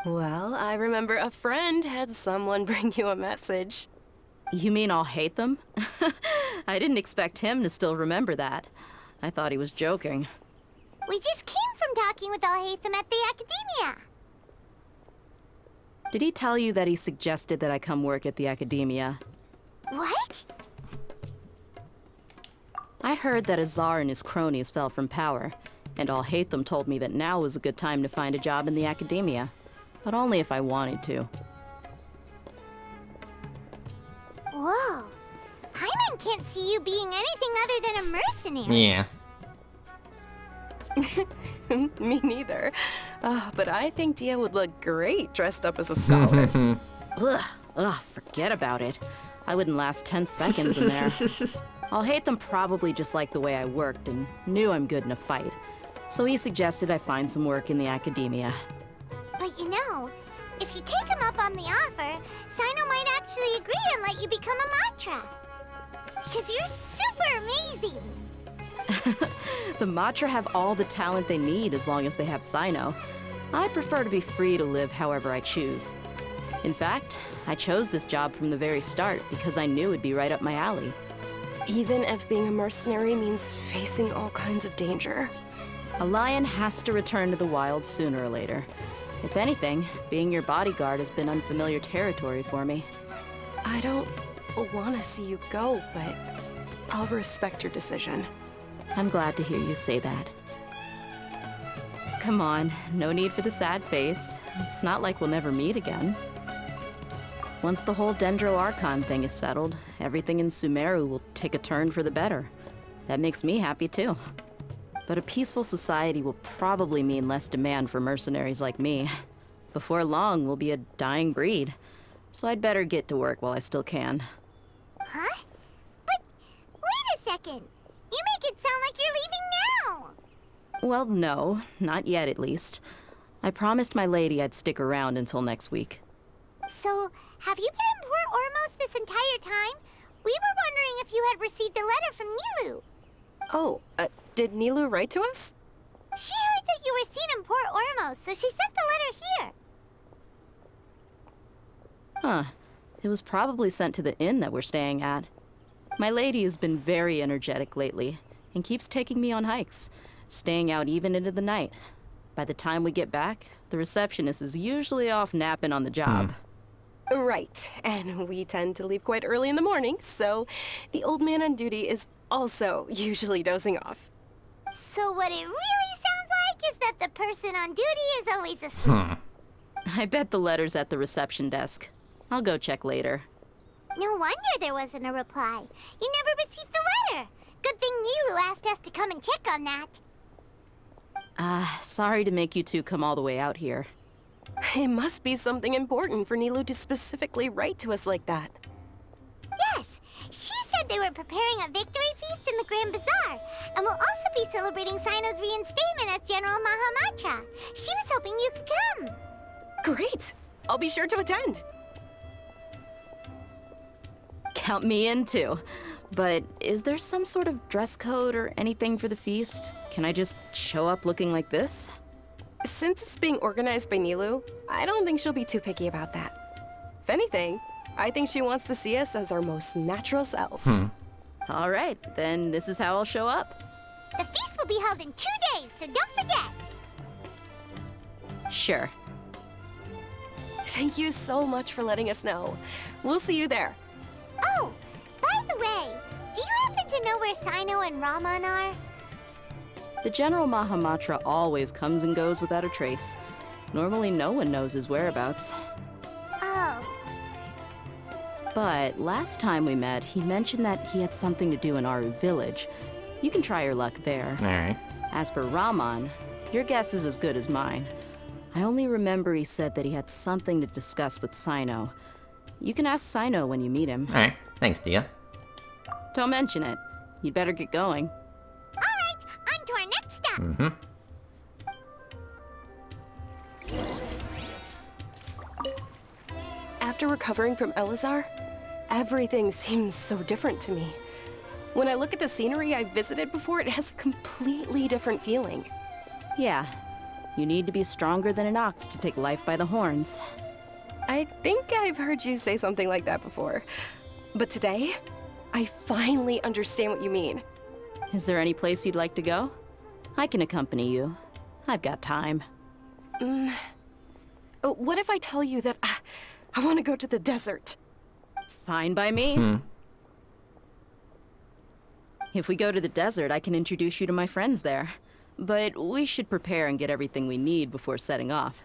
Well, I remember a friend had someone bring you a message. You mean I'll hate them? I didn't expect him to still remember that. I thought he was joking. We just came from talking with Alhaitham at the Academia. Did he tell you that he suggested that I come work at the Academia? What? I heard that Azar and his cronies fell from power, and Alhaitham told me that now was a good time to find a job in the Academia. But only if I wanted to. Whoa. Paimon can't see you being anything other than a mercenary. Yeah. Me neither. But I think Dia would look great dressed up as a scholar. Ugh, forget about it. I wouldn't last 10 seconds in there. Alhaitham probably just liked the way I worked and knew I'm good in a fight. So he suggested I find some work in the Academia. But you know, if you take him up on the offer, Sino might actually agree and let you become a Matra. Because you're super amazing. The Matra have all the talent they need as long as they have Sino. I prefer to be free to live however I choose. In fact, I chose this job from the very start because I knew it'd be right up my alley. Even if being a mercenary means facing all kinds of danger. A lion has to return to the wild sooner or later. If anything, being your bodyguard has been unfamiliar territory for me. I don't want to see you go, but I'll respect your decision. I'm glad to hear you say that. Come on, no need for the sad face. It's not like we'll never meet again. Once the whole Dendro Archon thing is settled, everything in Sumeru will take a turn for the better. That makes me happy too. But a peaceful society will probably mean less demand for mercenaries like me. Before long, we'll be a dying breed. So I'd better get to work while I still can. Huh? But wait a second. You make it sound like you're leaving now. Well, no, not yet at least. I promised my lady I'd stick around until next week. So, have you been in Port Ormos this entire time? We were wondering if you had received a letter from Nilu. Oh, did Nilu write to us? She heard that you were seen in Port Ormos, so she sent the letter here. Huh. It was probably sent to the inn that we're staying at. My lady has been very energetic lately, and keeps taking me on hikes, staying out even into the night. By the time we get back, the receptionist is usually off napping on the job. Right, and we tend to leave quite early in the morning, so the old man on duty is also usually dozing off. So what it really sounds like is that the person on duty is always asleep. I bet the letter's at the reception desk. I'll go check later. No wonder there wasn't a reply. You never received the letter. Good thing Nilu asked us to come and check on that. Sorry to make you two come all the way out here. It must be something important for Nilu to specifically write to us like that. Yes, she said they were preparing a victory feast in the Grand Bazaar, and will also be celebrating Sino's reinstatement as General Mahamatra. She was hoping you could come. Great! I'll be sure to attend. Count me in too. But is there some sort of dress code or anything for the feast? Can I just show up looking like this? Since it's being organized by Nilu, I don't think she'll be too picky about that. If anything, I think she wants to see us as our most natural selves. All right, then this is how I'll show up. The feast will be held in 2 days, so don't forget. Sure. Thank you so much for letting us know. We'll see you there. Oh, by the way, do you happen to know where Sino and Raman are? The General Mahamatra always comes and goes without a trace. Normally no one knows his whereabouts. Oh. But last time we met, he mentioned that he had something to do in Aru village. You can try your luck there. Alright. As for Raman, your guess is as good as mine. I only remember he said that he had something to discuss with Sino. You can ask Sino when you meet him. Alright, thanks, Dia. Don't mention it. You'd better get going. Alright, on to our next stop. After recovering from Elazar, everything seems so different to me. When I look at the scenery I visited before, it has a completely different feeling. Yeah, you need to be stronger than an ox to take life by the horns. I think I've heard you say something like that before. But today, I finally understand what you mean. Is there any place you'd like to go? I can accompany you. I've got time. What if I tell you that I want to go to the desert? Fine by me. If we go to the desert, I can introduce you to my friends there. But we should prepare and get everything we need before setting off.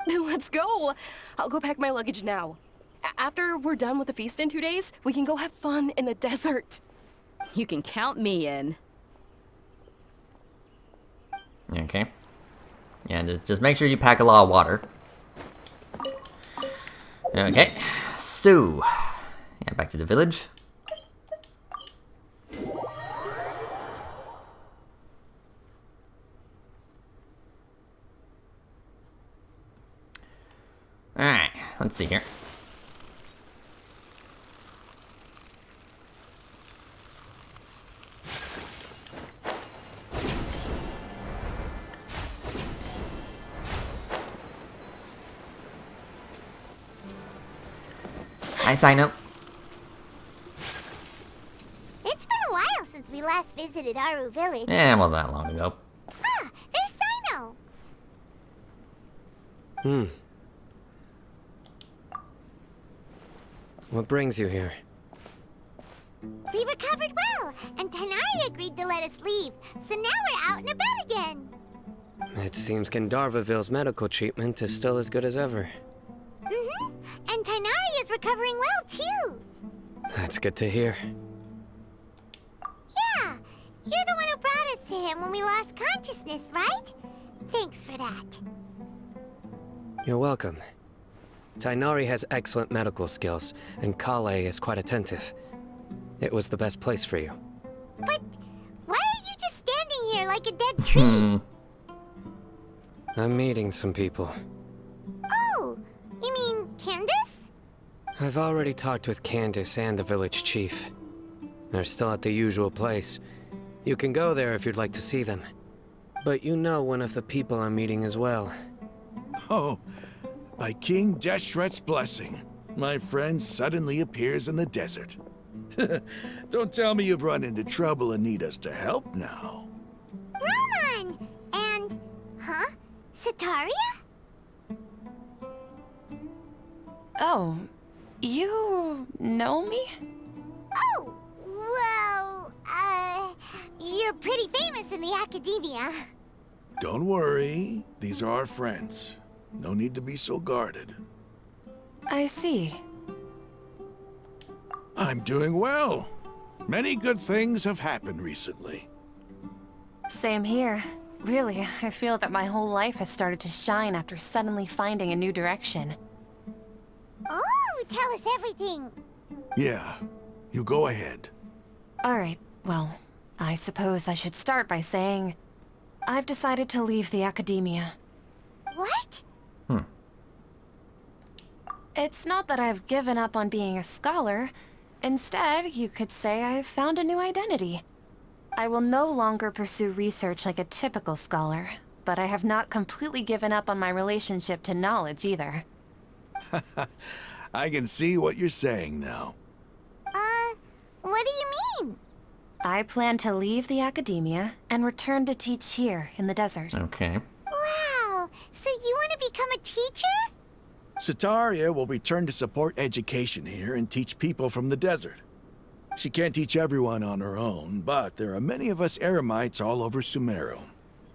Let's go! I'll go pack my luggage now. After we're done with the feast in 2 days, we can go have fun in the desert. You can count me in. Okay. Yeah, just make sure you pack a lot of water. Okay. So, yeah, back to the village. let's see here. Hi, sign up. It's been a while since we last visited Aru Village. Yeah, it wasn't that long ago. Ah, there's Sino. What brings you here? We recovered well, and Tanari agreed to let us leave, so now we're out and about again. It seems Gandharvaville's medical treatment is still as good as ever. Mm-hmm. And Tanari is recovering well, too. That's good to hear. Yeah, you're the one who brought us to him when we lost consciousness, right? Thanks for that. You're welcome. Tainari has excellent medical skills, and Kale is quite attentive. It was the best place for you. But why are you just standing here like a dead tree? I'm meeting some people. Oh, you mean Candace? I've already talked with Candace and the village chief. They're still at the usual place. You can go there if you'd like to see them. But you know one of the people I'm meeting as well. Oh, by King Deshret's blessing, my friend suddenly appears in the desert. Don't tell me you've run into trouble and need us to help now. Roman! And... huh? Sataria? Oh, you know me? Oh, well, you're pretty famous in the academia. Don't worry, these are our friends. No need to be so guarded. I see. I'm doing well. Many good things have happened recently. Same here. Really, I feel that my whole life has started to shine after suddenly finding a new direction. Oh, tell us everything. Yeah, you go ahead. Alright, well, I suppose I should start by saying I've decided to leave the academia. What? It's not that I've given up on being a scholar. Instead, you could say I've found a new identity. I will no longer pursue research like a typical scholar, but I have not completely given up on my relationship to knowledge either. I can see what you're saying now. What do you mean? I plan to leave the academia and return to teach here in the desert. Okay. Wow, so you want to become a teacher? Sataria will return to support education here and teach people from the desert. She can't teach everyone on her own, but there are many of us Eremites all over Sumeru.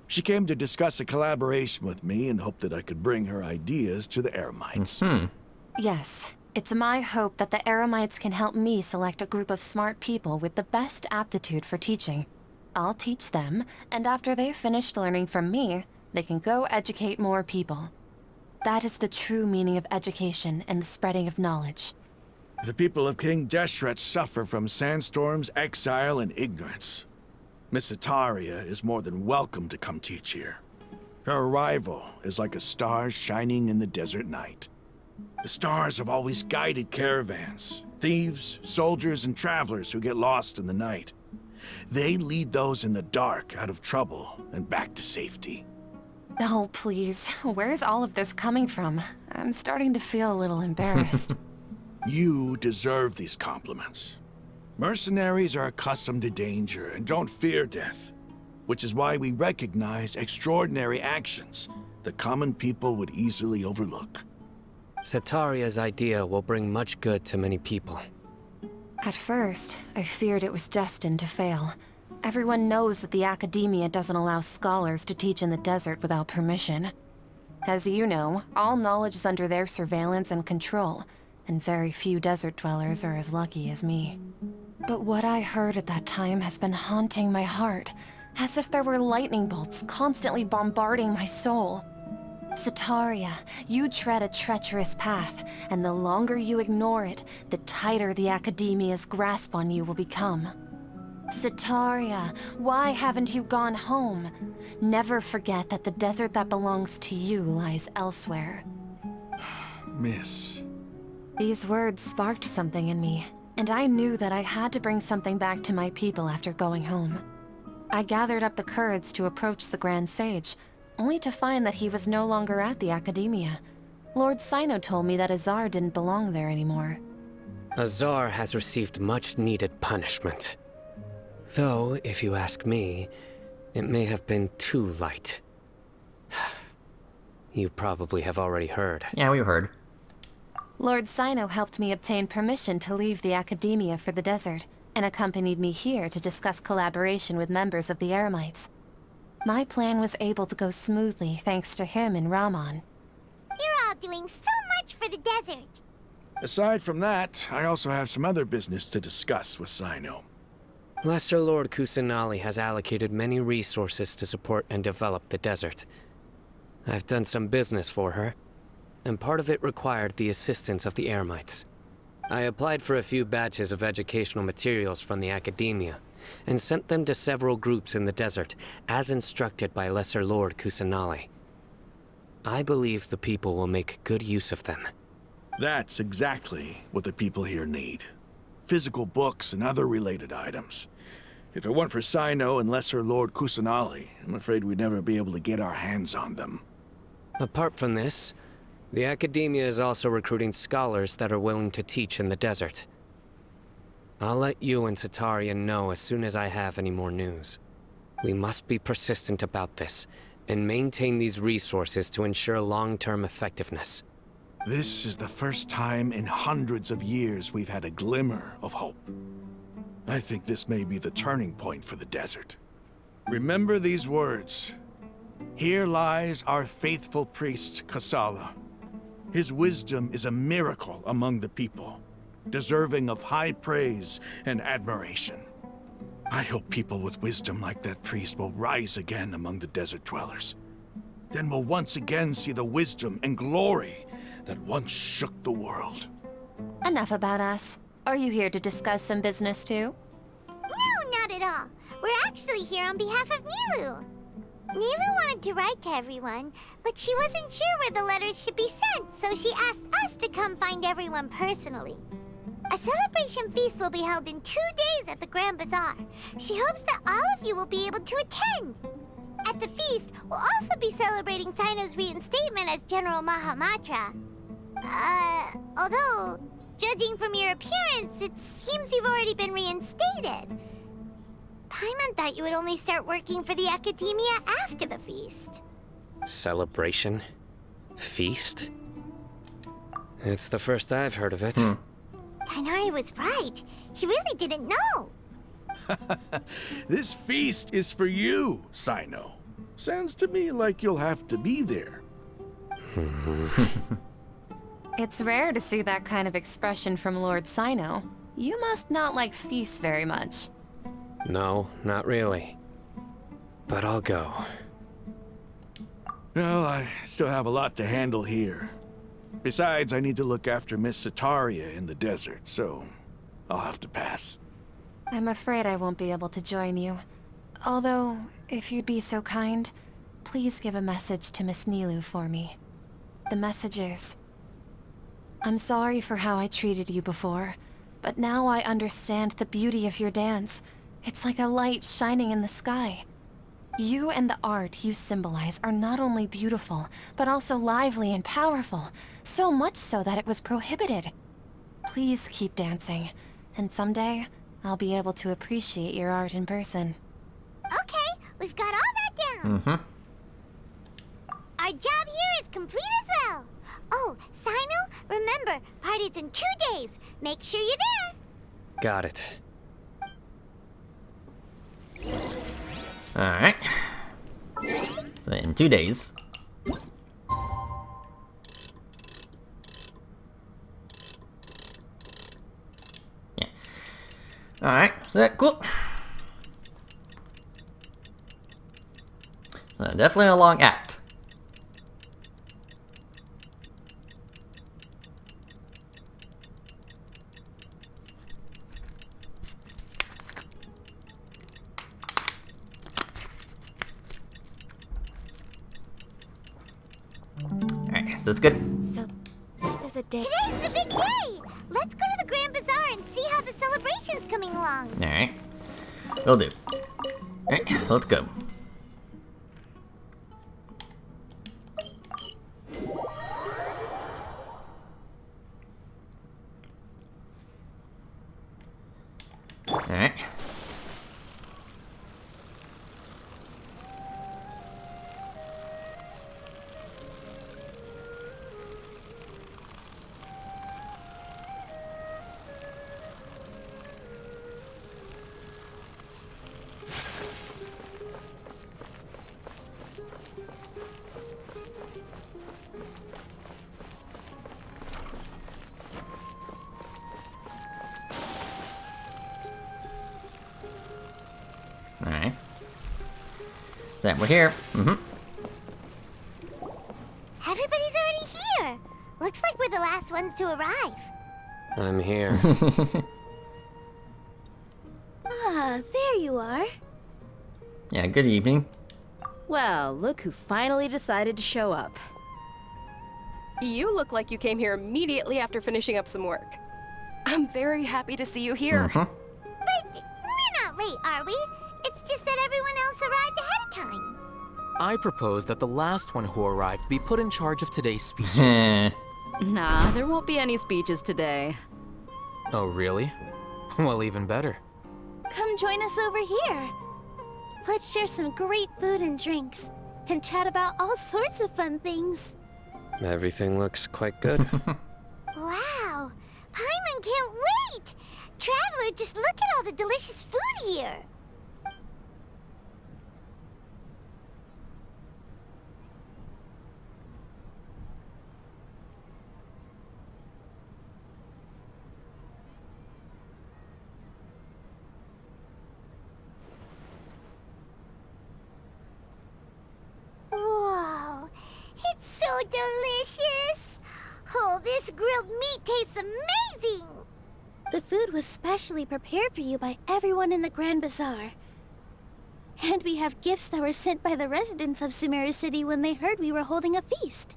She came to discuss a collaboration with me and hoped that I could bring her ideas to the Eremites. Yes, it's my hope that the Eremites can help me select a group of smart people with the best aptitude for teaching. I'll teach them, and after they've finished learning from me, they can go educate more people. That is the true meaning of education and the spreading of knowledge. The people of King Deshret suffer from sandstorms, exile, and ignorance. Miss Sataria is more than welcome to come teach here. Her arrival is like a star shining in the desert night. The stars have always guided caravans, thieves, soldiers, and travelers who get lost in the night. They lead those in the dark out of trouble and back to safety. Oh, please. Where's all of this coming from? I'm starting to feel a little embarrassed. You deserve these compliments. Mercenaries are accustomed to danger and don't fear death, which is why we recognize extraordinary actions that common people would easily overlook. Sataria's idea will bring much good to many people. At first, I feared it was destined to fail. Everyone knows that the academia doesn't allow scholars to teach in the desert without permission. As you know, all knowledge is under their surveillance and control, and very few desert dwellers are as lucky as me. But what I heard at that time has been haunting my heart, as if there were lightning bolts constantly bombarding my soul. Sataria, you tread a treacherous path, and the longer you ignore it, the tighter the academia's grasp on you will become. Sataria, why haven't you gone home? Never forget that the desert that belongs to you lies elsewhere. Miss. These words sparked something in me, and I knew that I had to bring something back to my people after going home. I gathered up the courage to approach the Grand Sage, only to find that he was no longer at the Academia. Lord Sino told me that Azar didn't belong there anymore. Azar has received much-needed punishment. Though, if you ask me, it may have been too light. You probably have already heard. Yeah, we heard. Lord Sino helped me obtain permission to leave the Academia for the desert, and accompanied me here to discuss collaboration with members of the Eremites. My plan was able to go smoothly thanks to him and Rahman. You're all doing so much for the desert. Aside from that, I also have some other business to discuss with Sino. Lesser Lord Kusanali has allocated many resources to support and develop the desert. I've done some business for her, and part of it required the assistance of the Eremites. I applied for a few batches of educational materials from the Academia, and sent them to several groups in the desert, as instructed by Lesser Lord Kusanali. I believe the people will make good use of them. That's exactly what the people here need. Physical books and other related items. If it weren't for Sino and Lesser Lord Kusanali, I'm afraid we'd never be able to get our hands on them. Apart from this, the Academia is also recruiting scholars that are willing to teach in the desert. I'll let you and Satarian know as soon as I have any more news. We must be persistent about this, and maintain these resources to ensure long-term effectiveness. This is the first time in hundreds of years we've had a glimmer of hope. I think this may be the turning point for the desert. Remember these words. Here lies our faithful priest, Kasala. His wisdom is a miracle among the people, deserving of high praise and admiration. I hope people with wisdom like that priest will rise again among the desert dwellers. Then we'll once again see the wisdom and glory that once shook the world. Enough about us. Are you here to discuss some business too? No, not at all. We're actually here on behalf of Nilu. Nilu wanted to write to everyone, but she wasn't sure where the letters should be sent, so she asked us to come find everyone personally. A celebration feast will be held in 2 days at the Grand Bazaar. She hopes that all of you will be able to attend. At the feast, we'll also be celebrating Sino's reinstatement as General Mahamatra. Although, judging from your appearance, it seems you've already been reinstated. Paimon thought you would only start working for the Academia after the feast. Celebration? Feast? It's the first I've heard of it. Tainari was right. He really didn't know. This feast is for you, Sino. Sounds to me like you'll have to be there. It's rare to see that kind of expression from Lord Sino. You must not like feasts very much. No, not really. But I'll go. Well, I still have a lot to handle here. Besides, I need to look after Miss Sataria in the desert, so I'll have to pass. I'm afraid I won't be able to join you. Although, if you'd be so kind, please give a message to Miss Nilu for me. The message is, I'm sorry for how I treated you before, but now I understand the beauty of your dance. It's like a light shining in the sky. You and the art you symbolize are not only beautiful, but also lively and powerful, so much so that it was prohibited. Please keep dancing, and someday, I'll be able to appreciate your art in person. Okay, we've got all that down. Our job here is complete as well. Oh, Sino, remember, party's in 2 days. Make sure you're there. Got it. Alright. So in 2 days. Yeah. Alright, so cool. So definitely a long act. Alright, so that's good. So, this is did. Today's the big day! Let's go to the Grand Bazaar and see how the celebration's coming along. Alright. Will do. Alright, let's go. Alright. Alright. So we're here. Everybody's already here. Looks like we're the last ones to arrive. I'm here. Ah, there you are. Yeah, good evening. Well, look who finally decided to show up. You look like you came here immediately after finishing up some work. I'm very happy to see you here. But we're not late, are we? It's just that everyone else arrived ahead of time. I propose that the last one who arrived be put in charge of today's speeches. Nah, there won't be any speeches today. Oh, really? Well, even better. Come join us over here. Let's share some great food and drinks, and chat about all sorts of fun things. Everything looks quite good. Wow! Paimon can't wait! Traveler, just look at all the delicious food here! Whoa! It's so delicious! Oh, this grilled meat tastes amazing! The food was specially prepared for you by everyone in the Grand Bazaar. And we have gifts that were sent by the residents of Sumeru City when they heard we were holding a feast.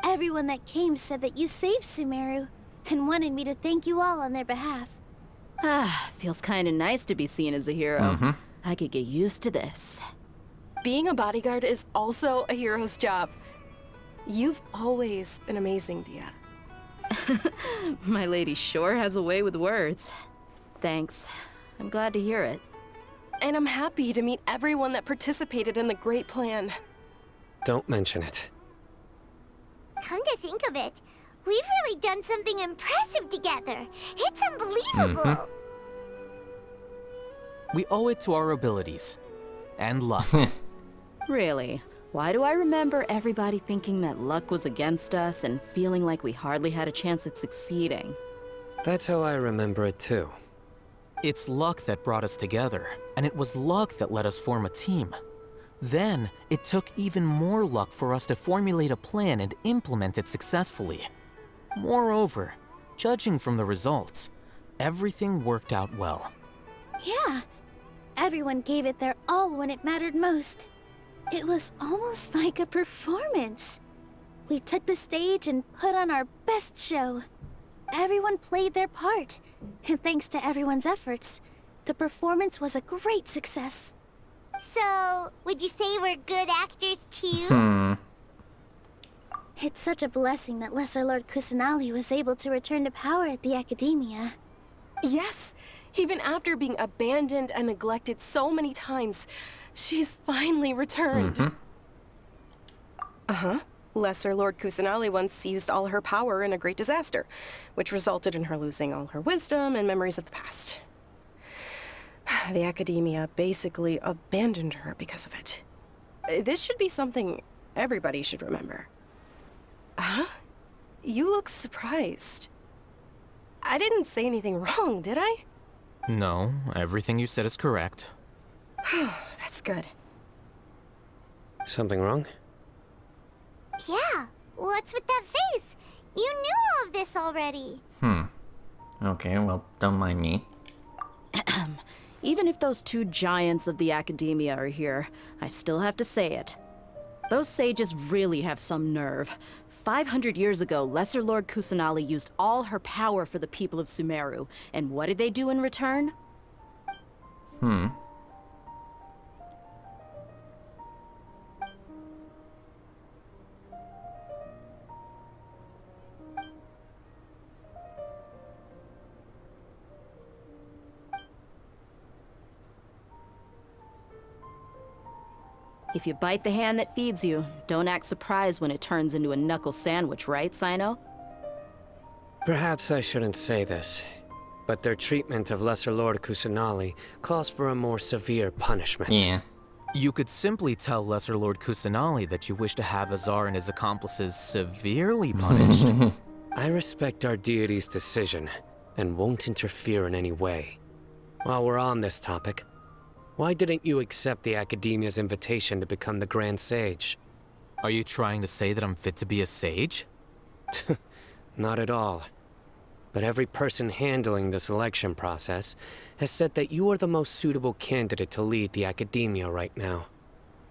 Everyone that came said that you saved Sumeru, and wanted me to thank you all on their behalf. Ah, feels kinda nice to be seen as a hero. I could get used to this. Being a bodyguard is also a hero's job. You've always been amazing, Dia. My lady sure has a way with words. Thanks. I'm glad to hear it. And I'm happy to meet everyone that participated in the great plan. Don't mention it. Come to think of it, we've really done something impressive together. It's unbelievable. We owe it to our abilities. And luck. Really? Why do I remember everybody thinking that luck was against us and feeling like we hardly had a chance of succeeding? That's how I remember it too. It's luck that brought us together, and it was luck that let us form a team. Then, it took even more luck for us to formulate a plan and implement it successfully. Moreover, judging from the results, everything worked out well. Yeah, everyone gave it their all when it mattered most. It was almost like a performance. We took the stage and put on our best show. Everyone played their part, and thanks to everyone's efforts, the performance was a great success. So, would you say we're good actors too? It's such a blessing that Lesser Lord Kusanali was able to return to power at the Academia. Yes, even after being abandoned and neglected so many times, she's finally returned. Lesser Lord Kusanali once used all her power in a great disaster, which resulted in her losing all her wisdom and memories of the past. The Academia basically abandoned her because of it. This should be something everybody should remember. Huh? You look surprised. I didn't say anything wrong, did I? No, everything you said is correct. That's good. Something wrong? Yeah, what's with that face? You knew all of this already. Okay, well, don't mind me. Even if those two giants of the Academia are here, I still have to say it. Those sages really have some nerve. 500 years ago, Lesser Lord Kusanali used all her power for the people of Sumeru. And what did they do in return? If you bite the hand that feeds you, don't act surprised when it turns into a knuckle sandwich, right, Sino? Perhaps I shouldn't say this, but their treatment of Lesser Lord Kusanali calls for a more severe punishment. Yeah. You could simply tell Lesser Lord Kusanali that you wish to have Azar and his accomplices severely punished. I respect our deity's decision, and won't interfere in any way. While we're on this topic, why didn't you accept the Academia's invitation to become the Grand Sage? Are you trying to say that I'm fit to be a sage? Not at all. But every person handling the selection process has said that you are the most suitable candidate to lead the Academia right now.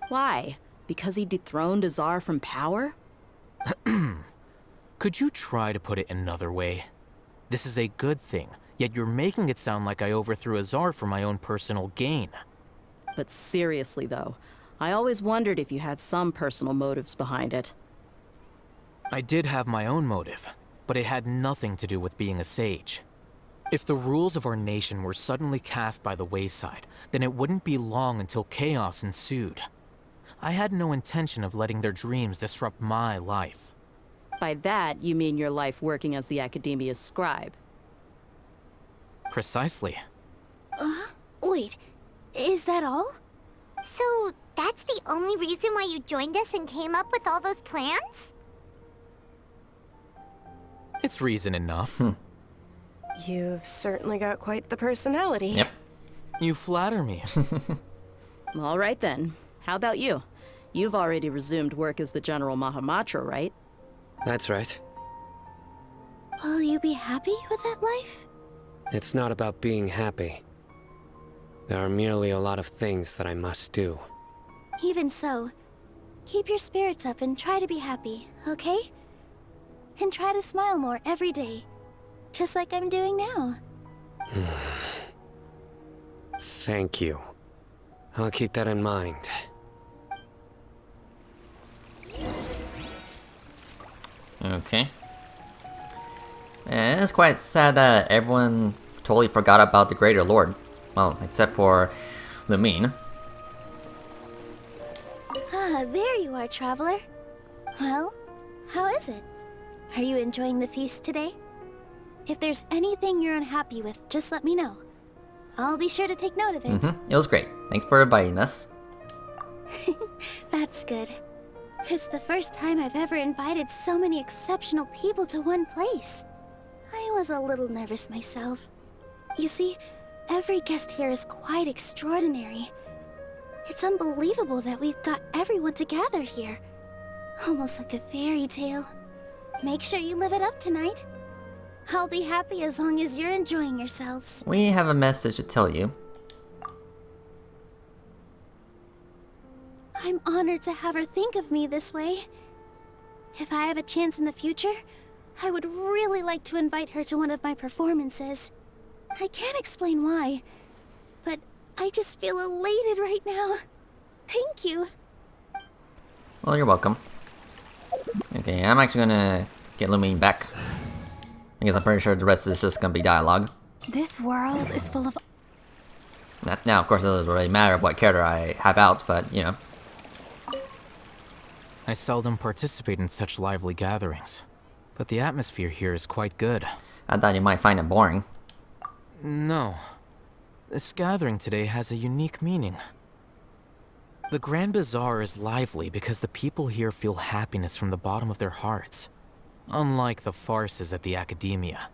Why? Because he dethroned Azar from power? Could you try to put it another way? This is a good thing, yet you're making it sound like I overthrew Azar for my own personal gain. But seriously, though, I always wondered if you had some personal motives behind it. I did have my own motive, but it had nothing to do with being a sage. If the rules of our nation were suddenly cast by the wayside, then it wouldn't be long until chaos ensued. I had no intention of letting their dreams disrupt my life. By that, you mean your life working as the Academia's scribe? Precisely. Wait, is that all? So, that's the only reason why you joined us and came up with all those plans? It's reason enough. You've certainly got quite the personality. Yep. You flatter me. All right then. How about you? You've already resumed work as the General Mahamatra, right? That's right. Will you be happy with that life? It's not about being happy. There are merely a lot of things that I must do. Even so, keep your spirits up and try to be happy, okay? And try to smile more every day, just like I'm doing now. Thank you. I'll keep that in mind. Okay. And it's quite sad that everyone totally forgot about the Greater Lord. Well, except for Lumine. Ah, there you are, traveler. Well, how is it? Are you enjoying the feast today? If there's anything you're unhappy with, just let me know. I'll be sure to take note of it. It was great. Thanks for inviting us. That's good. It's the first time I've ever invited so many exceptional people to one place. I was a little nervous myself. You see, every guest here is quite extraordinary. It's unbelievable that we've got everyone together here. Almost like a fairy tale. Make sure you live it up tonight. I'll be happy as long as you're enjoying yourselves. We have a message to tell you. I'm honored to have her think of me this way. If I have a chance in the future, I would really like to invite her to one of my performances. I can't explain why, but I just feel elated right now. Thank you. Well, you're welcome. Okay, I'm actually gonna get Lumine back. Because I'm pretty sure the rest is just gonna be dialogue. This world is full of... Now, of course, it doesn't really matter what character I have out, but, you know. I seldom participate in such lively gatherings, but the atmosphere here is quite good. I thought you might find it boring. No. This gathering today has a unique meaning. The Grand Bazaar is lively because the people here feel happiness from the bottom of their hearts, unlike the farces at the Academia.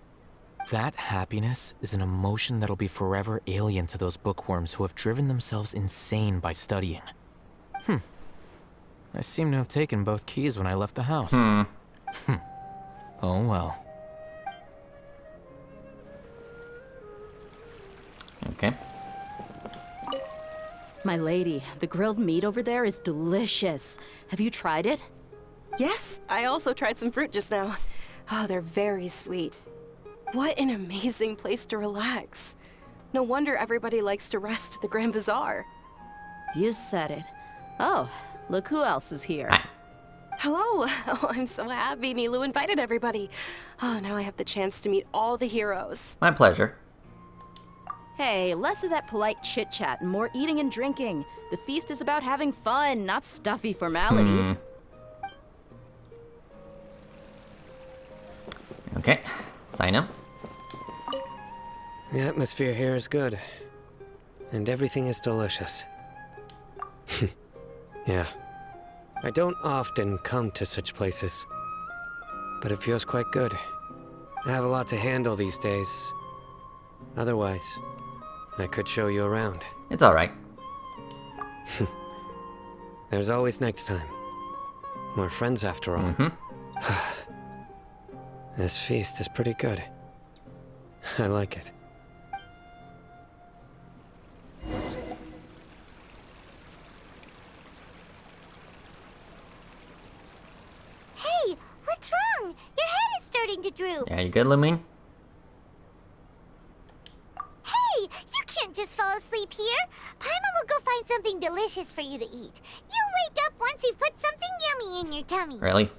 That happiness is an emotion that'll be forever alien to those bookworms who have driven themselves insane by studying. I seem to have taken both keys when I left the house. Oh well. Okay. My lady, the grilled meat over there is delicious. Have you tried it? Yes, I also tried some fruit just now. Oh, they're very sweet. What an amazing place to relax. No wonder everybody likes to rest at the Grand Bazaar. You said it. Oh, look who else is here. Hello. Oh, I'm so happy Nilu invited everybody. Oh, now I have the chance to meet all the heroes. My pleasure. Hey, less of that polite chit-chat and more eating and drinking. The feast is about having fun, not stuffy formalities. Okay, sign up. The atmosphere here is good. And everything is delicious. Yeah. I don't often come to such places. But it feels quite good. I have a lot to handle these days. Otherwise, I could show you around. It's alright. There's always next time. We're friends after all. This feast is pretty good. I like it. Hey, what's wrong? Your head is starting to droop. Yeah, you good, Lumine? Hey, you can't just fall asleep here. Paimon will go find something delicious for you to eat. You'll wake up once you've put something yummy in your tummy. Really?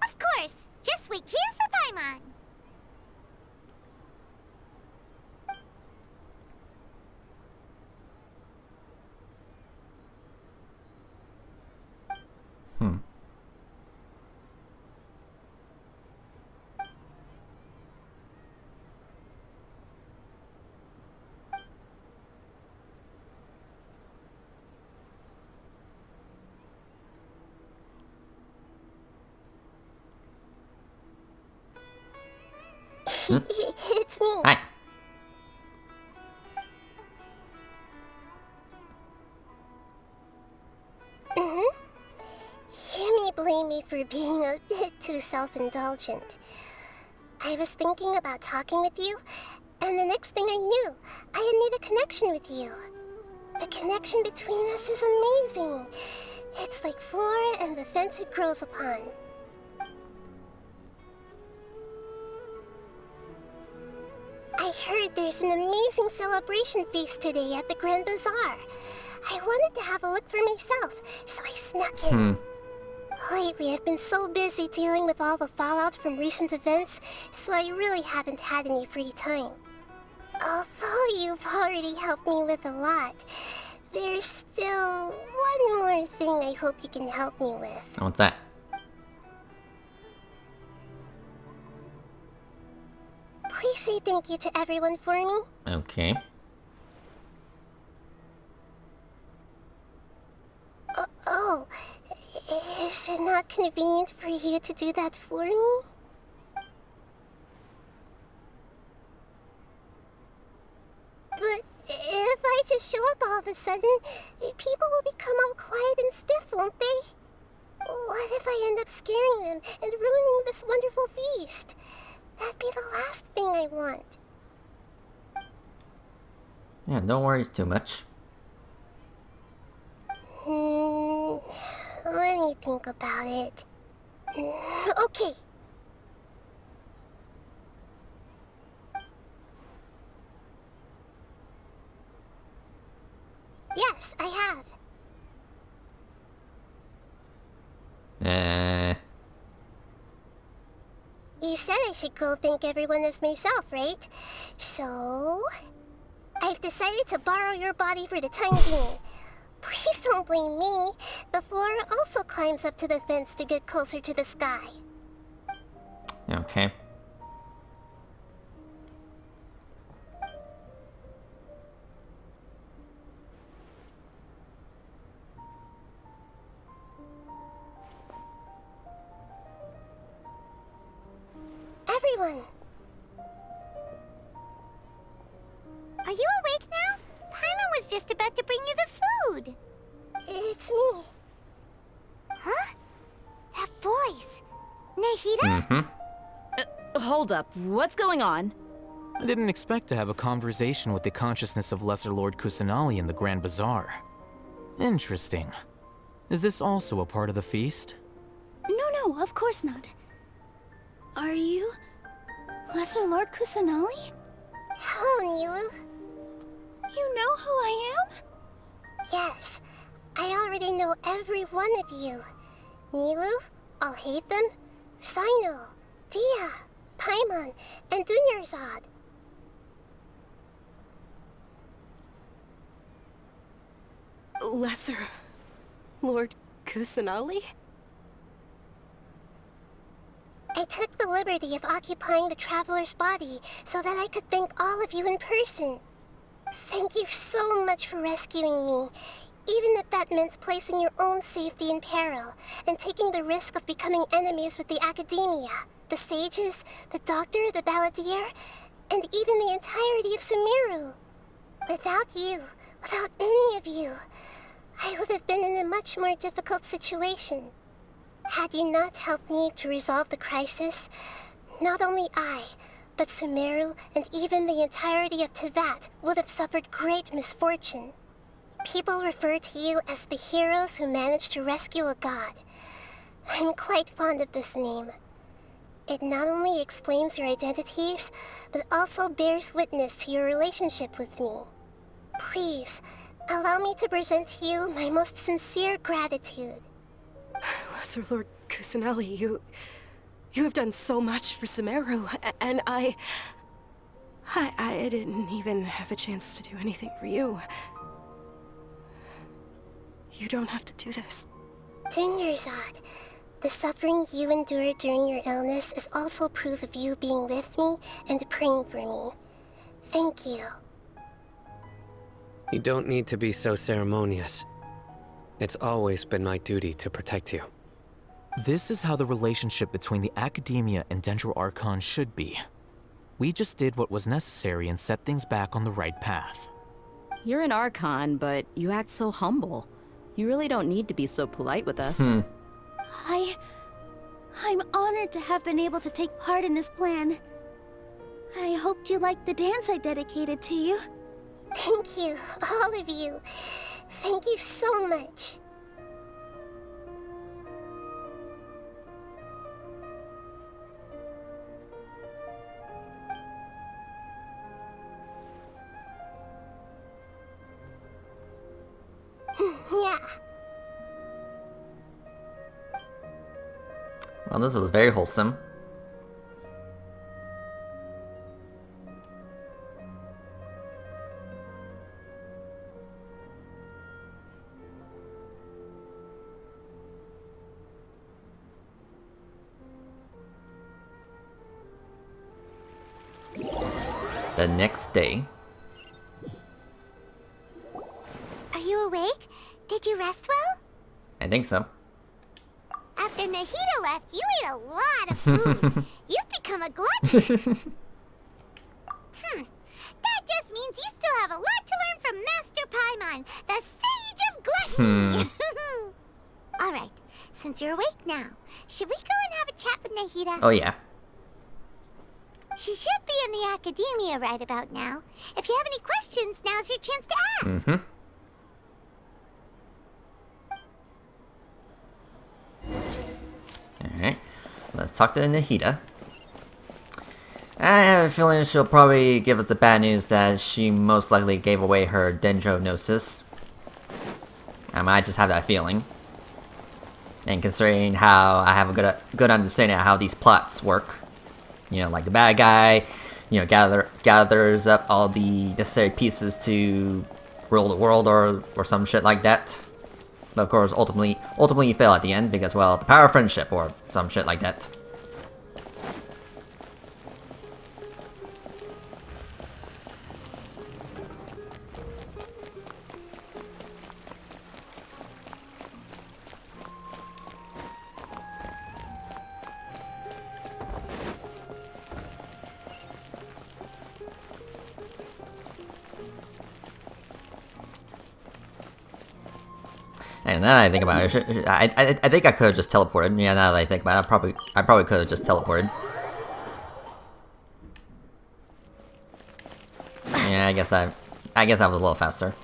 Of course. Just wait here for Paimon. It's me. Hi. You may blame me for being a bit too self-indulgent. I was thinking about talking with you, and the next thing I knew, I had made a connection with you. The connection between us is amazing. It's like flora and the fence it grows upon. I heard there's an amazing celebration feast today at the Grand Bazaar. I wanted to have a look for myself, so I snuck in. Lately, I've been so busy dealing with all the fallout from recent events, so I really haven't had any free time. Although you've already helped me with a lot, there's still one more thing I hope you can help me with. What's that? Please say thank you to everyone for me. Okay. Oh, is it not convenient for you to do that for me? But if I just show up all of a sudden, people will become all quiet and stiff, won't they? What if I end up scaring them and ruining this wonderful feast? That'd be the last thing I want. Yeah, don't worry too much. Let me think about it. Okay. Yes, I have. You said I should go thank everyone as myself, right? So, I've decided to borrow your body for the time being. Please don't blame me. The flora also climbs up to the fence to get closer to the sky. Okay. Everyone! Are you awake now? Paimon was just about to bring you the food. It's me. Huh? That voice. Nahida? Hold up, what's going on? I didn't expect to have a conversation with the consciousness of Lesser Lord Kusanali in the Grand Bazaar. Interesting. Is this also a part of the feast? No, of course not. Are you Lesser Lord Kusanali? Hello, Nilu. You know who I am? Yes, I already know every one of you. Nilu, Alhaitham, Sino, Dia, Paimon, and Dunyarzad. Lesser Lord Kusanali? I took the liberty of occupying the Traveler's body so that I could thank all of you in person. Thank you so much for rescuing me, even if that meant placing your own safety in peril and taking the risk of becoming enemies with the Academia, the Sages, the Doctor, the Balladeer, and even the entirety of Sumeru. Without you, without any of you, I would have been in a much more difficult situation. Had you not helped me to resolve the crisis, not only I, but Sumeru and even the entirety of Tevat would have suffered great misfortune. People refer to you as the heroes who managed to rescue a god. I'm quite fond of this name. It not only explains your identities, but also bears witness to your relationship with me. Please, allow me to present to you my most sincere gratitude. Lesser Lord Kusanali, you have done so much for Sumeru, and I didn't even have a chance to do anything for you. You don't have to do this. Dunyarzad, the suffering you endured during your illness is also proof of you being with me and praying for me. Thank you. You don't need to be so ceremonious. It's always been my duty to protect you. This is how the relationship between the Academia and Dendro Archon should be. We just did what was necessary and set things back on the right path. You're an Archon, but you act so humble. You really don't need to be so polite with us. I'm honored to have been able to take part in this plan. I hoped you liked the dance I dedicated to you. Thank you, all of you. Thank you so much. Yeah. Well, this was very wholesome. The next day. Are you awake? Did you rest well? I think so. After Nahida left, you ate a lot of food. You've become a glutton. That just means you still have a lot to learn from Master Paimon, the Sage of Gluttony. Alright, since you're awake now, should we go and have a chat with Nahida? Oh yeah. She should be in the Academia right about now. If you have any questions, now's your chance to ask. Alright, let's talk to Nahida. I have a feeling she'll probably give us the bad news that she most likely gave away her dendronosis. I just have that feeling. And considering how I have a good understanding of how these plots work, you know, like the bad guy, you know, gathers up all the necessary pieces to rule the world or some shit like that. But of course, ultimately you fail at the end because, well, the power of friendship or some shit like that. And now that I think about it, I think I could have just teleported. Yeah, now that I think about it, I probably could have just teleported. Yeah, I guess I was a little faster.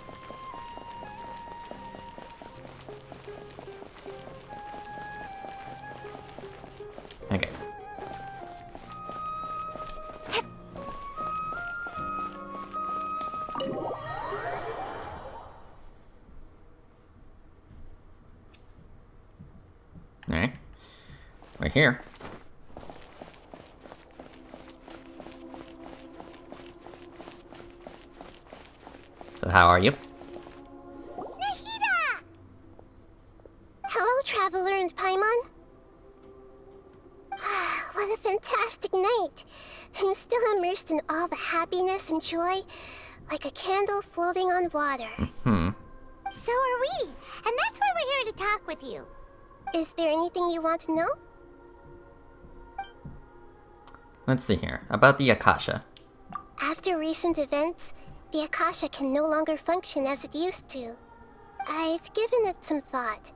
Alright. We're here. So how are you? Hello, Traveler and Paimon. What a fantastic night. I'm still immersed in all the happiness and joy, like a candle floating on water. So are we, and that's why we're here to talk with you. Is there anything you want to know? Let's see here. About the Akasha. After recent events, the Akasha can no longer function as it used to. I've given it some thought,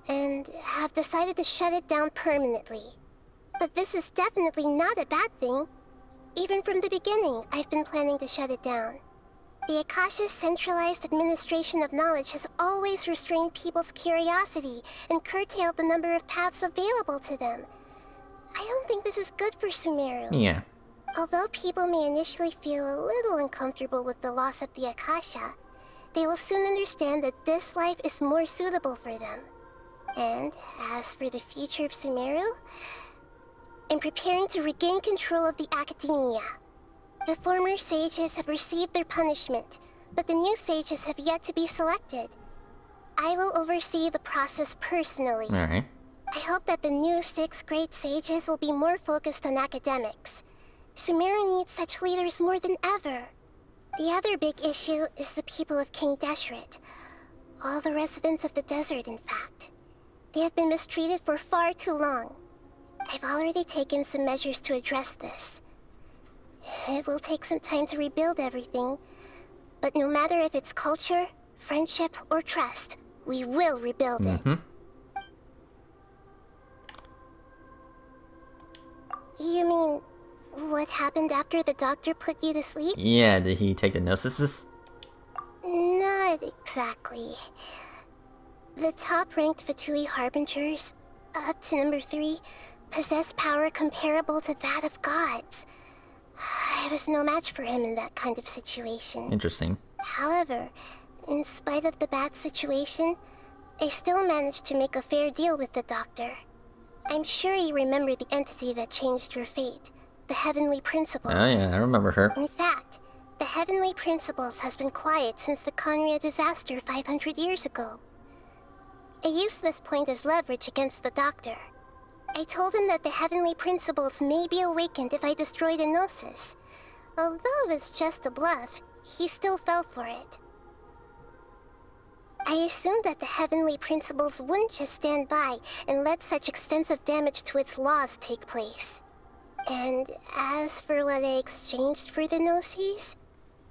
and have decided to shut it down permanently. But this is definitely not a bad thing. Even from the beginning, I've been planning to shut it down. The Akasha's centralized administration of knowledge has always restrained people's curiosity and curtailed the number of paths available to them. I don't think this is good for Sumeru. Yeah. Although people may initially feel a little uncomfortable with the loss of the Akasha, they will soon understand that this life is more suitable for them. And as for the future of Sumeru, I'm preparing to regain control of the academia. The former sages have received their punishment, but the new sages have yet to be selected. I will oversee the process personally. Alright. I hope that the new 6th grade sages will be more focused on academics. Sumeru needs such leaders more than ever. The other big issue is the people of King Deshret. All the residents of the desert, in fact. They have been mistreated for far too long. I've already taken some measures to address this. It will take some time to rebuild everything, but no matter if it's culture, friendship, or trust, we will rebuild it. You mean, what happened after the doctor put you to sleep? Yeah, did he take the gnosis? Not exactly. The top-ranked Fatui Harbingers, up to number 3, possess power comparable to that of gods. I was no match for him in that kind of situation. Interesting. However, in spite of the bad situation, I still managed to make a fair deal with the doctor. I'm sure you remember the entity that changed your fate, the Heavenly Principles. Oh yeah, I remember her. In fact, the Heavenly Principles has been quiet since the Conria disaster 500 years ago. I used this point as leverage against the doctor. I told him that the Heavenly Principles may be awakened if I destroy the Gnosis. Although it's just a bluff, he still fell for it. I assumed that the Heavenly Principles wouldn't just stand by and let such extensive damage to its laws take place. And as for what I exchanged for the Gnosis,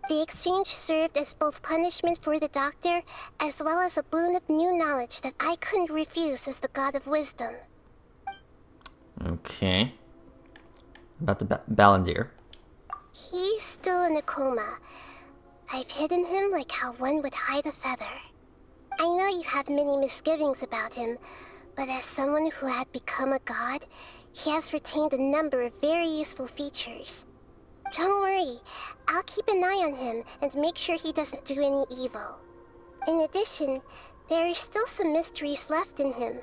the exchange served as both punishment for the doctor, as well as a boon of new knowledge that I couldn't refuse as the God of Wisdom. Okay. About the Balandir. He's still in a coma. I've hidden him like how one would hide a feather. I know you have many misgivings about him, but as someone who had become a god, he has retained a number of very useful features. Don't worry, I'll keep an eye on him and make sure he doesn't do any evil. In addition, there are still some mysteries left in him.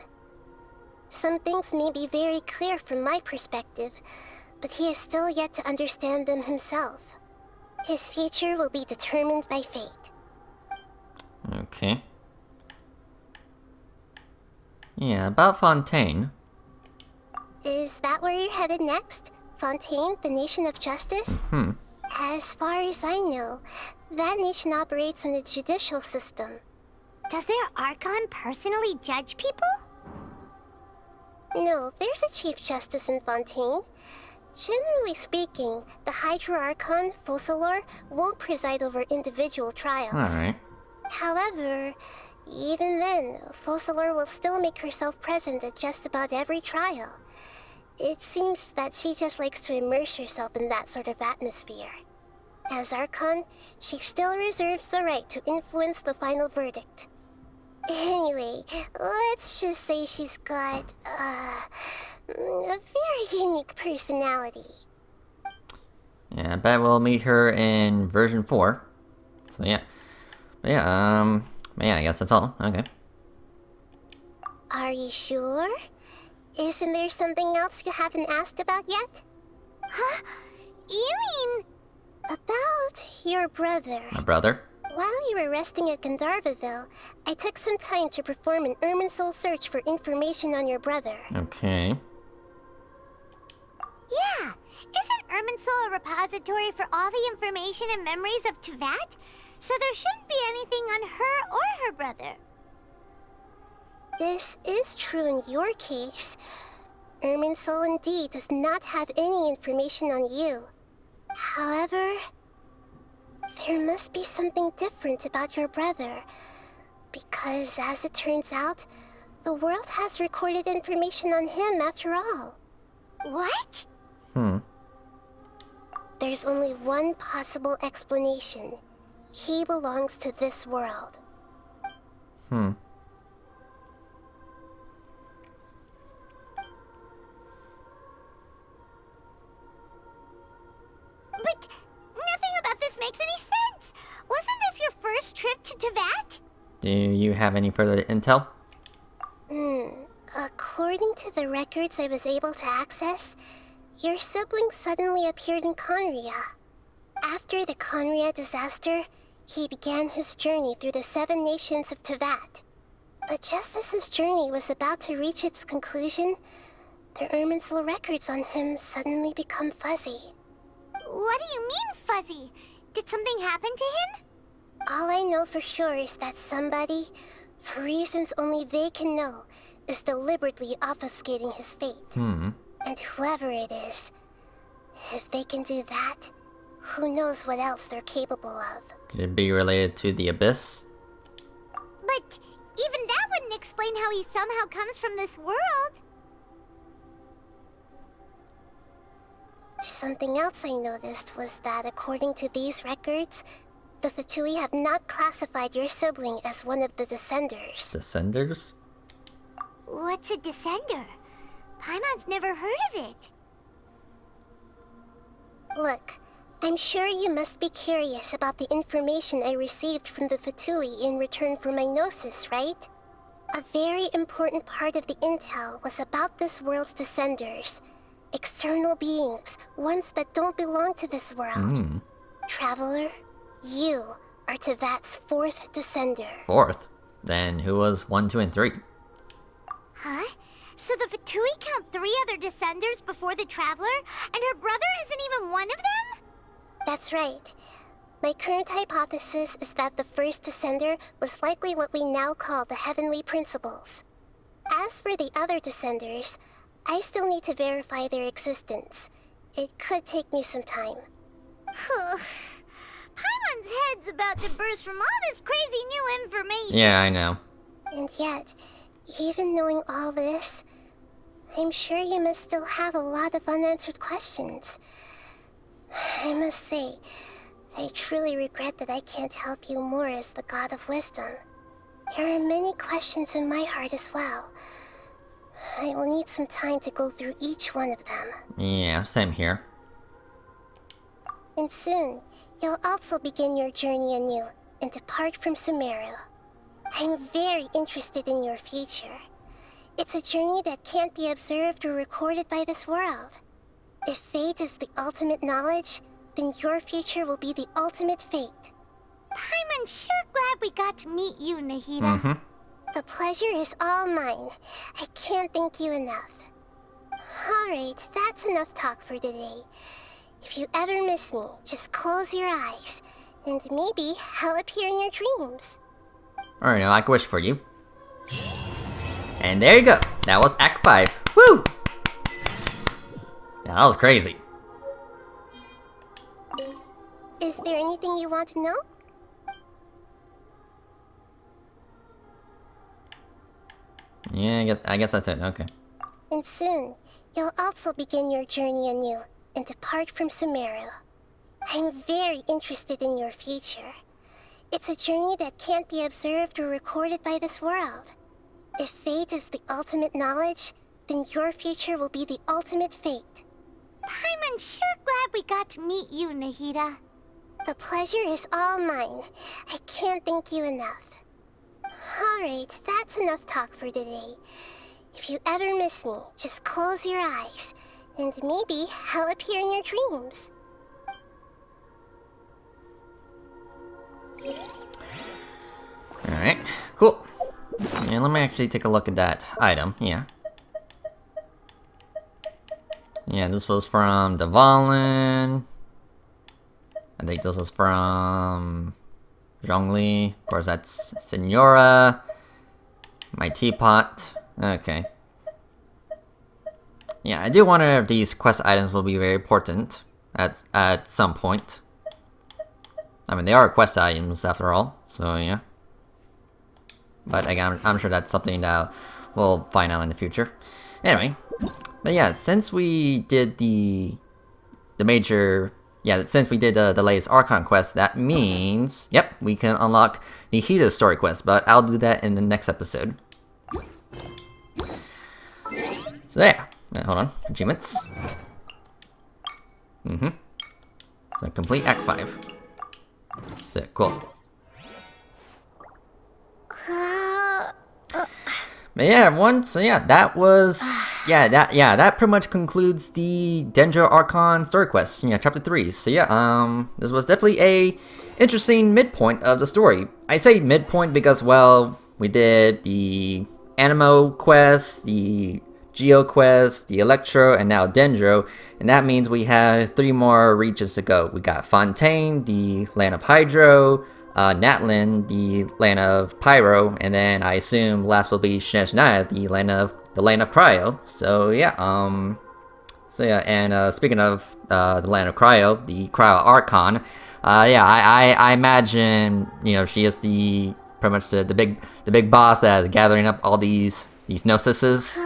Some things may be very clear from my perspective, but he is still yet to understand them himself. His future will be determined by fate. Okay. Yeah, about Fontaine. Is that where you're headed next? Fontaine, the Nation of Justice? As far as I know, that nation operates in a judicial system. Does their Archon personally judge people? No, there's a Chief Justice in Fontaine. Generally speaking, the Hydra Archon, Focalor, won't preside over individual trials. Alright. However, even then, Focalor will still make herself present at just about every trial. It seems that she just likes to immerse herself in that sort of atmosphere. As Archon, she still reserves the right to influence the final verdict. Anyway, let's just say she's got, a very unique personality. Yeah, I bet we'll meet her in version 4. So yeah. But yeah, I guess that's all. Okay. Are you sure? Isn't there something else you haven't asked about yet? Huh? You mean... About your brother. My brother? While you were resting at Gandharvaville, I took some time to perform an Irminsul search for information on your brother. Okay. Yeah, isn't Irminsul a repository for all the information and memories of Teyvat? So there shouldn't be anything on her or her brother. This is true in your case. Irminsul indeed does not have any information on you. However, there must be something different about your brother. Because, as it turns out, the world has recorded information on him after all. What? There's only one possible explanation. He belongs to this world. But nothing about this makes any sense! Wasn't this your first trip to Teyvat? Do you have any further intel? According to the records I was able to access, your sibling suddenly appeared in Conria. After the Conria disaster, he began his journey through the 7 nations of Teyvat. But just as his journey was about to reach its conclusion, the Irminsul records on him suddenly become fuzzy. What do you mean, fuzzy? Did something happen to him? All I know for sure is that somebody, for reasons only they can know, is deliberately obfuscating his fate. And whoever it is, if they can do that, who knows what else they're capable of. Could it be related to the Abyss? But even that wouldn't explain how he somehow comes from this world. Something else I noticed was that according to these records, the Fatui have not classified your sibling as one of the Descenders. Descenders? What's a Descender? Paimon's never heard of it. Look, I'm sure you must be curious about the information I received from the Fatui in return for my gnosis, right? A very important part of the intel was about this world's Descenders. External beings, ones that don't belong to this world. Traveler, you are Teyvat's 4th Descender. 4th? Then who was 1, 2, and 3? Huh? So the Fatui count 3 other Descenders before the Traveler, and her brother isn't even one of them? That's right. My current hypothesis is that the first Descender was likely what we now call the Heavenly Principles. As for the other Descenders, I still need to verify their existence. It could take me some time. Paimon's head's about to burst from all this crazy new information. Yeah, I know. And yet, even knowing all this, I'm sure you must still have a lot of unanswered questions. I must say, I truly regret that I can't help you more as the God of Wisdom. There are many questions in my heart as well. I will need some time to go through each one of them. Yeah, same here. And soon, you'll also begin your journey anew and depart from Sumeru. I'm very interested in your future. It's a journey that can't be observed or recorded by this world. If fate is the ultimate knowledge, then your future will be the ultimate fate. Paimon's sure glad we got to meet you, Nahida. The pleasure is all mine. I can't thank you enough. Alright, that's enough talk for today. If you ever miss me, just close your eyes, and maybe I'll appear in your dreams. Alright, now I can wish for you. And there you go. That was Act 5. Woo! Yeah, that was crazy. Is there anything you want to know? Yeah, I guess that's it. Okay. And soon, you'll also begin your journey anew and depart from Sumeru. I'm very interested in your future. It's a journey that can't be observed or recorded by this world. If fate is the ultimate knowledge, then your future will be the ultimate fate. Paimon's sure glad we got to meet you, Nahida. The pleasure is all mine. I can't thank you enough. Alright, that's enough talk for today. If you ever miss me, just close your eyes, and maybe I'll appear in your dreams. Alright, cool. And let me actually take a look at that item, yeah. Yeah, this was from Devalin. I think this was from Zhongli. Of course, that's Senora. My teapot. Okay. Yeah, I do wonder if these quest items will be very important at some point. I mean, they are quest items after all, so yeah. But again, I'm sure that's something that we'll find out in the future. Anyway, but yeah, since we did the major, yeah, since we did the latest Archon quest, that means, yep, we can unlock Nihida's story quest, but I'll do that in the next episode. So yeah, hold on, achievements. So complete Act 5. So, cool. But yeah, everyone, so yeah, that was, that pretty much concludes the Dendro Archon story quest, chapter 3. So yeah, this was definitely a interesting midpoint of the story. I say midpoint because, well, we did the Animo quest, the Geo quest, the Electro, and now Dendro, and that means we have 3 more regions to go. We got Fontaine, the land of Hydro, Natlin, the land of Pyro, and then I assume last will be Shineshina, the land of Cryo. So yeah, and speaking of the land of Cryo, the Cryo Archon, I imagine she is the pretty much the big boss that is gathering up all these gnosises.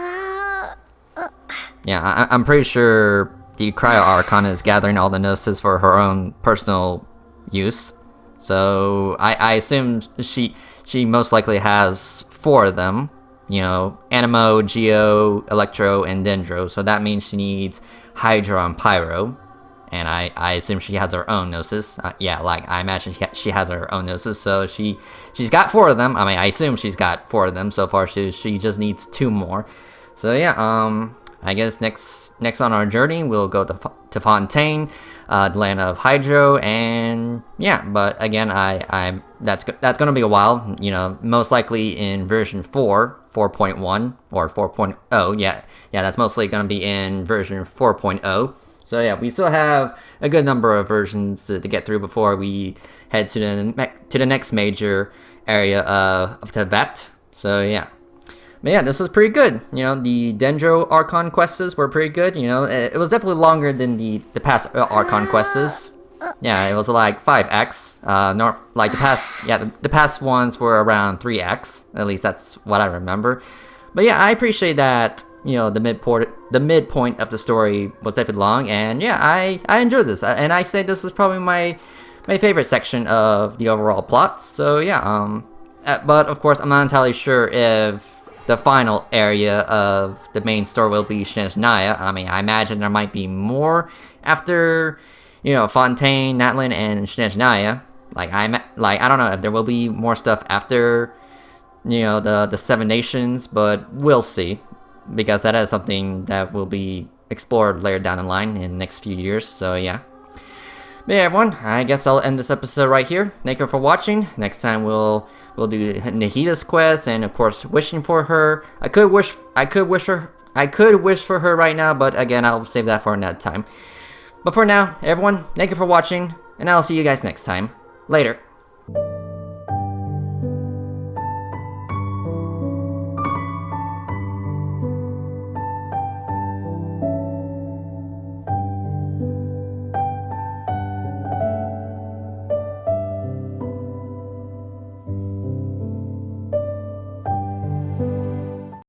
Yeah, I'm pretty sure the Cryo Archon is gathering all the gnosis for her own personal use. So I assume she most likely has 4 of them. Animo, Geo, Electro, and Dendro. So that means she needs Hydro and Pyro. And I assume she has her own gnosis. I imagine she has her own gnosis. So she's got 4 of them. I mean, I assume she's got 4 of them so far. She just needs 2 more. So yeah, I guess next on our journey we'll go to Fontaine, the land of Hydro, and yeah. But again, that's gonna be a while. Most likely in version 4.1 or 4.0. Yeah, that's mostly gonna be in version 4.0. So yeah, we still have a good number of versions to get through before we head to the next major area of Tibet. So yeah. But yeah, this was pretty good. The Dendro Archon quests were pretty good. It was definitely longer than the past Archon quests. Yeah, it was like 5x. The past ones were around 3x. At least that's what I remember. But yeah, I appreciate that. The midpoint of the story was definitely long, and yeah, I enjoyed this, and I say this was probably my favorite section of the overall plot. So yeah, but of course, I'm not entirely sure if the final area of the main story will be Shineshina. I mean, I imagine there might be more after, Fontaine, Natlin, and Shineshina. I don't know if there will be more stuff after, the 7 nations, but we'll see, because that is something that will be explored later down the line in the next few years. So yeah. But yeah, everyone, I guess I'll end this episode right here. Thank you for watching. Next time we'll do Nihida's quest, and of course wishing for her. I could wish for her right now, but again, I'll save that for another time. But for now, everyone, thank you for watching, and I'll see you guys next time. Later.